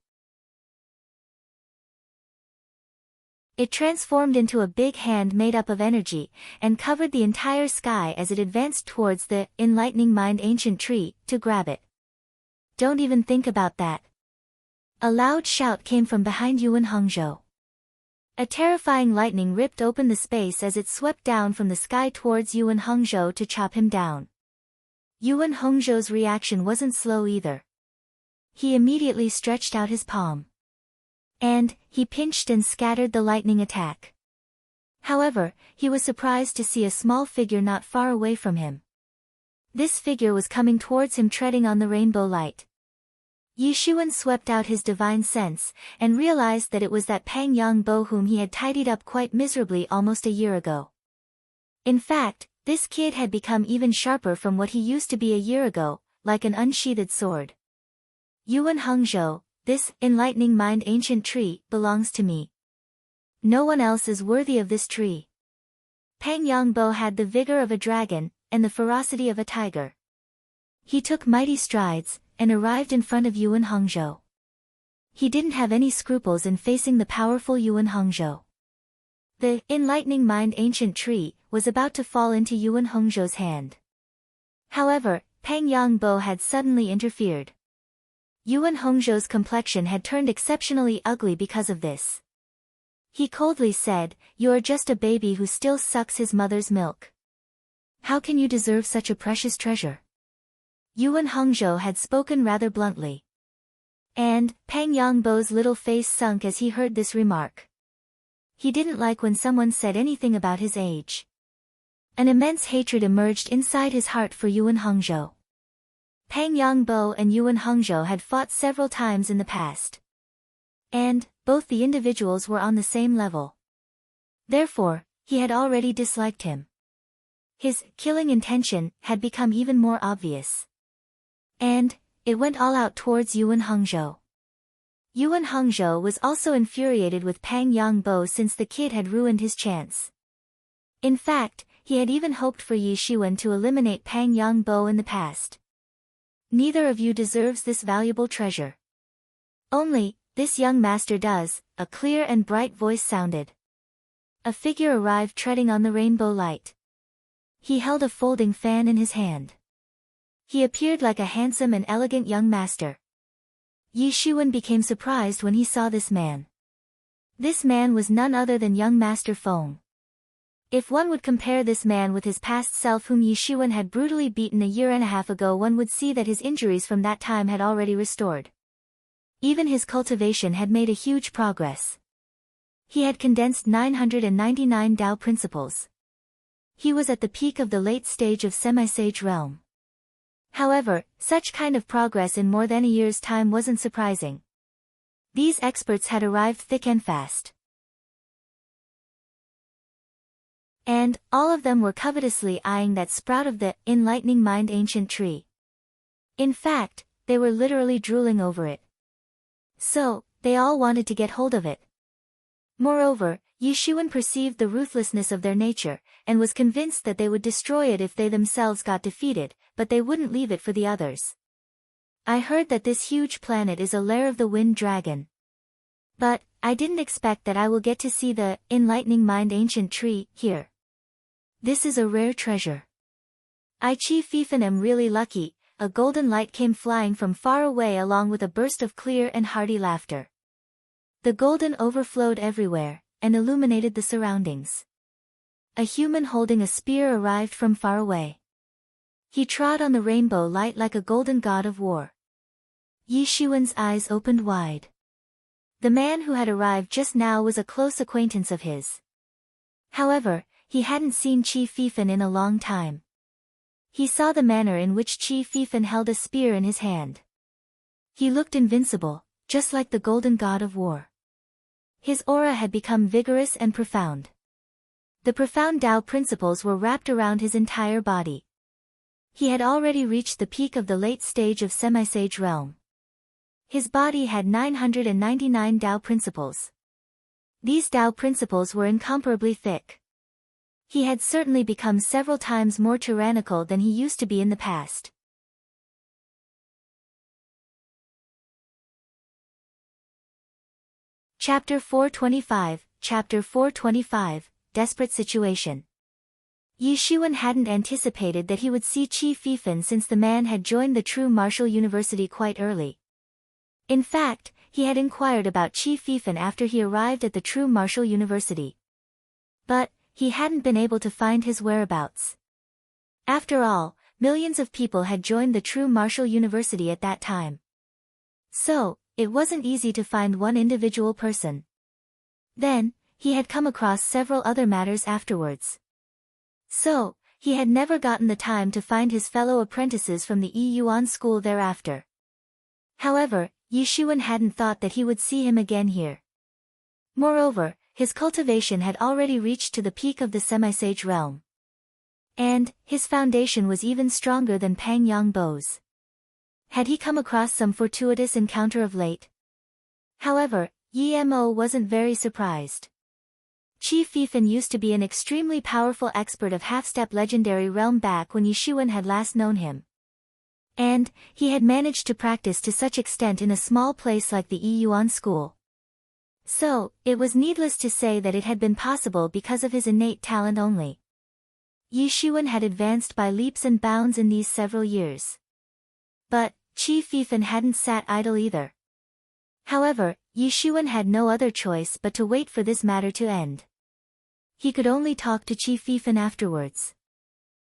It transformed into a big hand made up of energy, and covered the entire sky as it advanced towards the enlightening mind ancient tree to grab it. Don't even think about that. A loud shout came from behind Yuan Hongzhou. A terrifying lightning ripped open the space as it swept down from the sky towards Yuan Hongzhou to chop him down. Yuan Hongzhou's reaction wasn't slow either. He immediately stretched out his palm. And he pinched and scattered the lightning attack. However, he was surprised to see a small figure not far away from him. This figure was coming towards him treading on the rainbow light. Yi Shiwen swept out his divine sense, and realized that it was that Pang Yangbo whom he had tidied up quite miserably almost a year ago. In fact, this kid had become even sharper from what he used to be a year ago, like an unsheathed sword. Yuan Hongzhou, this enlightening mind ancient tree belongs to me. No one else is worthy of this tree. Pang Yongbo had the vigor of a dragon, and the ferocity of a tiger. He took mighty strides, and arrived in front of Yuan Hongzhou. He didn't have any scruples in facing the powerful Yuan Hongzhou. The enlightening mind ancient tree was about to fall into Yuan Hongzhou's hand. However, Pang Yongbo had suddenly interfered. Yuan Hongzhou's complexion had turned exceptionally ugly because of this. He coldly said, "You are just a baby who still sucks his mother's milk. How can you deserve such a precious treasure?" Yuan Hongzhou had spoken rather bluntly. And Pang Yongbo's little face sunk as he heard this remark. He didn't like when someone said anything about his age. An immense hatred emerged inside his heart for Yuan Hongzhou. Pang Yongbo and Yuan Hongzhou had fought several times in the past. And both the individuals were on the same level. Therefore, he had already disliked him. His killing intention had become even more obvious. And it went all out towards Yuan Hongzhou. Yuan Hongzhou was also infuriated with Pang Yongbo since the kid had ruined his chance. In fact, he had even hoped for Yi Shiwen to eliminate Pang Yongbo in the past. "Neither of you deserves this valuable treasure. Only this young master does," a clear and bright voice sounded. A figure arrived treading on the rainbow light. He held a folding fan in his hand. He appeared like a handsome and elegant young master. Yi Shiwen became surprised when he saw this man. This man was none other than young Master Feng. If one would compare this man with his past self whom Yi Shiwen had brutally beaten a year and a half ago, one would see that his injuries from that time had already restored. Even his cultivation had made a huge progress. He had condensed 999 Tao principles. He was at the peak of the late stage of semi-sage realm. However, such kind of progress in more than a year's time wasn't surprising. These experts had arrived thick and fast. And all of them were covetously eyeing that sprout of the enlightening mind ancient tree. In fact, they were literally drooling over it. So, they all wanted to get hold of it. Moreover, Yi Shiwen perceived the ruthlessness of their nature, and was convinced that they would destroy it if they themselves got defeated, but they wouldn't leave it for the others. "I heard that this huge planet is a lair of the wind dragon. But I didn't expect that I will get to see the enlightening mind ancient tree here. This is a rare treasure. I Chi Fifan am really lucky." A golden light came flying from far away along with a burst of clear and hearty laughter. The golden overflowed everywhere, and illuminated the surroundings. A human holding a spear arrived from far away. He trod on the rainbow light like a golden god of war. Yi Shiwen's eyes opened wide. The man who had arrived just now was a close acquaintance of his. However, he hadn't seen Chi Fifan in a long time. He saw the manner in which Chi Fifan held a spear in his hand. He looked invincible, just like the golden god of war. His aura had become vigorous and profound. The profound Tao principles were wrapped around his entire body. He had already reached the peak of the late stage of semi-sage realm. His body had 999 Tao principles. These Tao principles were incomparably thick. He had certainly become several times more tyrannical than he used to be in the past. Chapter 425, Chapter 425, Desperate Situation. Yi Shiwen hadn't anticipated that he would see Chi Fifan since the man had joined the True Martial University quite early. In fact, he had inquired about Chi Fifan after he arrived at the True Martial University. But he hadn't been able to find his whereabouts. After all, millions of people had joined the True Martial University at that time. So, it wasn't easy to find one individual person. Then, he had come across several other matters afterwards. So, he had never gotten the time to find his fellow apprentices from the Yuan school thereafter. However, Yi Shiwen hadn't thought that he would see him again here. Moreover, his cultivation had already reached to the peak of the semi-sage realm. And his foundation was even stronger than Pang Yongbo's. Had he come across some fortuitous encounter of late? However, Yi Mo wasn't very surprised. Qi Fifan used to be an extremely powerful expert of half-step legendary realm back when Yi Shiwen had last known him. And he had managed to practice to such extent in a small place like the Yuan school. So, it was needless to say that it had been possible because of his innate talent only. Yi Shiwen had advanced by leaps and bounds in these several years. But, Qi Fifan hadn't sat idle either. However, Yi Shiwen had no other choice but to wait for this matter to end. He could only talk to Qi Fifan afterwards.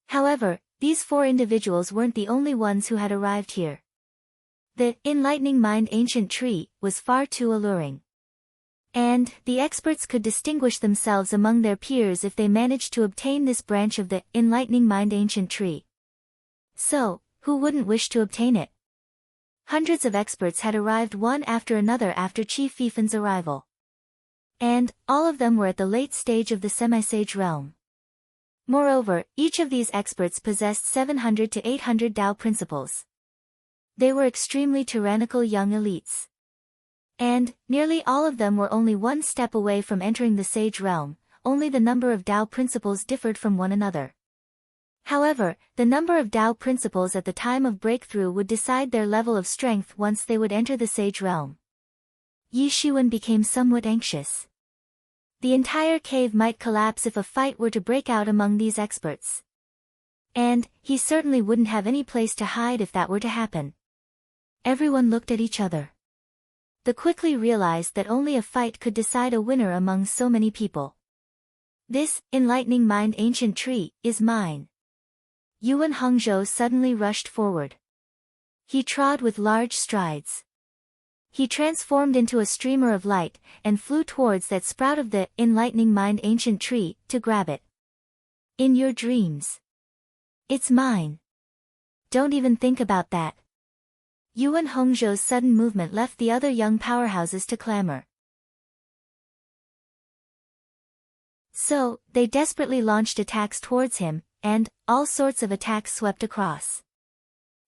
However, these four individuals weren't the only ones who had arrived here. The enlightening mind ancient tree was far too alluring. And the experts could distinguish themselves among their peers if they managed to obtain this branch of the enlightening mind ancient tree. So, who wouldn't wish to obtain it? Hundreds of experts had arrived one after another after Qi Fifan's arrival. And all of them were at the late stage of the semi-sage realm. Moreover, each of these experts possessed 700 to 800 Tao principles. They were extremely tyrannical young elites. And nearly all of them were only one step away from entering the sage realm, only the number of Tao principles differed from one another. However, the number of Tao principles at the time of breakthrough would decide their level of strength once they would enter the sage realm. Yi Shiwen became somewhat anxious. The entire cave might collapse if a fight were to break out among these experts. And he certainly wouldn't have any place to hide if that were to happen. Everyone looked at each other. They quickly realized that only a fight could decide a winner among so many people. This enlightening mind ancient tree is mine. Yuan Hongzhou suddenly rushed forward. He trod with large strides. He transformed into a streamer of light, and flew towards that sprout of the enlightening mind ancient tree, to grab it. In your dreams. It's mine. Don't even think about that. Yuan Hongzhou's sudden movement left the other young powerhouses to clamor. So, they desperately launched attacks towards him, and all sorts of attacks swept across.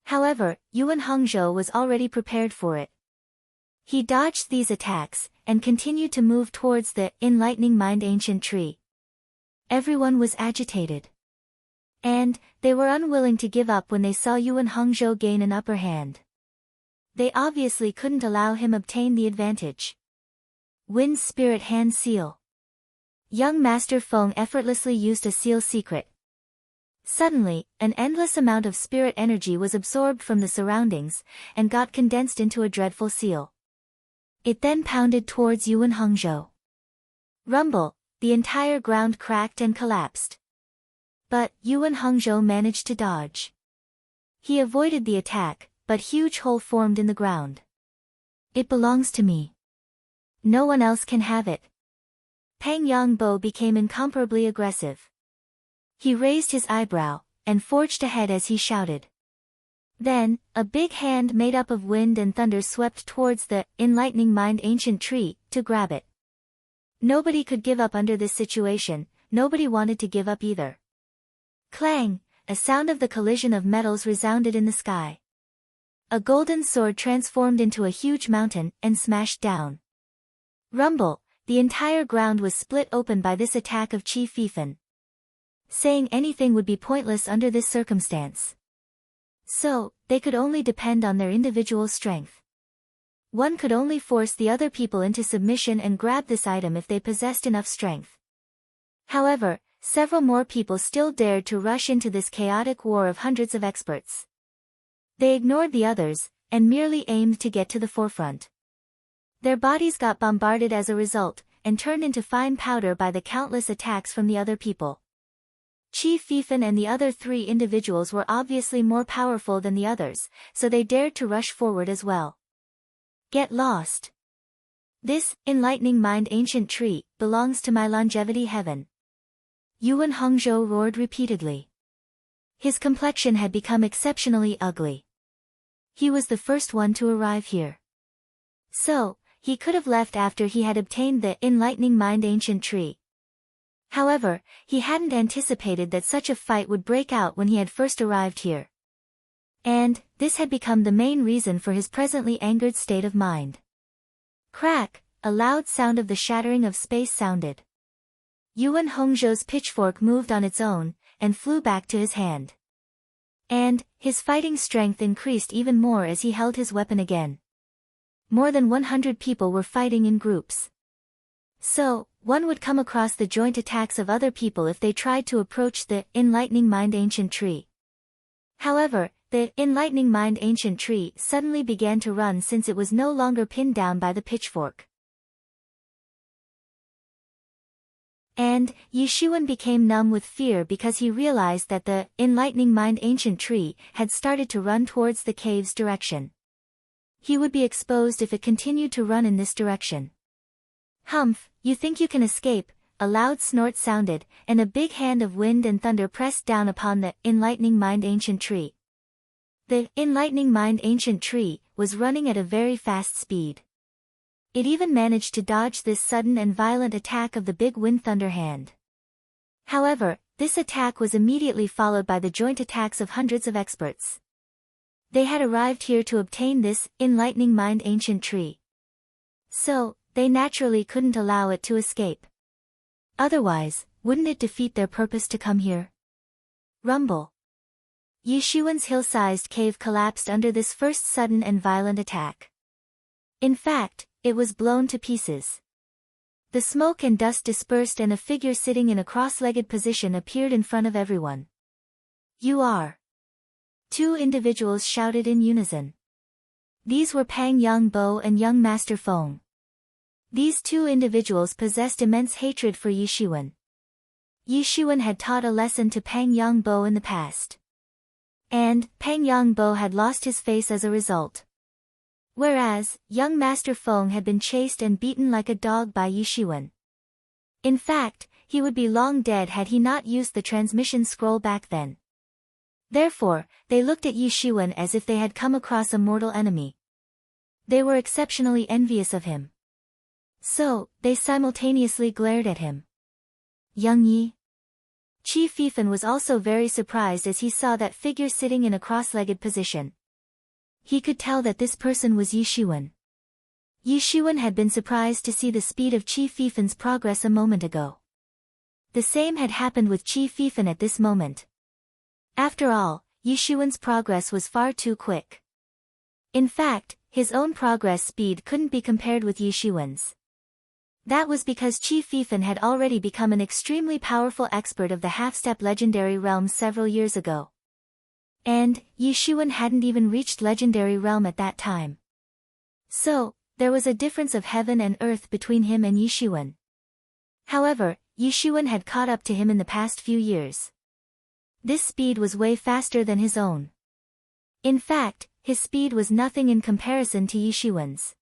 However, Yuan Hongzhou was already prepared for it. He dodged these attacks, and continued to move towards the enlightening mind ancient tree. Everyone was agitated. And they were unwilling to give up when they saw Yuan Hongzhou gain an upper hand. They obviously couldn't allow him obtain the advantage. Wind Spirit Hand Seal. Young Master Feng effortlessly used a seal secret. Suddenly, an endless amount of spirit energy was absorbed from the surroundings, and got condensed into a dreadful seal. It then pounded towards Yuan Hongzhou. Rumble, the entire ground cracked and collapsed. But Yuan Hongzhou managed to dodge. He avoided the attack, but huge hole formed in the ground. It belongs to me. No one else can have it. Pang Yongbo became incomparably aggressive. He raised his eyebrow, and forged ahead as he shouted. Then, a big hand made up of wind and thunder swept towards the enlightening mind ancient tree, to grab it. Nobody could give up under this situation, nobody wanted to give up either. Clang, a sound of the collision of metals resounded in the sky. A golden sword transformed into a huge mountain, and smashed down. Rumble, the entire ground was split open by this attack of Qi Fifan. Saying anything would be pointless under this circumstance. So, they could only depend on their individual strength. One could only force the other people into submission and grab this item if they possessed enough strength. However, several more people still dared to rush into this chaotic war of hundreds of experts. They ignored the others, and merely aimed to get to the forefront. Their bodies got bombarded as a result, and turned into fine powder by the countless attacks from the other people. Qi Fifan and the other three individuals were obviously more powerful than the others, so they dared to rush forward as well. Get lost. This enlightening mind ancient tree belongs to my longevity heaven. Yuan Hongzhou roared repeatedly. His complexion had become exceptionally ugly. He was the first one to arrive here. So, he could have left after he had obtained the enlightening mind ancient tree. However, he hadn't anticipated that such a fight would break out when he had first arrived here. And this had become the main reason for his presently angered state of mind. Crack, a loud sound of the shattering of space sounded. Yuan Hongzhou's pitchfork moved on its own, and flew back to his hand. And, his fighting strength increased even more as he held his weapon again. More than 100 people were fighting in groups. So, one would come across the joint attacks of other people if they tried to approach the enlightening mind ancient tree. However, the enlightening mind ancient tree suddenly began to run since it was no longer pinned down by the pitchfork. And, Yishuan became numb with fear because he realized that the enlightening mind ancient tree had started to run towards the cave's direction. He would be exposed if it continued to run in this direction. Humph, you think you can escape? A loud snort sounded, and a big hand of wind and thunder pressed down upon the enlightening mind ancient tree. The enlightening mind ancient tree was running at a very fast speed. It even managed to dodge this sudden and violent attack of the big wind thunder hand. However, this attack was immediately followed by the joint attacks of hundreds of experts. They had arrived here to obtain this enlightening mind ancient tree. So, they naturally couldn't allow it to escape. Otherwise, wouldn't it defeat their purpose to come here? Rumble. Yishuan's hill-sized cave collapsed under this first sudden and violent attack. In fact, it was blown to pieces. The smoke and dust dispersed and a figure sitting in a cross-legged position appeared in front of everyone. You are. Two individuals shouted in unison. These were Pang Yangbo and young Master Feng. These two individuals possessed immense hatred for Yishuan. Yishuan had taught a lesson to Pang Yangbo in the past. And, Pang Yangbo had lost his face as a result. Whereas, young Master Feng had been chased and beaten like a dog by Yishuan. In fact, he would be long dead had he not used the transmission scroll back then. Therefore, they looked at Yishuan as if they had come across a mortal enemy. They were exceptionally envious of him. So, they simultaneously glared at him. Young Yi? Qi Fifan was also very surprised as he saw that figure sitting in a cross-legged position. He could tell that this person was Yishuan. Yishuan had been surprised to see the speed of Qi Fifan's progress a moment ago. The same had happened with Qi Fifan at this moment. After all, Yishuan's progress was far too quick. In fact, his own progress speed couldn't be compared with Yishuan's. That was because Qi Fifan had already become an extremely powerful expert of the half-step legendary realm several years ago. And, Yishuan hadn't even reached legendary realm at that time. So, there was a difference of heaven and earth between him and Yishuan. However, Yishuan had caught up to him in the past few years. This speed was way faster than his own. In fact, his speed was nothing in comparison to Yishuan's.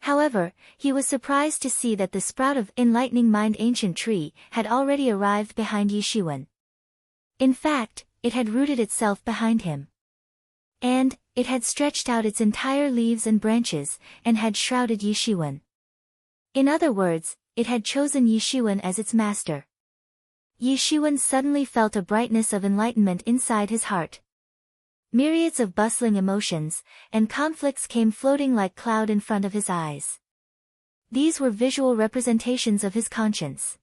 However, he was surprised to see that the sprout of enlightening mind ancient tree had already arrived behind Yishuan. In fact, it had rooted itself behind him. And, it had stretched out its entire leaves and branches, and had shrouded Yishuan. In other words, it had chosen Yishuan as its master. Yishuan suddenly felt a brightness of enlightenment inside his heart. Myriads of bustling emotions, and conflicts came floating like cloud in front of his eyes. These were visual representations of his conscience.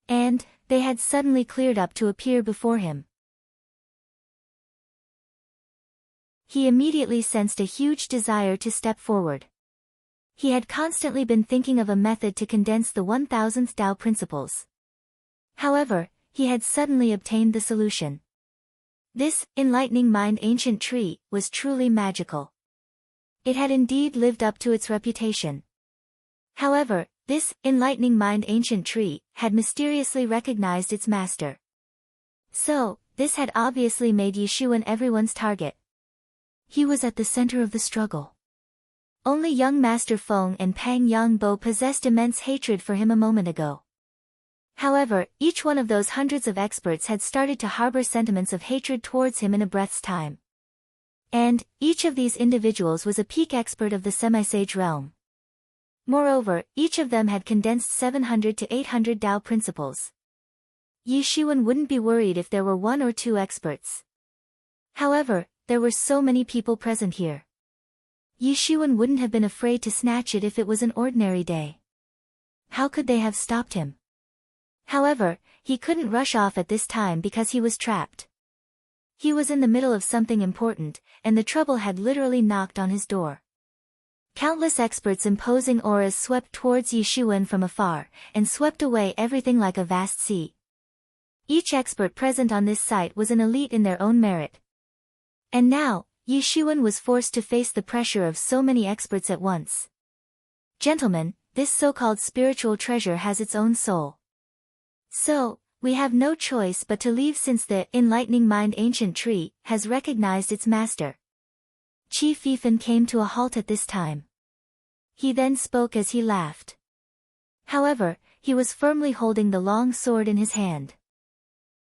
And, they had suddenly cleared up to appear before him. He immediately sensed a huge desire to step forward. He had constantly been thinking of a method to condense the 1000th Tao principles. However, he had suddenly obtained the solution. This enlightening mind ancient tree was truly magical. It had indeed lived up to its reputation. However, this enlightening mind ancient tree had mysteriously recognized its master. So, this had obviously made Yishuan everyone's target. He was at the center of the struggle. Only young Master Feng and Pang Yangbo possessed immense hatred for him a moment ago. However, each one of those hundreds of experts had started to harbor sentiments of hatred towards him in a breath's time. And, each of these individuals was a peak expert of the semi-sage realm. Moreover, each of them had condensed 700 to 800 Tao principles. Yishuan wouldn't be worried if there were one or two experts. However, there were so many people present here. Yishuan wouldn't have been afraid to snatch it if it was an ordinary day. How could they have stopped him? However, he couldn't rush off at this time because he was trapped. He was in the middle of something important, and the trouble had literally knocked on his door. Countless experts imposing auras swept towards Yishuan from afar, and swept away everything like a vast sea. Each expert present on this site was an elite in their own merit. And now, Yishuan was forced to face the pressure of so many experts at once. Gentlemen, this so-called spiritual treasure has its own soul. So, we have no choice but to leave since the enlightening mind ancient tree has recognized its master. Qi Fifan came to a halt at this time. He then spoke as he laughed. However, he was firmly holding the long sword in his hand.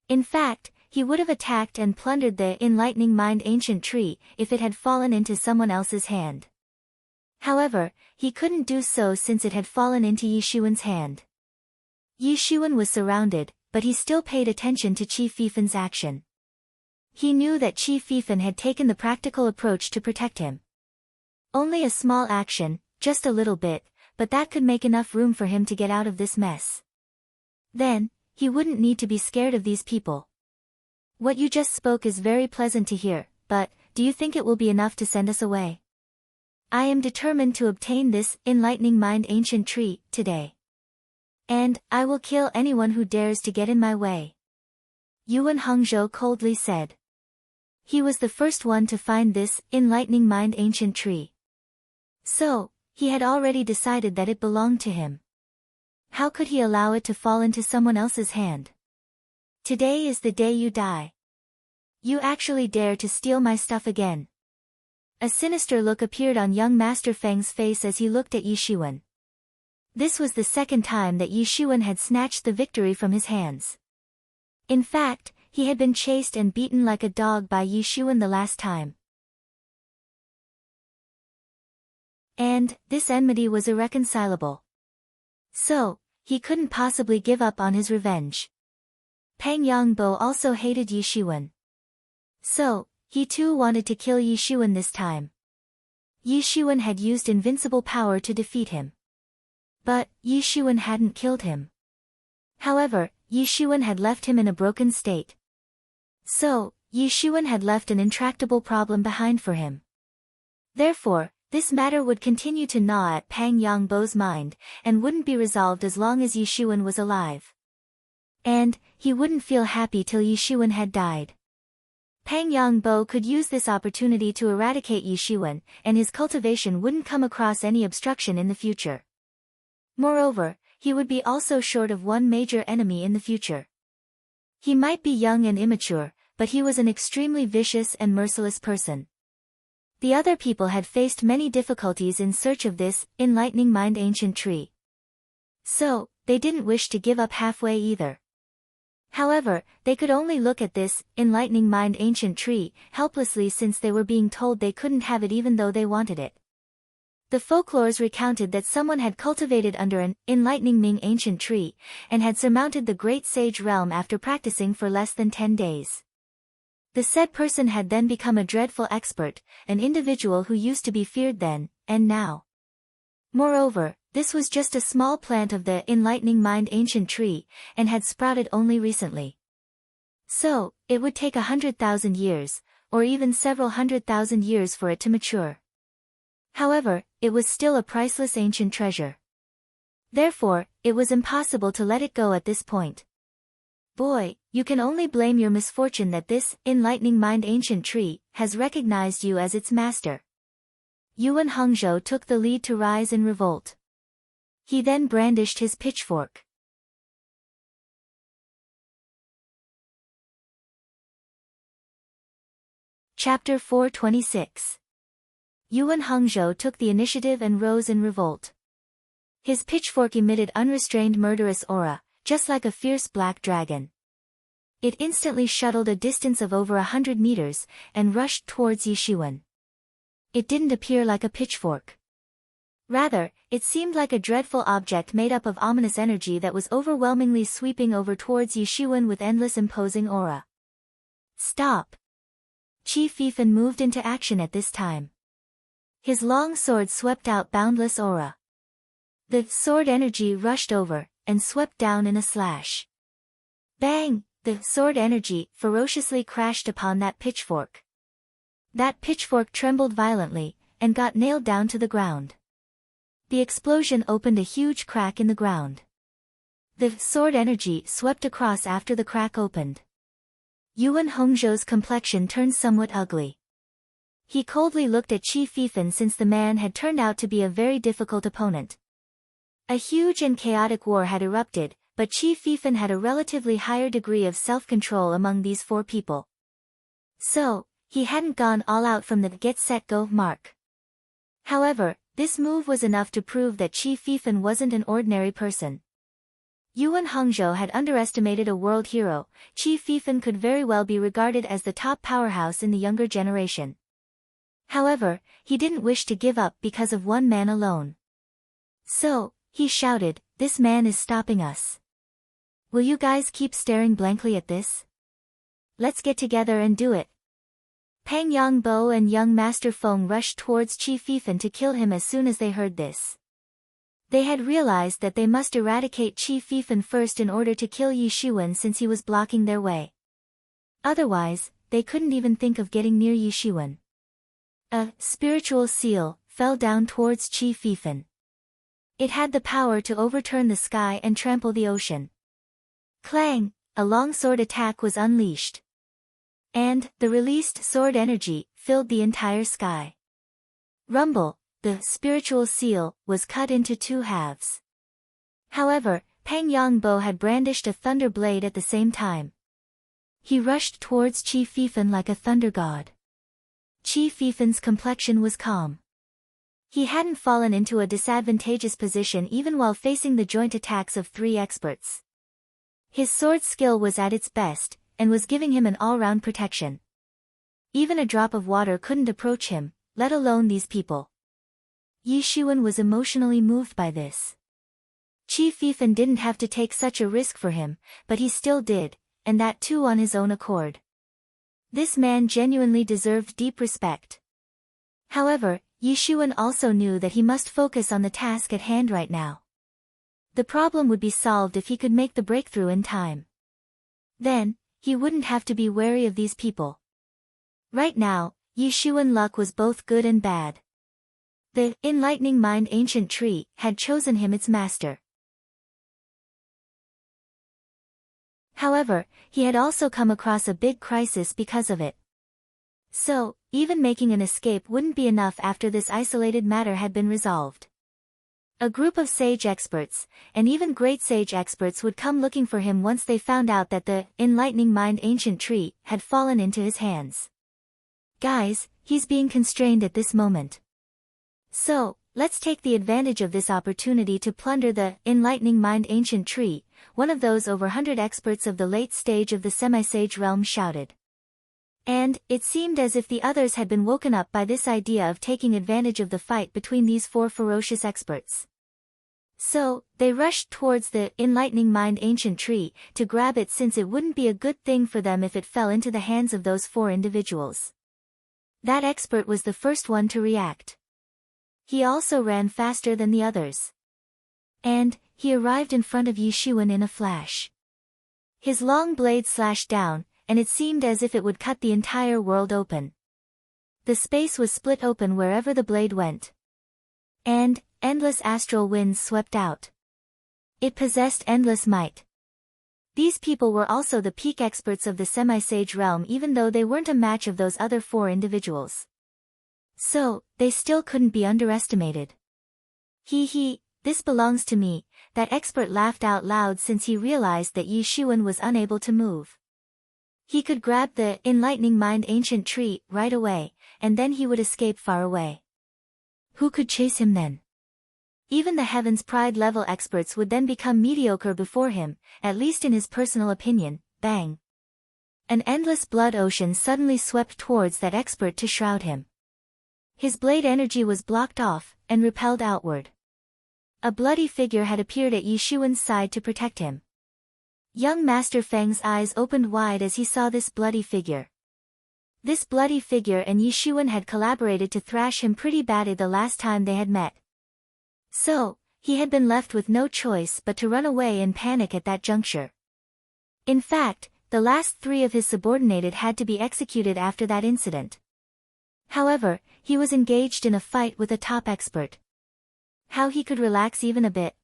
In fact, he would have attacked and plundered the enlightening mind ancient tree if it had fallen into someone else's hand. However, he couldn't do so since it had fallen into Yishuan's hand. Yishuan was surrounded, but he still paid attention to Qi Fifan's action. He knew that Qi Fifan had taken the practical approach to protect him. Only a small action, just a little bit, but that could make enough room for him to get out of this mess. Then, he wouldn't need to be scared of these people. What you just spoke is very pleasant to hear, but, do you think it will be enough to send us away? I am determined to obtain this enlightening mind ancient tree, today. And, I will kill anyone who dares to get in my way. Yuan Hongzhou coldly said. He was the first one to find this enlightening mind ancient tree. So, he had already decided that it belonged to him. How could he allow it to fall into someone else's hand? Today is the day you die. You actually dare to steal my stuff again. A sinister look appeared on young Master Feng's face as he looked at Yishuan. This was the second time that Yishuan had snatched the victory from his hands. In fact, he had been chased and beaten like a dog by Yishuan the last time. And, this enmity was irreconcilable. So, he couldn't possibly give up on his revenge. Pang Yongbo also hated Yishuan. So, he too wanted to kill Yishuan this time. Yishuan had used invincible power to defeat him. But, Yishuan hadn't killed him. However, Yishuan had left him in a broken state. So, Yishuan had left an intractable problem behind for him. Therefore, this matter would continue to gnaw at Pang Yongbo's mind, and wouldn't be resolved as long as Yishuan was alive. And, he wouldn't feel happy till Yishuan had died. Pang Yongbo could use this opportunity to eradicate Yishuan, and his cultivation wouldn't come across any obstruction in the future. Moreover, he would be also short of one major enemy in the future. He might be young and immature, but he was an extremely vicious and merciless person. The other people had faced many difficulties in search of this enlightening mind ancient tree. So, they didn't wish to give up halfway either. However, they could only look at this enlightening mind ancient tree helplessly since they were being told they couldn't have it even though they wanted it. The folklores recounted that someone had cultivated under an enlightening Ming ancient tree, and had surmounted the great sage realm after practicing for less than 10 days. The said person had then become a dreadful expert, an individual who used to be feared then, and now. Moreover, this was just a small plant of the enlightening mind ancient tree, and had sprouted only recently. So, it would take 100,000 years, or even several 100,000 years for it to mature. However, it was still a priceless ancient treasure. Therefore, it was impossible to let it go at this point. Boy, you can only blame your misfortune that this enlightening mind ancient tree has recognized you as its master. Yuan Hongzhou took the lead to rise in revolt. He then brandished his pitchfork. Chapter 426. Yuan Hongzhou took the initiative and rose in revolt. His pitchfork emitted unrestrained murderous aura, just like a fierce black dragon. It instantly shuttled a distance of over 100 meters, and rushed towards Yishuan. It didn't appear like a pitchfork. Rather, it seemed like a dreadful object made up of ominous energy that was overwhelmingly sweeping over towards Yishuan with endless imposing aura. Stop! Qi Fifan moved into action at this time. His long sword swept out boundless aura. The sword energy rushed over, and swept down in a slash. Bang! The sword energy ferociously crashed upon that pitchfork. That pitchfork trembled violently, and got nailed down to the ground. The explosion opened a huge crack in the ground. The sword energy swept across after the crack opened. Yuan Hongzhou's complexion turned somewhat ugly. He coldly looked at Qi Fifan since the man had turned out to be a very difficult opponent. A huge and chaotic war had erupted, but Qi Fifan had a relatively higher degree of self-control among these four people. So, he hadn't gone all out from the get-set-go mark. However, this move was enough to prove that Qi Fifan wasn't an ordinary person. Yuan Hongzhou had underestimated a world hero. Qi Fifan could very well be regarded as the top powerhouse in the younger generation. However, he didn't wish to give up because of one man alone. So, he shouted, "This man is stopping us. Will you guys keep staring blankly at this? Let's get together and do it." Pang Yongbo and young Master Feng rushed towards Qi Fifan to kill him as soon as they heard this. They had realized that they must eradicate Qi Fifan first in order to kill Yi Shiwen since he was blocking their way. Otherwise, they couldn't even think of getting near Yi Shiwen. A spiritual seal fell down towards Qi Fifan. It had the power to overturn the sky and trample the ocean. Clang! A longsword attack was unleashed. And, the released sword energy filled the entire sky. Rumble! The spiritual seal was cut into two halves. However, Pang Yongbo had brandished a thunder blade at the same time. He rushed towards Qi Fifan like a thunder god. Qi Fifan's complexion was calm. He hadn't fallen into a disadvantageous position even while facing the joint attacks of three experts. His sword skill was at its best, and was giving him an all-round protection. Even a drop of water couldn't approach him, let alone these people. Yi Shiwen was emotionally moved by this. Qi Fifan didn't have to take such a risk for him, but he still did, and that too on his own accord. This man genuinely deserved deep respect. However, Yi Shiwen also knew that he must focus on the task at hand right now. The problem would be solved if he could make the breakthrough in time. Then, he wouldn't have to be wary of these people. Right now, Yi Shiwen luck was both good and bad. The enlightening mind ancient tree had chosen him its master. However, he had also come across a big crisis because of it. So, even making an escape wouldn't be enough after this isolated matter had been resolved. A group of sage experts, and even great sage experts would come looking for him once they found out that the enlightening mind ancient tree had fallen into his hands. Guys, he's being constrained at this moment. So, let's take the advantage of this opportunity to plunder the enlightening mind ancient tree, one of those over 100 experts of the late stage of the semi-sage realm shouted. And, it seemed as if the others had been woken up by this idea of taking advantage of the fight between these four ferocious experts. So, they rushed towards the enlightening mind ancient tree, to grab it since it wouldn't be a good thing for them if it fell into the hands of those four individuals. That expert was the first one to react. He also ran faster than the others. And, he arrived in front of Yi Shiwen in a flash. His long blade slashed down, and it seemed as if it would cut the entire world open. The space was split open wherever the blade went. And, endless astral winds swept out. It possessed endless might. These people were also the peak experts of the semi-sage realm even though they weren't a match of those other four individuals. So, they still couldn't be underestimated. He, this belongs to me, that expert laughed out loud since he realized that Yi Shiwen was unable to move. He could grab the enlightening mind ancient tree right away, and then he would escape far away. Who could chase him then? Even the Heaven's Pride level experts would then become mediocre before him, at least in his personal opinion. Bang! An endless blood ocean suddenly swept towards that expert to shroud him. His blade energy was blocked off, and repelled outward. A bloody figure had appeared at Yi Shiwen's side to protect him. Young Master Feng's eyes opened wide as he saw this bloody figure. This bloody figure and Yishuan had collaborated to thrash him pretty badly the last time they had met. So, he had been left with no choice but to run away in panic at that juncture. In fact, the last 3 of his subordinated had to be executed after that incident. However, he was engaged in a fight with a top expert. How he could relax even a bit?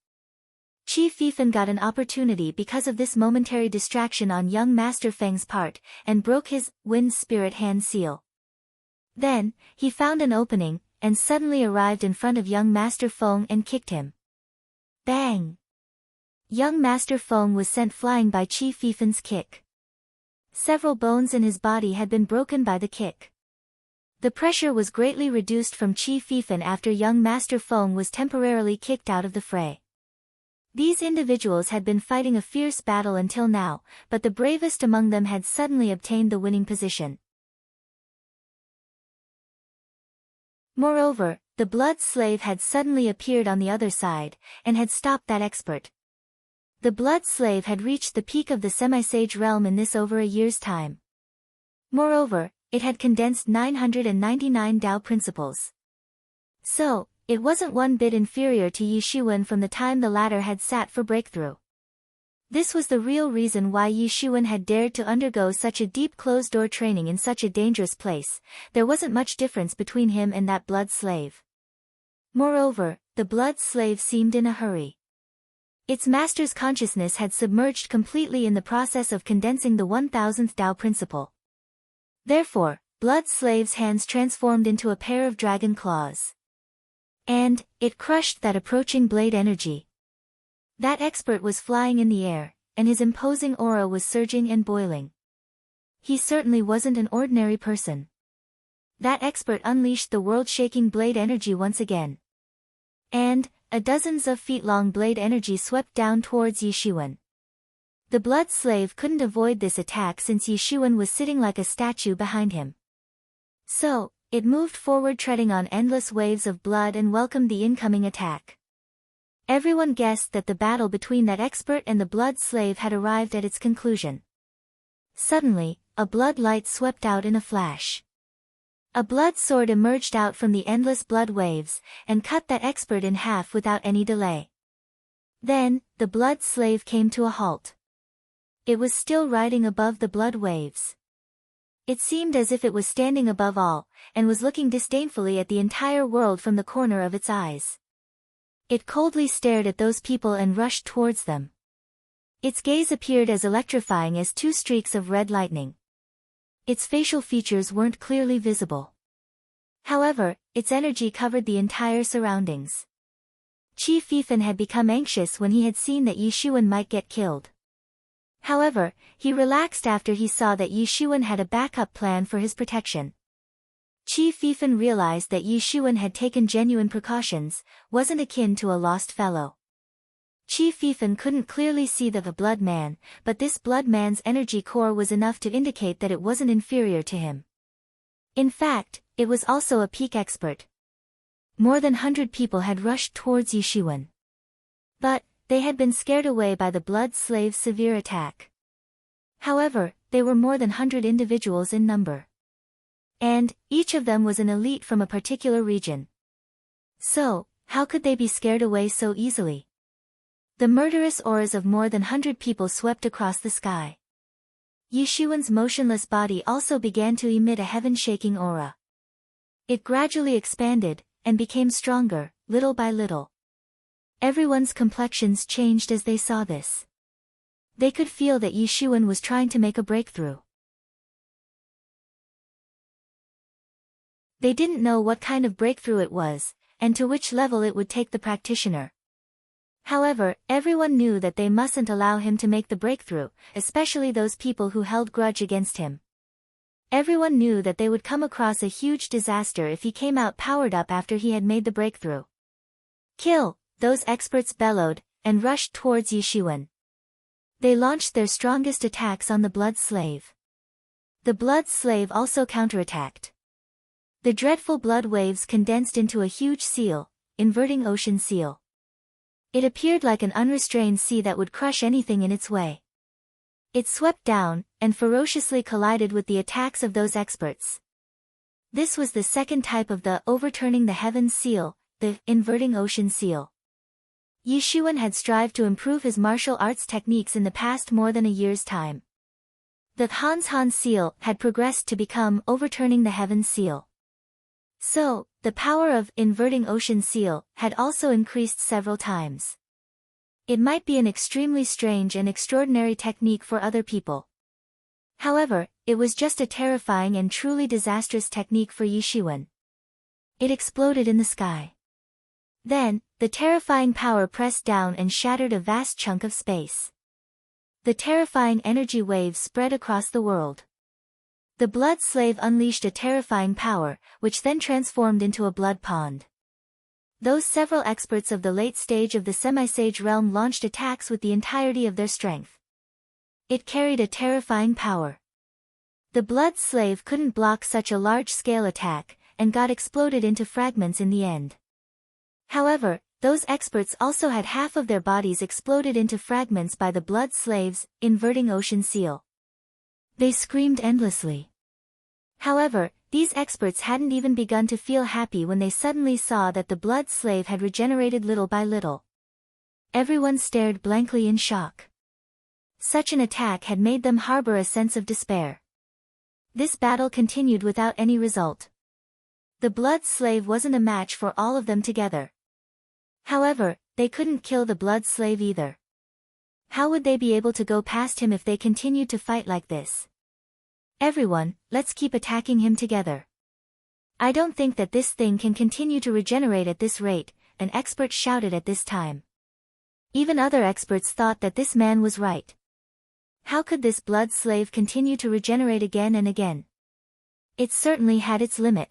Qi Fifan got an opportunity because of this momentary distraction on young Master Feng's part, and broke his Wind Spirit hand seal. Then, he found an opening, and suddenly arrived in front of young Master Feng and kicked him. Bang! Young Master Feng was sent flying by Qi Fifan's kick. Several bones in his body had been broken by the kick. The pressure was greatly reduced from Qi Fifan after young Master Feng was temporarily kicked out of the fray. These individuals had been fighting a fierce battle until now, but the bravest among them had suddenly obtained the winning position. Moreover, the blood slave had suddenly appeared on the other side, and had stopped that expert. The blood slave had reached the peak of the semi-sage realm in this over a year's time. Moreover, it had condensed 999 Tao principles. So, it wasn't one bit inferior to Yishuan from the time the latter had sat for breakthrough. This was the real reason why Yishuan had dared to undergo such a deep closed-door training in such a dangerous place. There wasn't much difference between him and that blood slave. Moreover, the blood slave seemed in a hurry. Its master's consciousness had submerged completely in the process of condensing the 1000th Tao principle. Therefore, blood slave's hands transformed into a pair of dragon claws. And, it crushed that approaching blade energy. That expert was flying in the air, and his imposing aura was surging and boiling. He certainly wasn't an ordinary person. That expert unleashed the world-shaking blade energy once again. And, a dozens of feet-long blade energy swept down towards Yishuan. The blood slave couldn't avoid this attack since Yishuan was sitting like a statue behind him. So, it moved forward treading on endless waves of blood and welcomed the incoming attack. Everyone guessed that the battle between that expert and the blood slave had arrived at its conclusion. Suddenly, a blood light swept out in a flash. A blood sword emerged out from the endless blood waves, and cut that expert in half without any delay. Then, the blood slave came to a halt. It was still riding above the blood waves. It seemed as if it was standing above all, and was looking disdainfully at the entire world from the corner of its eyes. It coldly stared at those people and rushed towards them. Its gaze appeared as electrifying as 2 streaks of red lightning. Its facial features weren't clearly visible. However, its energy covered the entire surroundings. Qi Fifan had become anxious when he had seen that Yishuan might get killed. However, he relaxed after he saw that Yishuan had a backup plan for his protection. Qi Fifan realized that Yishuan had taken genuine precautions, wasn't akin to a lost fellow. Qi Fifan couldn't clearly see the blood man, but this blood man's energy core was enough to indicate that it wasn't inferior to him. In fact, it was also a peak expert. More than 100 people had rushed towards Yishuan. But, they had been scared away by the blood slave's severe attack. However, they were more than 100 individuals in number. And, each of them was an elite from a particular region. So, how could they be scared away so easily? The murderous auras of more than 100 people swept across the sky. Yishuan's motionless body also began to emit a heaven-shaking aura. It gradually expanded, and became stronger, little by little. Everyone's complexions changed as they saw this. They could feel that Yishuan was trying to make a breakthrough. They didn't know what kind of breakthrough it was, and to which level it would take the practitioner. However, everyone knew that they mustn't allow him to make the breakthrough, especially those people who held grudge against him. Everyone knew that they would come across a huge disaster if he came out powered up after he had made the breakthrough. Kill! Those experts bellowed, and rushed towards Yishuan. They launched their strongest attacks on the blood slave. The blood slave also counterattacked. The dreadful blood waves condensed into a huge seal, inverting ocean seal. It appeared like an unrestrained sea that would crush anything in its way. It swept down, and ferociously collided with the attacks of those experts. This was the second type of the overturning the heavens seal, the inverting ocean seal. Yi Xuan had strived to improve his martial arts techniques in the past more than a year's time. The Han seal had progressed to become overturning the heavens seal. So, the power of inverting ocean seal had also increased several times. It might be an extremely strange and extraordinary technique for other people. However, it was just a terrifying and truly disastrous technique for Yi Xuan. It exploded in the sky. Then, the terrifying power pressed down and shattered a vast chunk of space. The terrifying energy waves spread across the world. The blood slave unleashed a terrifying power, which then transformed into a blood pond. Those several experts of the late stage of the semi-sage realm launched attacks with the entirety of their strength. It carried a terrifying power. The blood slave couldn't block such a large-scale attack, and got exploded into fragments in the end. However, those experts also had half of their bodies exploded into fragments by the blood slave's inverting ocean seal. They screamed endlessly. However, these experts hadn't even begun to feel happy when they suddenly saw that the blood slave had regenerated little by little. Everyone stared blankly in shock. Such an attack had made them harbor a sense of despair. This battle continued without any result. The blood slave wasn't a match for all of them together. However, they couldn't kill the blood slave either. How would they be able to go past him if they continued to fight like this? Everyone, let's keep attacking him together. I don't think that this thing can continue to regenerate at this rate, an expert shouted at this time. Even other experts thought that this man was right. How could this blood slave continue to regenerate again and again? It certainly had its limit.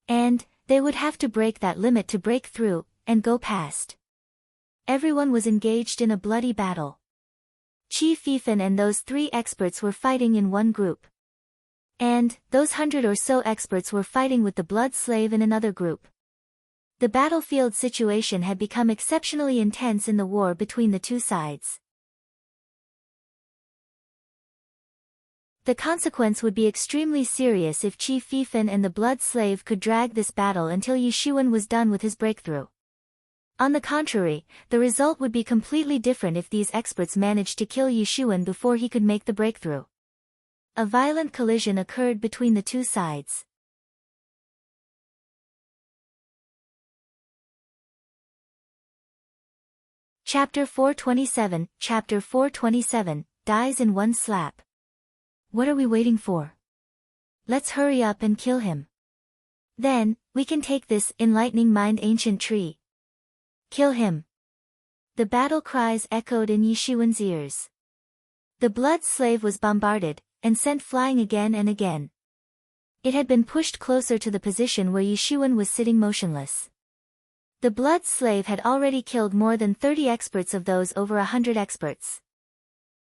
And, they would have to break that limit to break through, and go past. Everyone was engaged in a bloody battle. Qi Fifan and those 3 experts were fighting in one group. And, those 100 or so experts were fighting with the blood slave in another group. The battlefield situation had become exceptionally intense in the war between the two sides. The consequence would be extremely serious if Qi Fifan and the blood slave could drag this battle until Yi Xuan was done with his breakthrough. On the contrary, the result would be completely different if these experts managed to kill Yi Xuan before he could make the breakthrough. A violent collision occurred between the two sides. Chapter 427, Chapter 427, Dies in One Slap. What are we waiting for? Let's hurry up and kill him. Then, we can take this enlightening mind ancient tree. Kill him. The battle cries echoed in Yi Xuan's ears. The blood slave was bombarded, and sent flying again and again. It had been pushed closer to the position where Yi Xuan was sitting motionless. The blood slave had already killed more than 30 experts of those over 100 experts.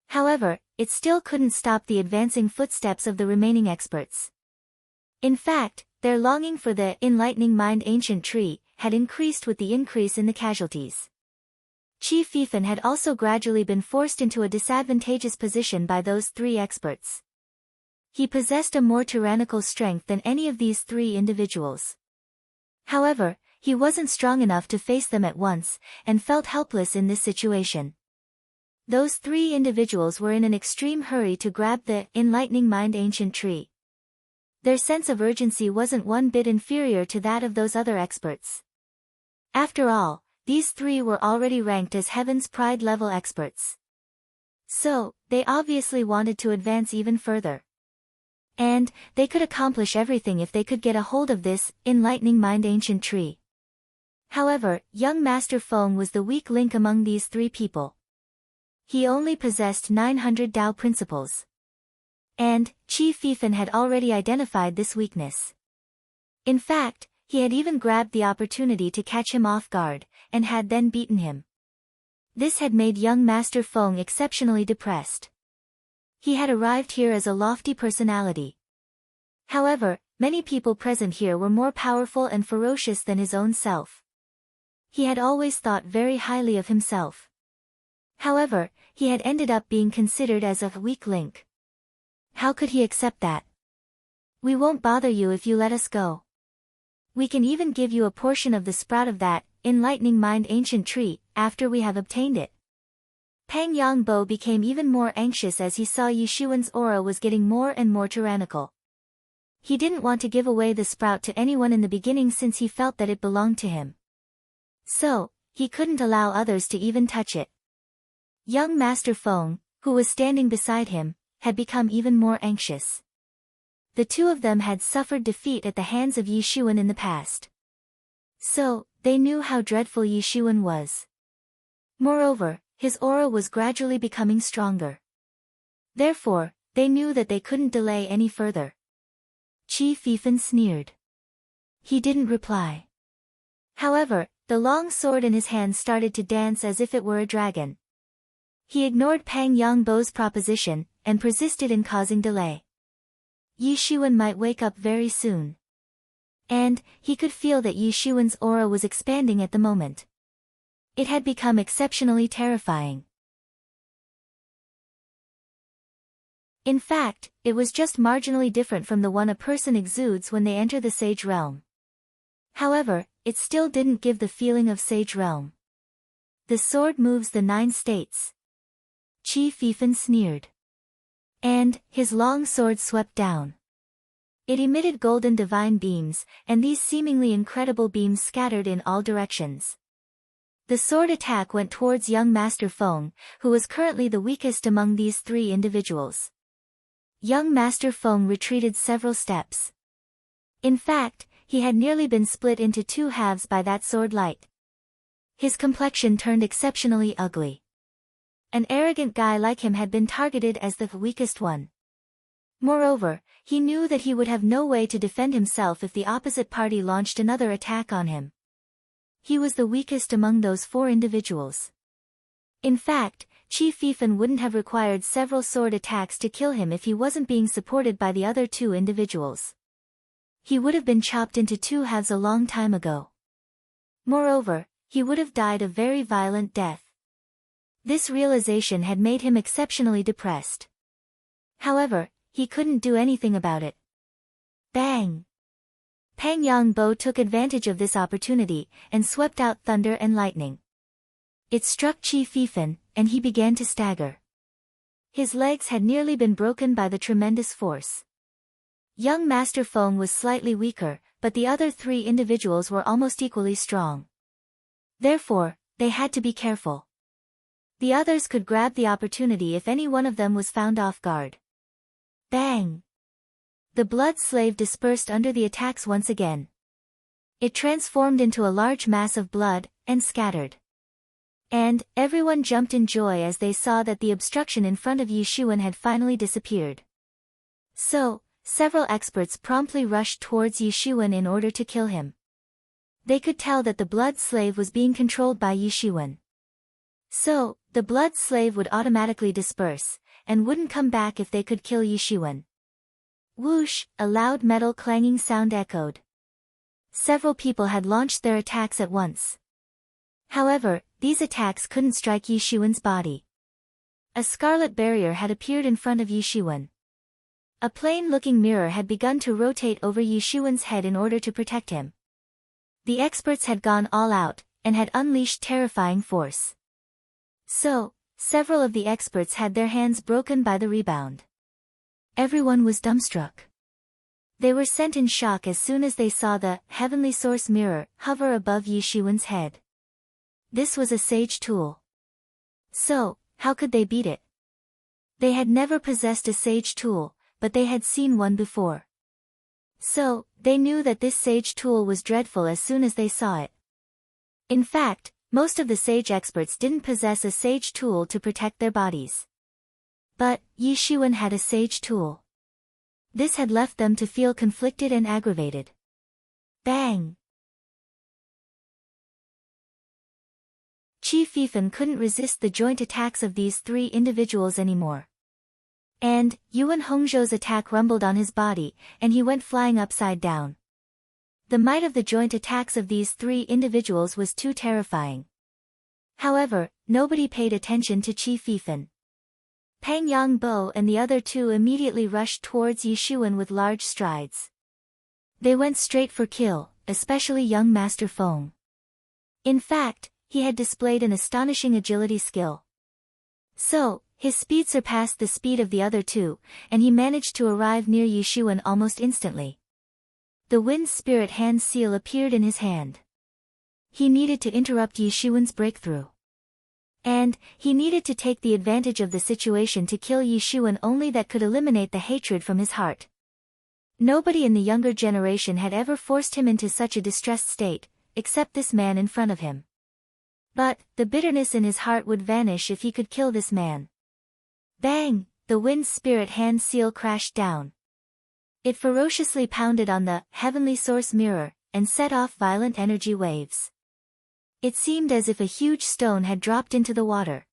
However, it still couldn't stop the advancing footsteps of the remaining experts. In fact, their longing for the enlightening mind ancient tree had increased with the increase in the casualties. Qi Fifan had also gradually been forced into a disadvantageous position by those 3 experts. He possessed a more tyrannical strength than any of these 3 individuals. However, he wasn't strong enough to face them at once, and felt helpless in this situation. Those 3 individuals were in an extreme hurry to grab the enlightening mind ancient tree. Their sense of urgency wasn't one bit inferior to that of those other experts. After all, these 3 were already ranked as Heaven's Pride level experts. So, they obviously wanted to advance even further. And, they could accomplish everything if they could get a hold of this enlightening mind ancient tree. However, young Master Feng was the weak link among these 3 people. He only possessed 900 Dao principles. And, Qi Fifan had already identified this weakness. In fact, he had even grabbed the opportunity to catch him off guard, and had then beaten him. This had made young Master Feng exceptionally depressed. He had arrived here as a lofty personality. However, many people present here were more powerful and ferocious than his own self. He had always thought very highly of himself. However, he had ended up being considered as a weak link. How could he accept that? We won't bother you if you let us go. We can even give you a portion of the sprout of that enlightening mind ancient tree, after we have obtained it. Pang Yongbo became even more anxious as he saw Yishuan's aura was getting more and more tyrannical. He didn't want to give away the sprout to anyone in the beginning since he felt that it belonged to him. So, he couldn't allow others to even touch it. Young Master Feng, who was standing beside him, had become even more anxious. The two of them had suffered defeat at the hands of Yishuan in the past. So, they knew how dreadful Yishuan was. Moreover, his aura was gradually becoming stronger. Therefore, they knew that they couldn't delay any further. Qi Fifan sneered. He didn't reply. However, the long sword in his hand started to dance as if it were a dragon. He ignored Pang Yongbo's proposition, and persisted in causing delay. Yishuan might wake up very soon. And, he could feel that Yishuan's aura was expanding at the moment. It had become exceptionally terrifying. In fact, it was just marginally different from the one a person exudes when they enter the Sage Realm. However, it still didn't give the feeling of Sage Realm. The sword moves the 9 states. Qi Fifan sneered. And, his long sword swept down. It emitted golden divine beams, and these seemingly incredible beams scattered in all directions. The sword attack went towards young Master Feng, who was currently the weakest among these 3 individuals. Young Master Feng retreated several steps. In fact, he had nearly been split into 2 halves by that sword light. His complexion turned exceptionally ugly. An arrogant guy like him had been targeted as the weakest one. Moreover, he knew that he would have no way to defend himself if the opposite party launched another attack on him. He was the weakest among those 4 individuals. In fact, Qi Fifan wouldn't have required several sword attacks to kill him if he wasn't being supported by the other 2 individuals. He would have been chopped into 2 halves a long time ago. Moreover, he would have died a very violent death. This realization had made him exceptionally depressed. However, he couldn't do anything about it. Bang! Pang Yongbo took advantage of this opportunity, and swept out thunder and lightning. It struck Qi Fifan, and he began to stagger. His legs had nearly been broken by the tremendous force. Young Master Feng was slightly weaker, but the other 3 individuals were almost equally strong. Therefore, they had to be careful. The others could grab the opportunity if any one of them was found off guard. Bang! The blood slave dispersed under the attacks once again. It transformed into a large mass of blood, and scattered. And, everyone jumped in joy as they saw that the obstruction in front of Yishuan had finally disappeared. So, several experts promptly rushed towards Yishuan in order to kill him. They could tell that the blood slave was being controlled by Yishuan. So, the blood slave would automatically disperse, and wouldn't come back if they could kill Yishuan. Whoosh, a loud metal clanging sound echoed. Several people had launched their attacks at once. However, these attacks couldn't strike Yishuan's body. A scarlet barrier had appeared in front of Yishuan. A plain-looking mirror had begun to rotate over Yishuan's head in order to protect him. The experts had gone all out, and had unleashed terrifying force. So, several of the experts had their hands broken by the rebound. Everyone was dumbstruck. They were sent in shock as soon as they saw the heavenly source mirror hover above Yishuan's head. This was a sage tool. So, how could they beat it? They had never possessed a sage tool, but they had seen one before. So, they knew that this sage tool was dreadful as soon as they saw it. In fact, most of the sage experts didn't possess a sage tool to protect their bodies. But, Yishuan had a sage tool. This had left them to feel conflicted and aggravated. Bang! Qi Fifan couldn't resist the joint attacks of these 3 individuals anymore. And, Yuan Hongzhou's attack rumbled on his body, and he went flying upside down. The might of the joint attacks of these 3 individuals was too terrifying. However, nobody paid attention to Qi Fifan. Pang Yangbo and the other two immediately rushed towards Yishuan with large strides. They went straight for kill, especially young Master Feng. In fact, he had displayed an astonishing agility skill. So, his speed surpassed the speed of the other two, and he managed to arrive near Yishuan almost instantly. The Wind Spirit Hand seal appeared in his hand. He needed to interrupt Yishuan's breakthrough. And, he needed to take the advantage of the situation to kill Yishuan only that could eliminate the hatred from his heart. Nobody in the younger generation had ever forced him into such a distressed state, except this man in front of him. But, the bitterness in his heart would vanish if he could kill this man. Bang! The Wind Spirit Hand seal crashed down. It ferociously pounded on the heavenly source mirror, and set off violent energy waves. It seemed as if a huge stone had dropped into the water.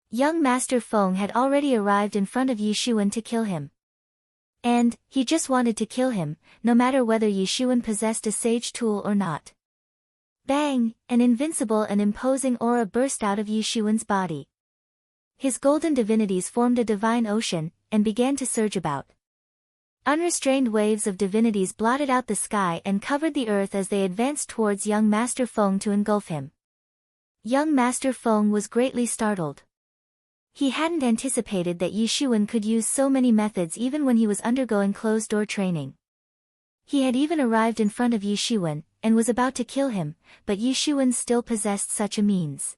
Young Master Feng had already arrived in front of Yishuan to kill him. And, he just wanted to kill him, no matter whether Yishuan possessed a sage tool or not. Bang! An invincible and imposing aura burst out of Yishuan's body. His golden divinities formed a divine ocean, and began to surge about. Unrestrained waves of divinities blotted out the sky and covered the earth as they advanced towards young Master Feng to engulf him. Young Master Feng was greatly startled. He hadn't anticipated that Yishuan could use so many methods even when he was undergoing closed-door training. He had even arrived in front of Yishuan, and was about to kill him, but Yishuan still possessed such a means.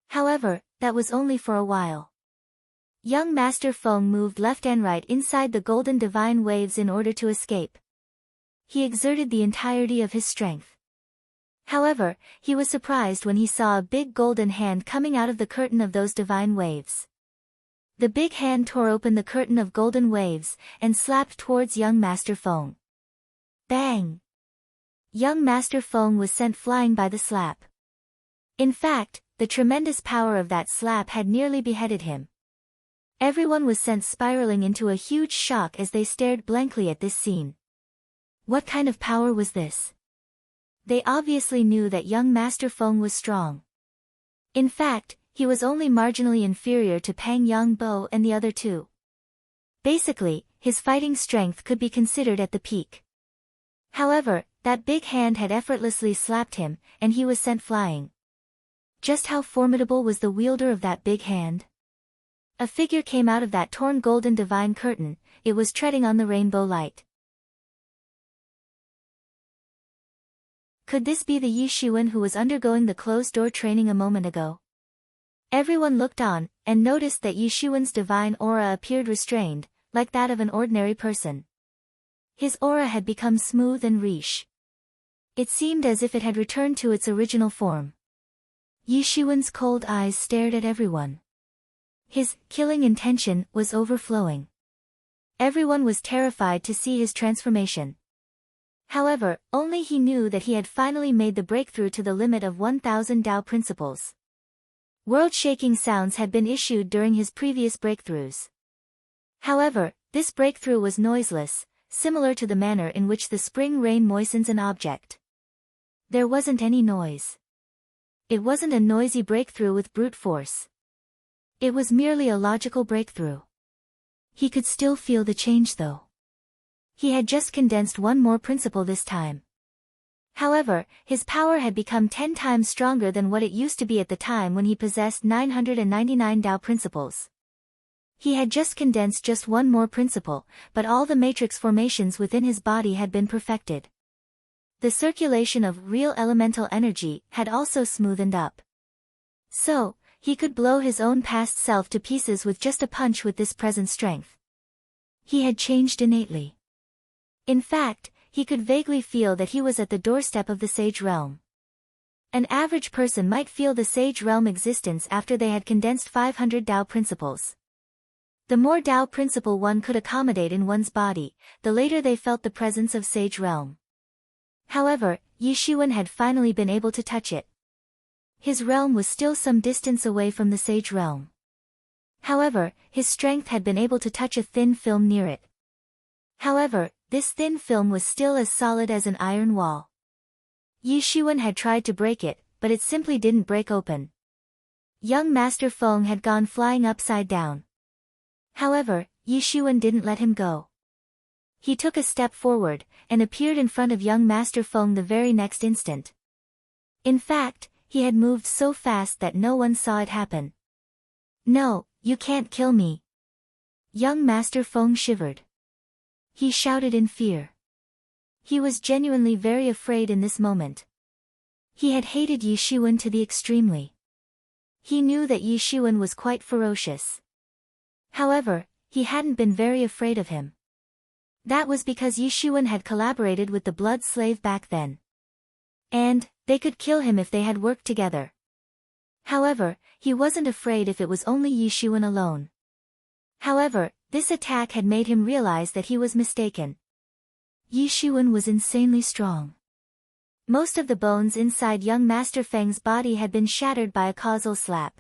However, that was only for a while. Young Master Feng moved left and right inside the golden divine waves in order to escape. He exerted the entirety of his strength. However, he was surprised when he saw a big golden hand coming out of the curtain of those divine waves. The big hand tore open the curtain of golden waves, and slapped towards young Master Feng. Bang! Young Master Feng was sent flying by the slap. In fact, the tremendous power of that slap had nearly beheaded him. Everyone was sent spiraling into a huge shock as they stared blankly at this scene. What kind of power was this? They obviously knew that young Master Feng was strong. In fact, he was only marginally inferior to Pang Yangbo and the other two. Basically, his fighting strength could be considered at the peak. However, that big hand had effortlessly slapped him, and he was sent flying. Just how formidable was the wielder of that big hand? A figure came out of that torn golden divine curtain. It was treading on the rainbow light. Could this be the Yishuan who was undergoing the closed-door training a moment ago? Everyone looked on, and noticed that Yishuan's divine aura appeared restrained, like that of an ordinary person. His aura had become smooth and riche. It seemed as if it had returned to its original form. Yishuan's cold eyes stared at everyone. His killing intention was overflowing. Everyone was terrified to see his transformation. However, only he knew that he had finally made the breakthrough to the limit of 1,000 Tao principles. World-shaking sounds had been issued during his previous breakthroughs. However, this breakthrough was noiseless, similar to the manner in which the spring rain moistens an object. There wasn't any noise. It wasn't a noisy breakthrough with brute force. It was merely a logical breakthrough. He could still feel the change though. He had just condensed one more principle this time. However, his power had become 10 times stronger than what it used to be at the time when he possessed 999 Tao principles. He had just condensed just one more principle, but all the matrix formations within his body had been perfected. The circulation of real elemental energy had also smoothened up. So, he could blow his own past self to pieces with just a punch with this present strength. He had changed innately. In fact, he could vaguely feel that he was at the doorstep of the Sage Realm. An average person might feel the Sage Realm existence after they had condensed 500 Tao principles. The more Tao principle one could accommodate in one's body, the later they felt the presence of Sage Realm. However, Yishuan had finally been able to touch it. His realm was still some distance away from the Sage Realm. However, his strength had been able to touch a thin film near it. However, this thin film was still as solid as an iron wall. Yishuan had tried to break it, but it simply didn't break open. Young Master Feng had gone flying upside down. However, Yi Shiwen didn't let him go. He took a step forward, and appeared in front of young Master Feng the very next instant. In fact, he had moved so fast that no one saw it happen. "No, you can't kill me." Young Master Feng shivered. He shouted in fear. He was genuinely very afraid in this moment. He had hated Yi Shiwen to the extremely. He knew that Yi Shiwen was quite ferocious. However, he hadn't been very afraid of him. That was because Yi Shiwen had collaborated with the blood slave back then. And, they could kill him if they had worked together. However, he wasn't afraid if it was only Yi Shiwen alone. However, this attack had made him realize that he was mistaken. Yi Shiwen was insanely strong. Most of the bones inside young Master Feng's body had been shattered by a causal slap.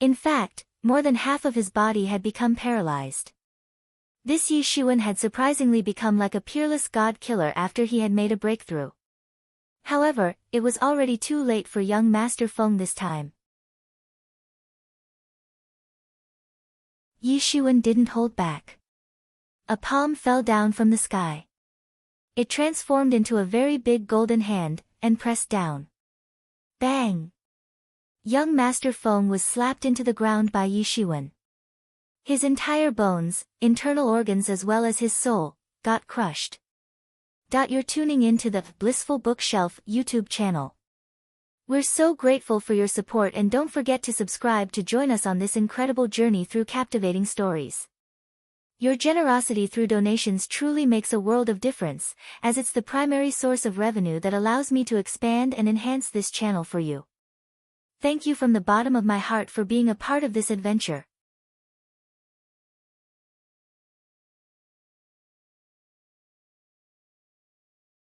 In fact, more than half of his body had become paralyzed. This Yi Shiwen had surprisingly become like a peerless god killer after he had made a breakthrough. However, it was already too late for young Master Feng this time. Yi Shiwen didn't hold back. A palm fell down from the sky. It transformed into a very big golden hand, and pressed down. Bang! Young Master Feng was slapped into the ground by Yi Shiwen. His entire bones, internal organs as well as his soul, got crushed. You're tuning in to the Blissful Bookshelf YouTube channel. We're so grateful for your support, and don't forget to subscribe to join us on this incredible journey through captivating stories. Your generosity through donations truly makes a world of difference, as it's the primary source of revenue that allows me to expand and enhance this channel for you. Thank you from the bottom of my heart for being a part of this adventure.